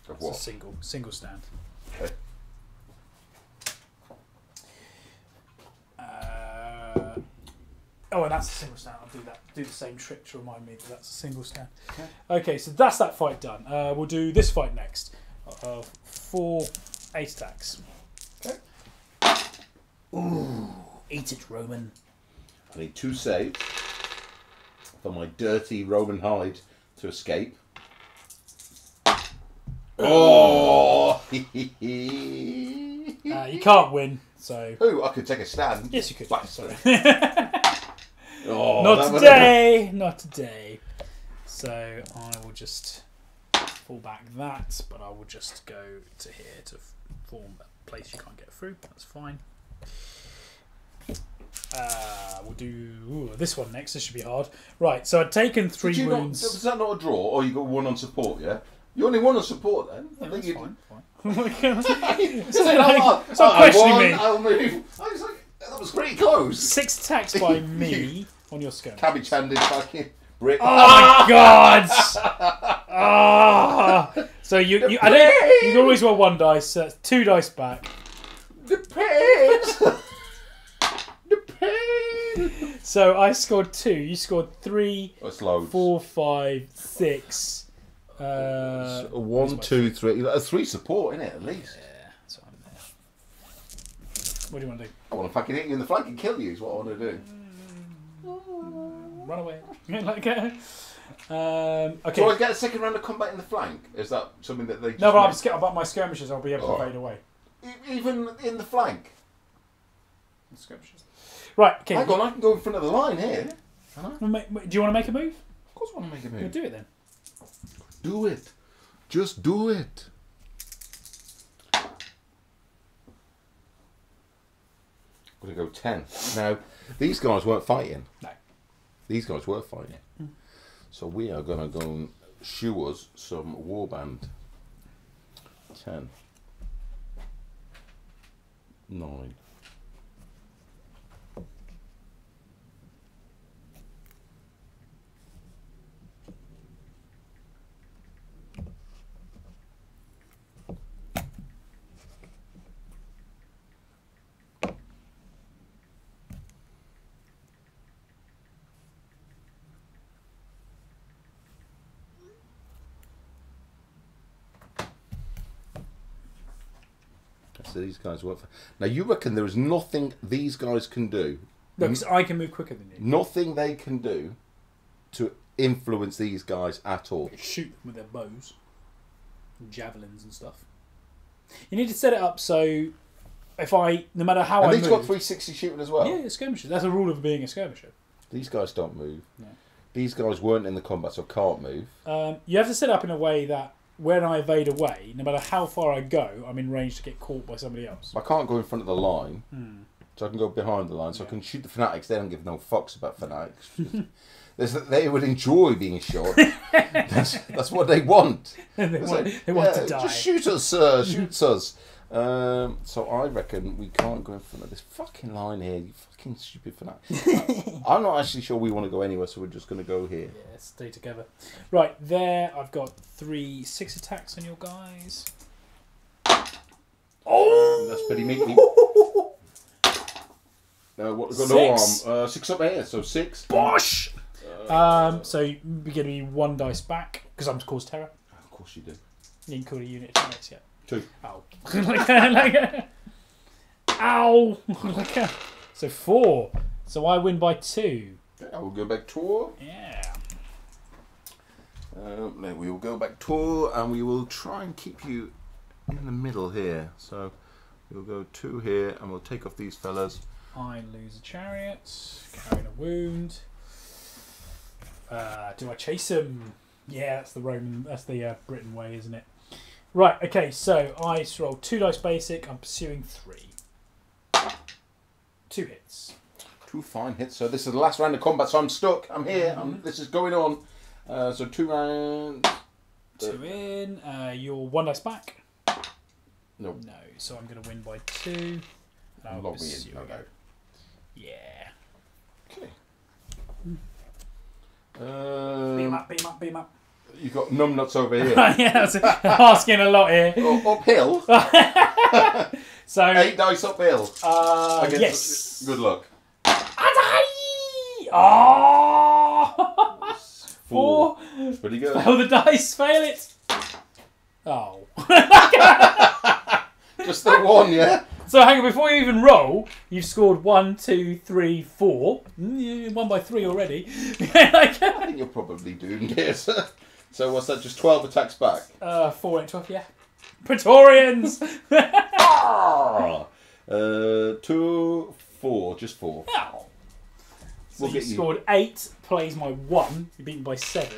Of what? It's a single stand. Okay. Oh, and that's a single stand. I'll do that. Do the same trick to remind me that that's a single stand. Okay, so that's that fight done. We'll do this fight next. 4 8 attacks. Okay. Ooh, eat it, Roman. I need 2 saves for my dirty Roman hide to escape. Oh! You can't win, so... Ooh, I could take a stand. Yes, you could. Sorry. Not today! Not today. So I will just fall back that, but I will just go to here to form a place you can't get through. That's fine. We'll do this one next. This should be hard. Right, so I'd taken 3 wounds. Was that not a draw? Or you got 1 on support, yeah? You only 1 on support then? Yeah, I think that's fine. Stop questioning me. I'll move. I was like, that was pretty close. 6 attacks by me on your skirmish. Cabbage-handed fucking brick. Oh my god! So you can always roll 1 dice. So that's 2 dice back. Depends. So I scored 2. You scored 3. That's loads. 4, 5, 6. 1, 2, 3. That's 3 support, isn't it? At least. Yeah, that's what I'm there. What do you want to do? I want to fucking hit you in the flank and kill you. Is what I want to do. Run away. Okay. So I get a second round of combat in the flank. Is that something that they? Just No, but I'm scared about my skirmishes. I'll be able to fade away. Even in the flank. Skirmishes. Right. Okay. Hang on, I can go in front of the line here. Can I? Do you want to make a move? Of course, I want to make a move. We'll do it then. Do it. Just do it. I'm going to go 10. Now, these guys weren't fighting. No. These guys were fighting. So we are going to go and shoe us some warband. 10. 9. So these guys work for... Now you reckon there is nothing these guys can do? No, because I can move quicker than you. Nothing they can do to influence these guys at all. Shoot them with their bows, and javelins and stuff. You need to set it up so if no matter how I move... And these got 360 shooting as well? Yeah, skirmishers. That's a rule of being a skirmisher. These guys don't move. No. These guys weren't in the combat, so can't move. You have to set it up in a way that when I evade away, no matter how far I go, I'm in range to get caught by somebody else. I can't go in front of the line, so I can go behind the line, so I can shoot the fanatics. They don't give no fucks about fanatics. They would enjoy being shot. That's what they want. they want to die. Just shoot us, shoot us. So I reckon we can't go in front of this fucking line here, you fucking stupid fanatic. I'm not actually sure we want to go anywhere, so we're just going to go here. Yeah, stay together. Right, there I've got 3 6 attacks on your guys. Oh! That's pretty meaty. What, we've got 6. no arm. 6 up here, so 6. Bosh! So you're going to be 1 dice back, because I'm cause terror. Of course you do. You can call a unit of terrorists yet. 2. Ow. Ow! So 4. So I win by 2. I will go back tour. Yeah. Then we will go back tour, and we will try and keep you in the middle here. So we'll go 2 here, and we'll take off these fellas. I lose a chariot, carrying a wound. Do I chase him? Yeah, that's the Briton way, isn't it? Right, okay, so I roll 2 dice basic, I'm pursuing 3. 2 hits. 2 fine hits. So this is the last round of combat, so I'm stuck. I'm here. This is going on. So 2 rounds. 2 in. You're 1 dice back. No. No, so I'm going to win by 2. And Log me in. No. Yeah. Okay. Beam up. You've got numbnuts over here. Yeah, that's asking a lot here. Uphill? So 8 dice uphill. yes. Good luck. Oh! 4. It's pretty good. Fail the dice. Fail it. Oh. Just the 1, yeah? So hang on, before you even roll, you've scored 1, 2, 3, 4. You won by 3 already. I think you're probably doomed here, sir. So what's that, just 12 attacks back? 4 and 12, yeah. Praetorians! 2, 4, just 4. Ow. So We'll you get you. scored 8, plays my 1. You're beaten by 7.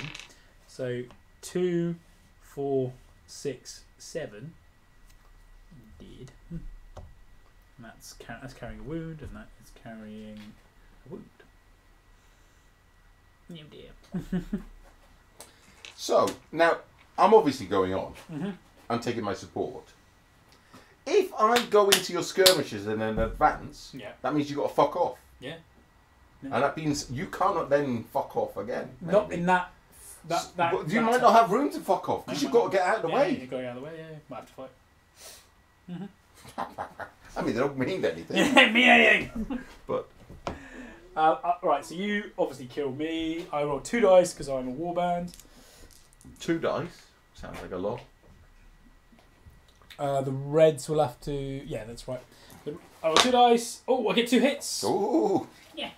So 2, 4, 6, 7. Indeed. And that's carrying a wound, and that is carrying a wound. Oh dear. So, now, I'm obviously going on. Mm-hmm. I'm taking my support. If I go into your skirmishes in an advance, that means you've got to fuck off. Yeah. And that means you cannot then fuck off again. Maybe. Not in that. But you might not have room to fuck off because you've got to get out of the way. You've got to get out of the way, yeah. Might have to fight. I mean, they don't mean anything. Yeah, mean anything. But right, so you obviously killed me. I rolled 2 dice because I'm a warband. 2 dice sounds like a lot. The reds will have to. Yeah, that's right. I roll 2 dice. Oh, I get 2 hits. Ooh. Yeah.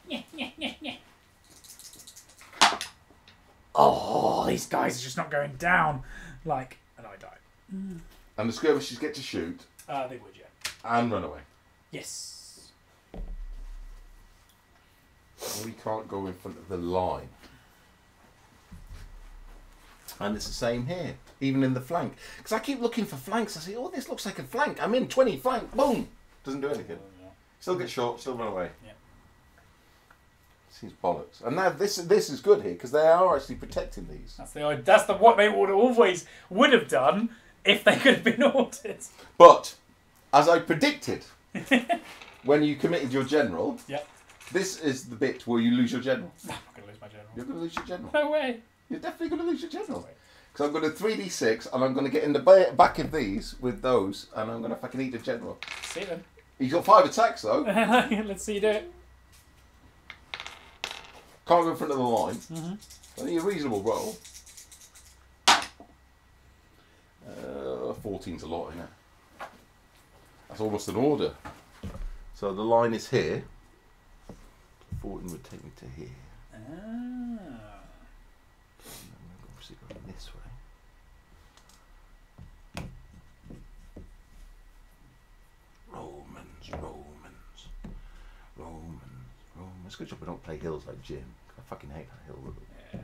Oh, these guys are just not going down. And I die. And the skirmishers get to shoot. They would, yeah. And run away. Yes. We can't go in front of the line. And it's the same here, even in the flank. Because I keep looking for flanks. I say, oh, this looks like a flank. I'm in 20 flank. Boom. Doesn't do anything. Still get shot, still run away. Yeah. Seems bollocks. And now this is good here because they are actually protecting these. That's what they would have done if they could have been ordered. But as I predicted, when you committed your general, this is the bit where you lose your general. I'm not going to lose my general. You're going to lose your general. No way. You're definitely going to lose your general. Because I'm going to 3d6 and I'm going to get in the back of these with those and I'm going to fucking eat the general. See then. He's got 5 attacks though. Let's see you do it. Can't go in front of the line. Only a reasonable roll. 14's a lot, isn't it? That's almost an order. So the line is here. 14 would take me to here. And then we're obviously going this way. Romans. Good job we don't play hills like Jim. I fucking hate that hill. Yeah.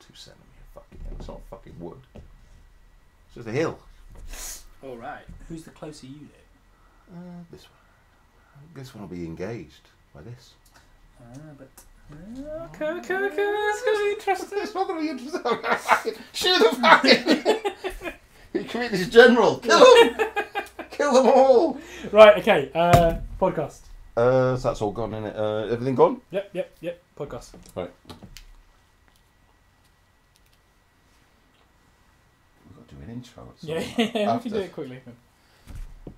2 centimetre fucking hill. It's not fucking wood. It's just a hill. Alright. Who's the closer unit? This one. This one will be engaged by this. Okay. It's going to be interesting. It's not going to be interesting. Shoot the fucking... He committed his general. Kill them. Kill them all. Right, okay. Podcast. So that's all gone, innit? Everything gone? Yep. Podcast. Right. We've got to do an intro. Yeah, we can do it quickly.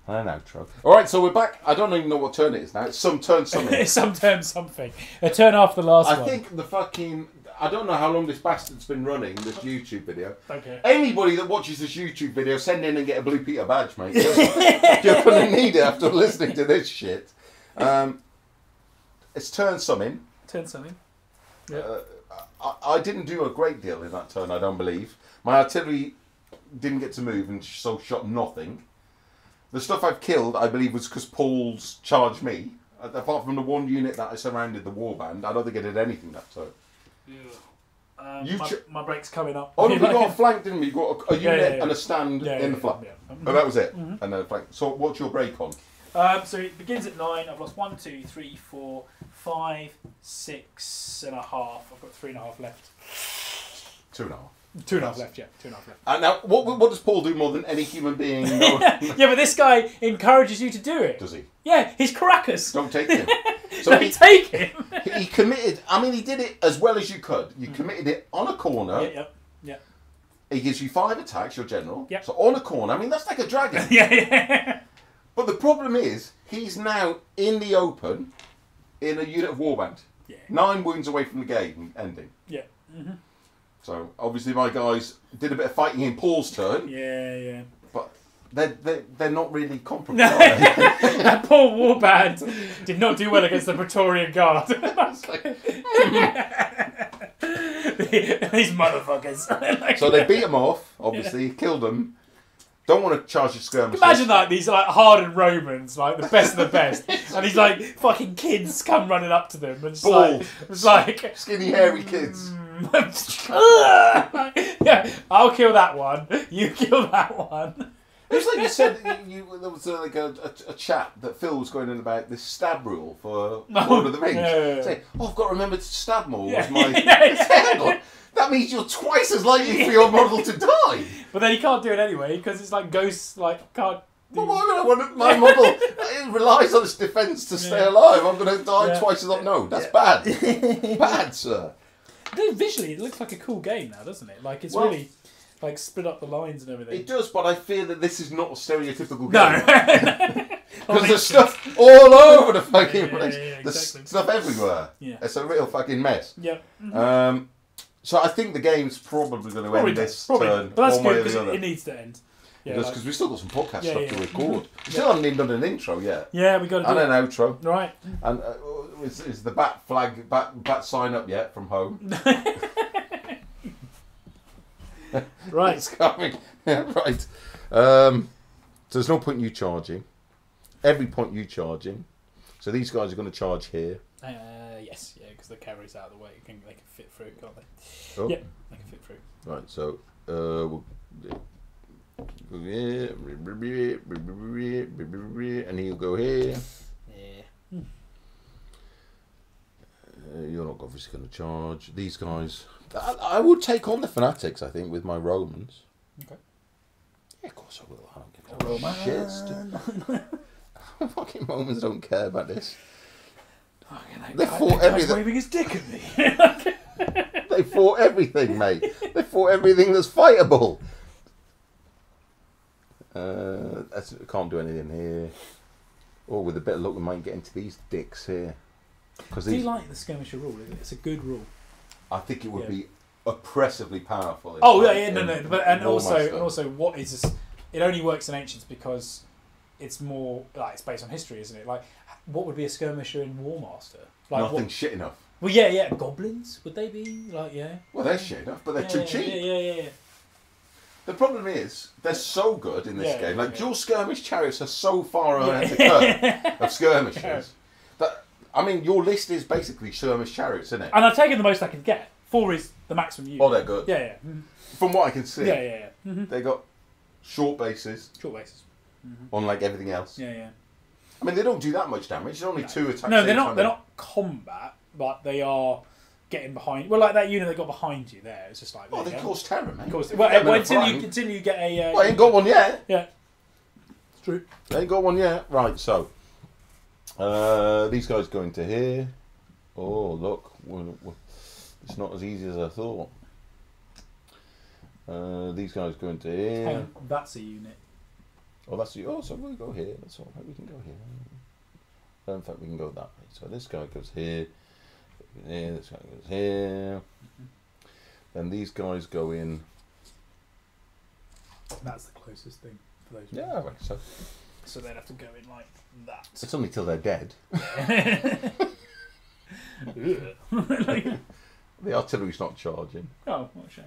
And an outro. Alright, so we're back. I don't even know what turn it is now. It's some turn something. It's some turn something. A turn after the last one. I think the fucking... I don't know how long this bastard's been running, this YouTube video. Okay. Anybody that watches this YouTube video, send in and get a Blue Peter badge, mate. You're going to need it after listening to this shit. It's turn something. Turn something. Yeah. I didn't do a great deal in that turn, I don't believe. My artillery didn't get to move and so shot nothing. The stuff I've killed, I believe, was because Paul's charged me. Apart from the one unit that I surrounded the warband, I don't think I did anything that turn. My break's coming up. Oh, no, we got a flank, didn't we? You got a unit and a stand in the flank. Oh, that was it. And then a flank. So what's your break on? So it begins at 9. I've lost 1, 2, 3, 4, 5, 6 and a half. I've got 3.5 left. 2.5. 2.5 left, yeah. 2.5 left. And now, what does Paul do more than any human being? Yeah, but this guy encourages you to do it. Does he? Yeah, he's Caracas. Don't take him. So take him. He committed. I mean, he did it as well as you could. You committed it on a corner. Yeah. He gives you 5 attacks, your general. Yep. So on a corner. I mean, that's like a dragon. Yeah. But the problem is, he's now in the open. in a unit of warband. Yeah. 9 wounds away from the game ending. Yeah. So obviously my guys did a bit of fighting in Paul's turn. Yeah. But they're not really comparable. Are they? That poor warband did not do well against the Praetorian Guard. These motherfuckers. So they beat them off, obviously, killed them. Don't want to charge the skirmishers. Imagine like these like hardened Romans, like the best of the best, and these like fucking kids come running up to them and it's like skinny hairy kids. Yeah, I'll kill that one. You kill that one. It's like you said, there was like a chat that Phil was going on about this stab rule for Lord of the Rings. Say, I've got to remember to stab more. Was my hang on. That means you're twice as likely for your model to die. But then he can't do it anyway because it's like ghosts like can't. Well, why would I want my model? It relies on its defence to stay alive. I'm going to die twice as long. No, that's bad. Bad, sir. Visually, it looks like a cool game now, doesn't it? Like it's really like split up the lines and everything. It does, but I fear that this is not a stereotypical No. game. Because there's stuff all over the fucking place. There's stuff everywhere. Yeah. It's a real fucking mess. Yeah. So I think the game's probably going to end this turn. But that's one way good or the because other. it needs to end. Yeah, because we've still got some podcast stuff to record. Mm-hmm. We still haven't even done an intro yet. Yeah, we got to do and an outro. Right. And is the bat sign up yet from home? Right. It's coming. Right. So there's no point you charging. Every point you charging. So these guys are going to charge here. Yes, yeah, because the cavalry's out of the way. They can fit through, can't they? Oh. Yeah, they can fit through. Right, so we'll go here, and he'll go here. Yeah. You're not obviously going to charge. These guys... I would take on the Fanatics, I think, with my Romans. Okay. Yeah, of course I will. I don't give a shit. Fucking Romans don't care about this. They fought everything. Waving his dick at me. They fought everything, mate. They fought everything that's fightable. Can't do anything here. Or with a bit of luck, we might get into these dicks here. Do you like the skirmisher rule? It's a good rule. I think it would be oppressively powerful. No. But also, what is this? It only works in Ancients because it's more like it's based on history, isn't it? Like, what would be a skirmisher in Warmaster? Like nothing shit enough. Well, yeah. Goblins, would they be like Well, they're shit enough, but they're too cheap. Yeah. The problem is they're so good in this game. Like dual skirmish chariots are so far ahead the curve of skirmishers that I mean your list is basically skirmish chariots, isn't it? And I've taken the most I can get. 4 is the maximum use. Oh, they're good. Yeah. From what I can see, They got short bases. Short bases. Unlike everything else. Yeah. I mean, they don't do that much damage. There's only 2 attacks. No, they're not. They're not combat, but they are getting behind. Well, like that unit they got behind you there. It's just like. Oh, they cause terror, man. Until you get a. Well, I ain't got one yet. Yeah. It's true. They ain't got one yet. Right. So, these guys go into here. Oh, look. It's not as easy as I thought. These guys go into here. Hang on, that's a unit. Oh, that's the. Oh, so we'll go here. That's all right. We can go here. In fact, we can go that way. So this guy goes here. This guy goes here. Then these guys go in. That's the closest thing for those. Yeah, right, so they'd have to go in like that. It's only till they're dead. The artillery's not charging. Oh, not sure.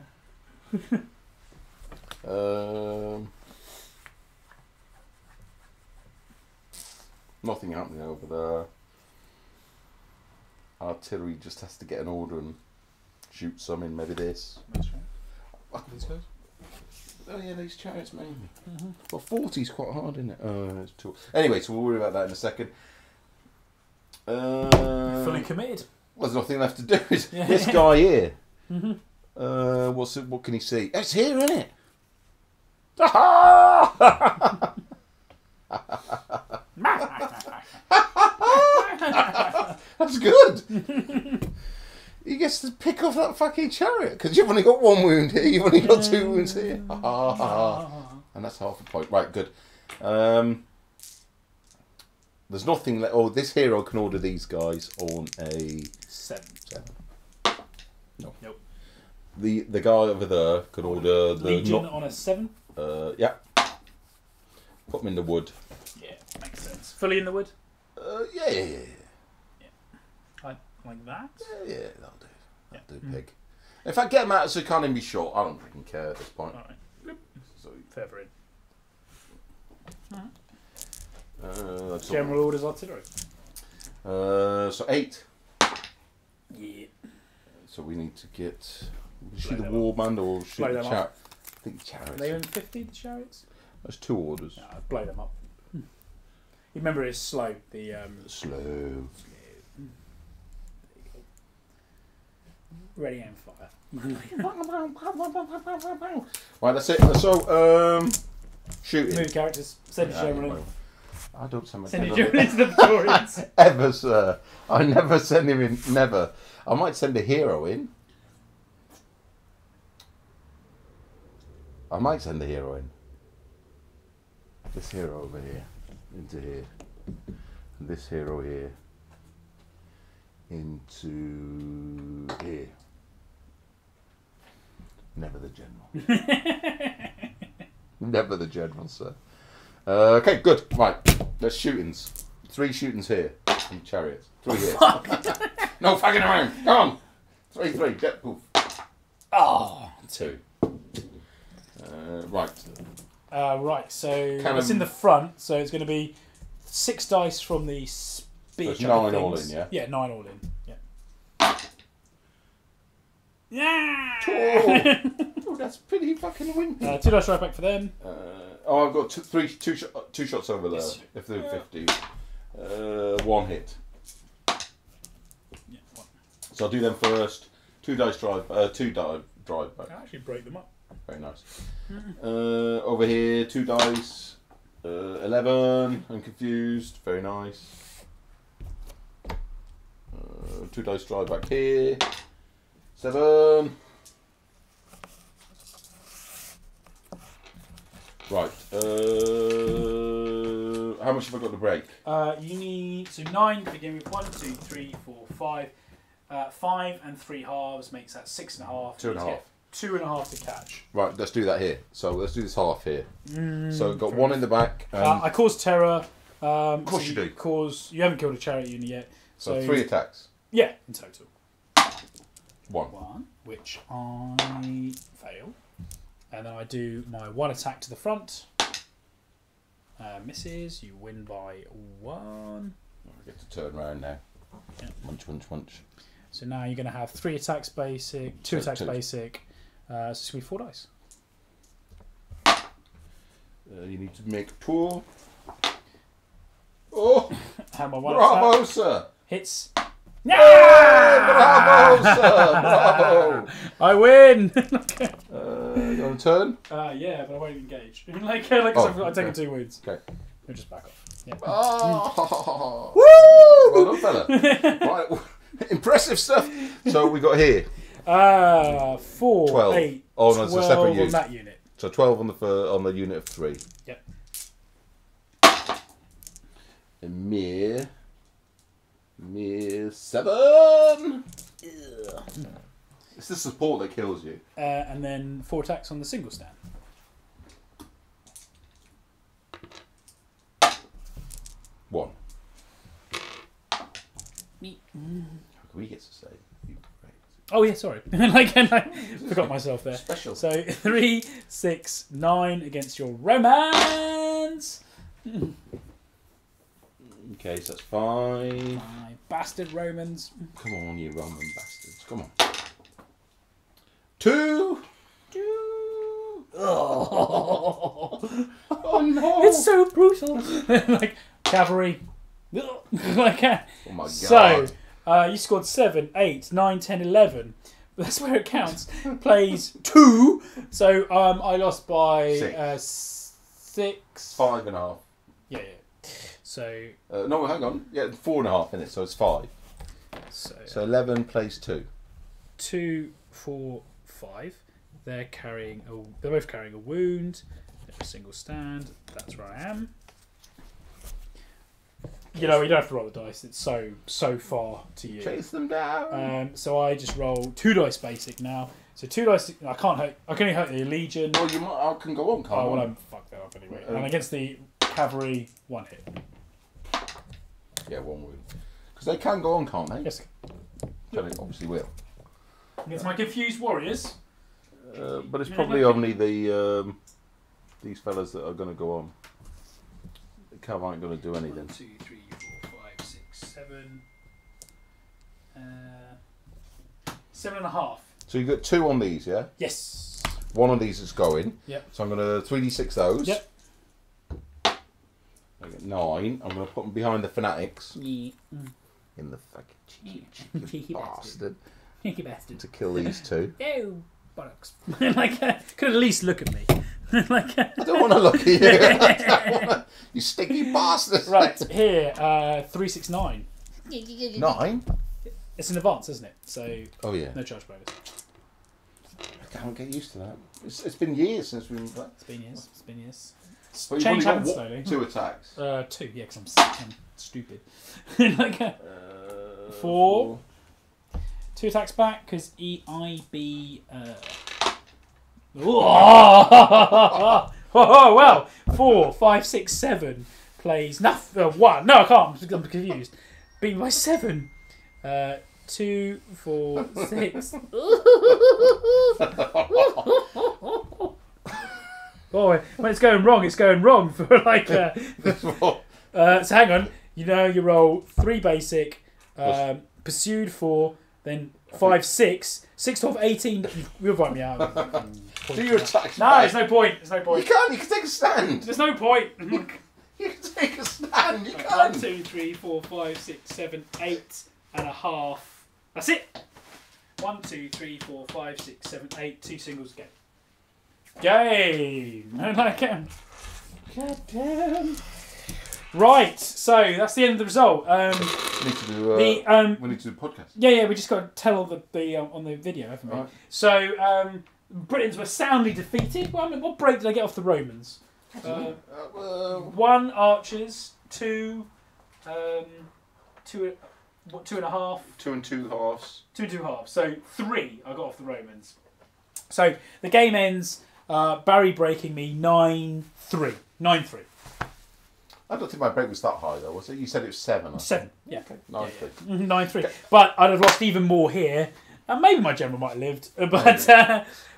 Nothing happening over there. Artillery just has to get an order and shoot some in. Maybe this. That's right. These guys? Oh yeah, these chariots mainly. Well, 40's quite hard, isn't it? It's too. Anyway, so we'll worry about that in a second. Fully committed. Well, there's nothing left to do. This guy here. What can he see? It's here, isn't it? That's good. He gets to pick off that fucking chariot because you've only got 1 wound here. You've only got 2 wounds here. And that's half a point. Right, good. There's nothing. This hero can order these guys on a 7. No. Nope. The guy over there could order the Legion on a 7. Yeah. Put them in the wood. Yeah, makes sense. Fully in the wood. Yeah. Like that. Yeah, that'll do. That'll do, pig. If I get them out so they can't even be short, I don't freaking care at this point. All right. So, Feather in. General General orders artillery. So 8. Yeah. So we need to get. Shoot the them warband or shoot Blow the them chariot. I think the chariots. Are they in 50, the chariots? There's 2 orders. No, blow them up. You remember it's slow. The Slow. ready aim fire. Right, that's it. So shooting. Move characters. Send your general in. I don't send my Send your general general into the Victorians. ever, sir. I never send him in. Never. I might send a hero in. I might send a hero in. This hero over here. Into here. And this hero here. Into here. Never the general. Never the general, sir. Okay, good. Right. There's shootings. 3 shootings here. And chariots. 3 here. No fucking around. Come on. 3. Get poof. Oh, 2. Right. Right, so Cannon. it's in the front, so it's going to be 6 dice from the speed. So it's 9 all in, yeah? Yeah, 9 all in. Yeah. Yeah. Oh, that's pretty fucking windy. 2 dice right back for them. I've got 2 shots over there. Yes. If they're 50. 1 hit. Yeah, 1. So I'll do them first. 2 dice drive. 2 drive back. I actually break them up. Very nice. Over here, 2 dice. 11. I'm confused. Very nice. 2 dice drive back here. 7. Right. How much have I got to break? You need 9 to begin with. 1, 2, 3, 4, 5. 5 and 3 halves makes that 6.5. 2.5. 2.5 to catch. Right, let's do that here. So let's do this half here. So got 1 in the back. I cause terror. Of course you do. You haven't killed a chariot unit yet. So 3 attacks. Yeah, in total. 1. Which I fail. And then I do my 1 attack to the front. Misses. You win by 1. I get to turn around now. Yeah. Munch, munch, munch. So now you're going to have 3 attacks basic, 2 attacks basic. So it's going to be 4 dice. You need to make 2. Oh! Have my 1 Bravo, attack. sir! Hits. Yeah! Bravo, sir! Bravo! I win! You want to turn? Yeah, but I won't engage. I've taken 2 wounds. Okay. You'll just back off. Yeah. Oh! Woo! Well done, fella. Right. Impressive stuff. So we got here. 4, 12. 8, Oh, no, it's a 12 separate on unit. that unit. So 12 on the unit of 3. Yep. And mere 7. It's the support that kills you. And then 4 attacks on the single stand. 1. We get to say. Oh yeah, sorry. I forgot myself there. Special. So 3, 6, 9 against your Romans. Okay, so that's 5. My bastard Romans. Come on, you Roman bastards. Come on. 2. Oh, Oh no! it's so brutal. Cavalry. Oh my god. So you scored 7, 8, 9, 10, 11. That's where it counts. Plays 2. So I lost by 6. 5.5. Yeah. So No, hang on. Yeah, 4.5 in it, so it's 5. So 11 plays 2. 2, 4, 5. They're both carrying a wound. They're a single stand. That's where I am. You know, you don't have to roll the dice. It's so far to you. Chase them down. So I just roll 2 dice basic now. So 2 dice. I can't hurt. I can only hurt the Legion. Well, you might. I can go on. Can't Oh well, I? I'm fucked that up anyway. And against the cavalry, 1 hit. Yeah, 1 wound. Because they can go on, can't they? Yes. So they obviously will. Against my confused warriors. But it's probably only the these fellas that are going to go on. The cav aren't going to do anything. 1, 2, 3, 4, 5, 6, 7. 7.5. So you got 2 on these, yeah? Yes. 1 of these is going. Yep. So I'm going to 3d6 those. Yep. I get 9. I'm going to put them behind the fanatics. Yeah. In the fucking cheeky bastard. Cheeky bastard. To kill these 2. Oh, bollocks. Could at least look at me. I don't want to look at you. I don't wanna, you sticky bastard. Right, here, 369. 9? It's in advance, isn't it? So, oh yeah. no charge bonus. I can't get used to that. It's been years since we've been playing. It's been years. It's been years. But you've Change only hands got slowly. 2 attacks. 2, yeah, because I'm stupid. 4. 2 attacks back, because EIB... Oh, well. 4, 5, 6, 7 plays... 1. No, I can't. I'm confused. Beat by 7. 2, 4, 6. Oh, when it's going wrong for like. So hang on. You know, you roll 3 basic, pursued 4, then 5, 6, 6, 12, 18. You'll write me out. Do your attacks. No, there's no point. There's no point. You can't. You can take a stand. There's no point. You can take a stand. You 1, can. 2, 3, 4, 5, 6, 7, 8.5. That's it. 1, 2, 3, 4, 5, 6, 7, 8. 2 singles. Game. God damn. Right. So that's the end of the result. We need to do. We need to do a podcast. Yeah. We just got to tell the on the video, haven't we? Right. So Britons were soundly defeated. Well, I mean, what break did they get off the Romans? 1 archers, 2, 2. What, 2.5? 2 and 2 halves. 2 and 2 halves. So 3 I got off the Romans. So the game ends. Barry breaking me 9-3. 9-3. I don't think my break was that high though, was it? You said it was 7. 7. Yeah. Okay. 9-3. 9-3. Okay. But I'd have lost even more here. Maybe my general might have lived.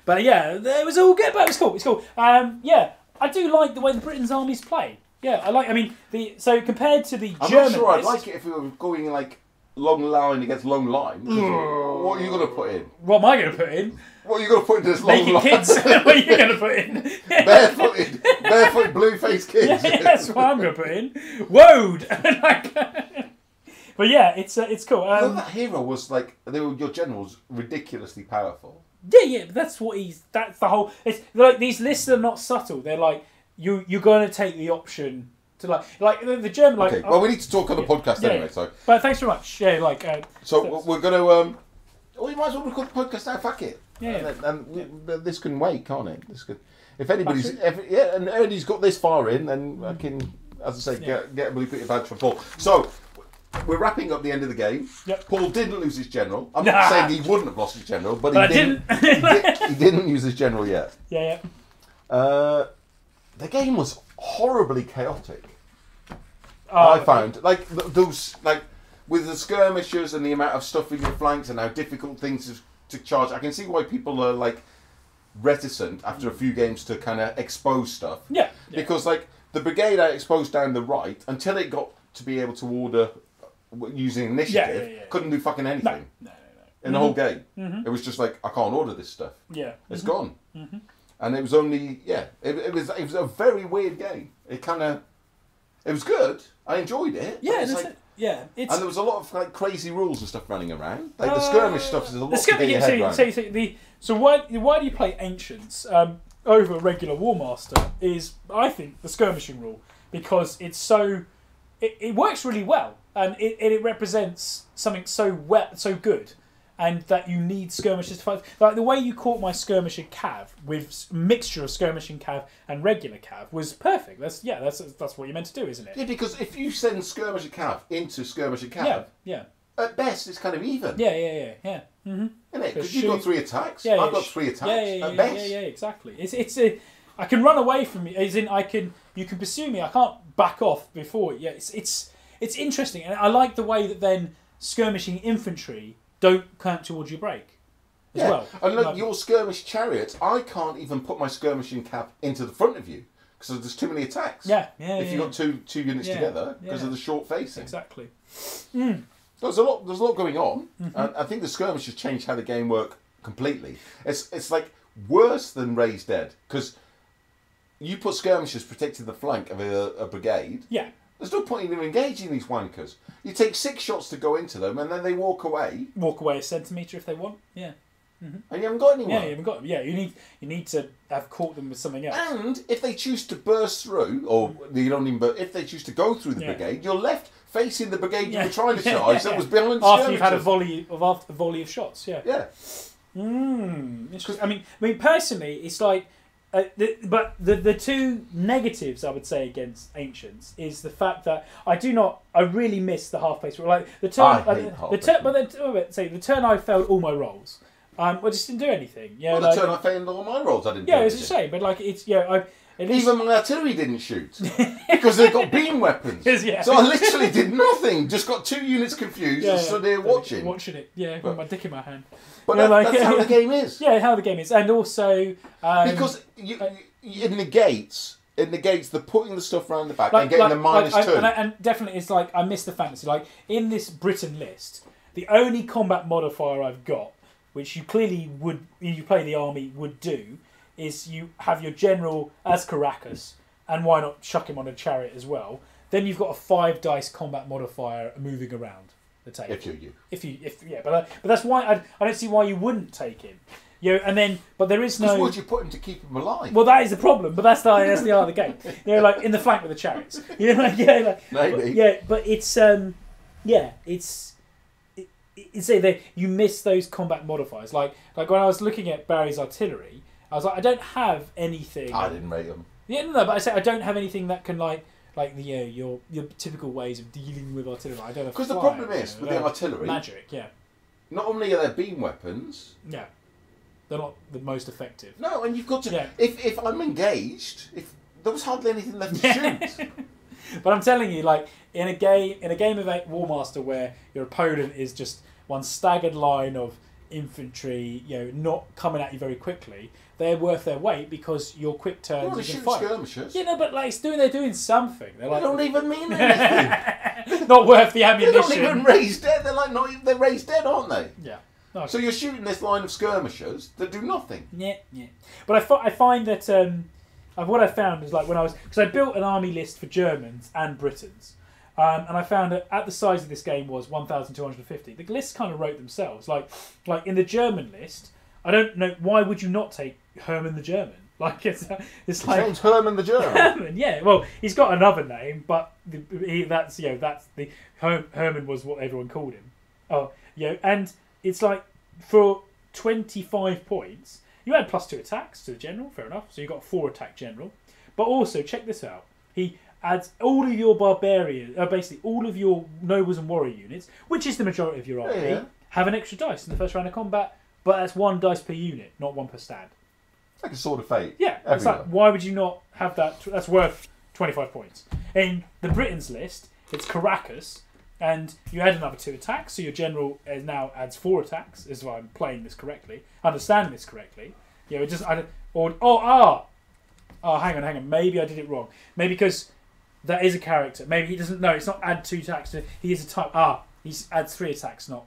But yeah, it was all good. But it was cool. It's cool. Yeah, I do like the way the Britain's armies play. Yeah, I like. I mean, so compared to the I'm German, not sure I'd like it if we were going like long line against long line. What are you going to put in? What am I going to put in? What are you going to put into this long Naked line? kids. What are you going to put in? Barefoot, blue-faced kids. Yeah, that's what I'm going to put in. Woad. But yeah, it's cool. That hero was like your general's ridiculously powerful. Yeah, but that's what that's the whole. It's like these lists are not subtle. They're like you're going to take the option to like the German like. Okay, well we need to talk on the podcast anyway. So, but thanks very much. Yeah, like. So we're going to. Well, you might as well record the podcast now. Fuck it. Yeah. And this can wait, can't it? This could. If anybody's, and Ernie's got this far in, then I can, as I say, get a blue cricket badge for Paul. So. We're wrapping up the end of the game. Yep. Paul didn't lose his general. I'm not saying he wouldn't have lost his general, but he didn't. He didn't use his general yet. Yeah. The game was horribly chaotic. I found those with the skirmishers and the amount of stuff in your flanks and how difficult things to charge. I can see why people are reticent after a few games to kind of expose stuff. Yeah. Because the brigade I exposed down the right until it got to be able to order. Using initiative, couldn't do fucking anything. No. In the whole game. Mm-hmm. It was just I can't order this stuff. Yeah. It's gone. Mm-hmm. And it was only, it was a very weird game. It was good. I enjoyed it. Yeah, and there was a lot of crazy rules and stuff running around. The skirmish stuff is a lot to get your head around. So why do you play Ancients over a regular Warmaster is, I think, the skirmishing rule. Because it's so... It works really well. And it represents something so good, and that you need skirmishers to fight. Like the way you caught my skirmisher cav with mixture of skirmishing cav and regular cav was perfect. That's what you're meant to do, isn't it? Yeah, because if you send skirmisher cav into skirmisher cav, yeah. At best it's kind of even. Yeah. Mm-hmm. Isn't it? Because you've got 3 attacks. Yeah, I've got 3 attacks. At best. Yeah, exactly. I can run away from you. As in, you can pursue me. I can't back off before. Yeah, it's interesting, and I like the way that then skirmishing infantry don't count towards your break as well. And look, your skirmish chariots, I can't even put my skirmishing cav into the front of you because there's too many attacks. If you've got two units together because of the short facing. Exactly. There's a lot going on, and I think the skirmish has changed how the game works completely. It's like worse than Raised Dead because you put skirmishers protecting the flank of a brigade. Yeah. There's no point in even engaging these wankers. You take 6 shots to go into them, and then they walk away. Walk away a centimetre if they want. Yeah. And you haven't got anyone. Yeah, you haven't got them. Yeah, you need to have caught them with something else. And if they choose to burst through, or you don't even, but if they choose to go through the brigade, you're left facing the brigade you were trying to charge that was behind the after you've had a volley of shots. Yeah. Yeah. I mean, personally, it's like. But the two negatives I would say against Ancients is the fact that I really miss the half pace rule. Like the turn, the turn I failed all my rolls. I just didn't do anything. Yeah, the turn I failed all my rolls, I didn't. Yeah, it's a shame, but like it's even my artillery didn't shoot because they got beam weapons. So I literally did nothing. Just got 2 units confused and stood there watching it. Yeah, with my dick in my hand. But that's how the game is. Yeah, how the game is, and also because it negates the putting the stuff around the back and getting the -2. And definitely, it's like I miss the fantasy. Like in this Britain list, the only combat modifier I've got, which you clearly would, if you play the army, would do, is you have your general as Caracas, and why not chuck him on a chariot as well? Then you've got a 5 dice combat modifier moving around the table. But that's why I don't see why you wouldn't take him. But there is no. Because would you put him to keep him alive? Well, that is the problem. But that's the art of the game. Like in the flank with the chariots. Maybe. But it's it's that you miss those combat modifiers. Like when I was looking at Barry's artillery, I was like, I don't have anything. I didn't rate them. Yeah, no, but I said I don't have anything that can like your typical ways of dealing with artillery. I don't have. Because the problem is with the artillery, magic. Yeah. Not only are there beam weapons. Yeah. They're not the most effective. No, and you've got to. Yeah. If I'm engaged, if there was hardly anything left to shoot. But I'm telling you, like in a game of Warmaster where your opponent is just one staggered line of infantry, not coming at you very quickly, they're worth their weight because your quick turns you can fight. Skirmishers. Yeah, no, but like they're doing something. They don't even mean anything. Not worth the ammunition. They're not even raised dead. They're raised dead, aren't they? Yeah. Okay. So you're shooting this line of skirmishers that do nothing. Yeah. But I find that what I found is like because I built an army list for Germans and Britons, and I found that at the size of this game was 1,250. The lists kind of wrote themselves. Like in the German list, I don't know why would you not take Hermann the German. Like it's like name's Hermann the German. Hermann, yeah. Well, he's got another name, but that's the Hermann was what everyone called him. Oh, and. It's like for 25 points, you had +2 attacks to the general, fair enough. So you got a 4 attack general. But also, check this out. He adds all of your barbarians, basically all of your nobles and warrior units, which is the majority of your army, have an extra dice in the first round of combat. But that's 1 dice per unit, not 1 per stand. It's like a Sword of Fate. Yeah, it's like, why would you not have that? That's worth 25 points. In the Britons list, it's Caracas. And you add another 2 attacks, so your general now adds 4 attacks. Is why I'm playing this correctly, understanding this correctly. Hang on. Maybe I did it wrong. Maybe because that is a character. Maybe he doesn't know. It's not add 2 attacks. He is a type. He adds 3 attacks, not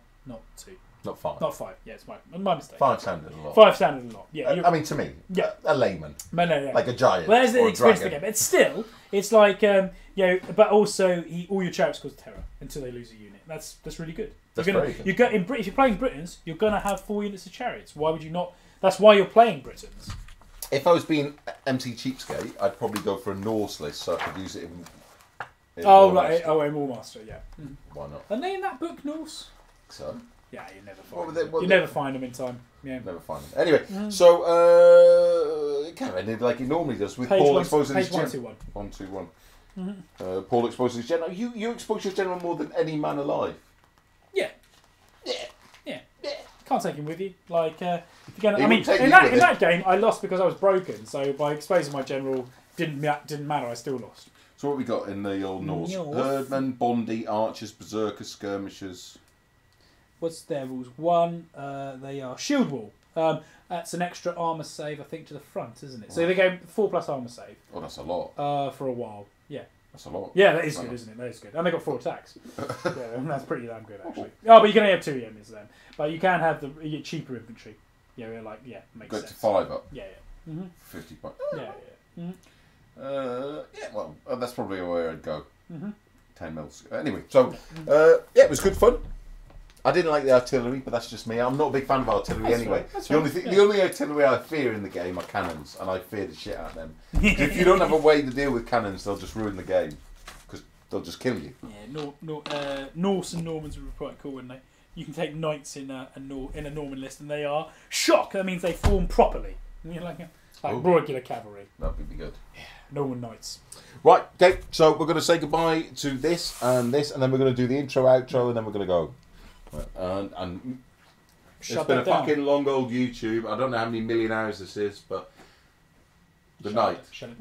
2. Not 5. Not 5. Yeah, it's my mistake. 5 sounded a lot. 5 sounded a lot. Yeah. I mean, to me, a layman. No. Like a giant. Well, there's the or experience dragon. of the game. It's still, it's like, but also all your chariots cause terror until they lose a unit. That's really good. That's very good. If you're playing Britons, you're gonna have 4 units of chariots. Why would you not? That's why you're playing Britons. If I was being MC Cheapskate, I'd probably go for a Norse list so I could use it in Warmaster. In Warmaster, yeah. Why not? Are they in that book, Norse? So. Yeah, you never What were find they- them. what You they- never find them in time. Yeah. Never find them. Anyway, so it kind of ended like it normally does with Page Paul one- exposing his page general. 121. 121. Paul exposes his general. You expose your general more than any man alive. Yeah. Yeah. Can't take him with you. Like, if you're gonna, He I mean, wouldn't take in you that with in him. that game, I lost because I was broken. So by exposing my general, didn't matter. I still lost. So what we got in the old Norse? Norse. Herdmen, Bondi, Archers, Berserkers, Skirmishers. What's their rules? One, they are shield wall. That's an extra armor save, I think, to the front, isn't it? So they go 4+ armor save. Oh, that's a lot. For a while. Yeah. That's a lot. Yeah, that is good, isn't it? That is good. And they got 4 attacks. Yeah, that's pretty damn good, actually. Oh, but you can only have 2 enemies then. But you can have you get cheaper infantry. Yeah, makes Go sense. to 5 up. Yeah, yeah. 50 points. Yeah, yeah. Yeah, well, that's probably where I'd go. 10 mils. Anyway, so, yeah, it was good fun. I didn't like the artillery, but that's just me. I'm not a big fan of artillery anyway. That's The only artillery I fear in the game are cannons, and I fear the shit out of them. 'Cause if you don't have a way to deal with cannons, they'll just ruin the game. Because they'll just kill you. Yeah, Norse and Normans were quite cool, weren't they? You can take knights in a Norman list, and they are shock. That means they form properly. You know, like regular cavalry. That would be good. Norman knights. Right, okay, so we're going to say goodbye to this, and then we're going to do the intro, outro, and then we're going to go. Right, and it's been a fucking long old YouTube. I don't know how many million hours this is, but good night. Shut it.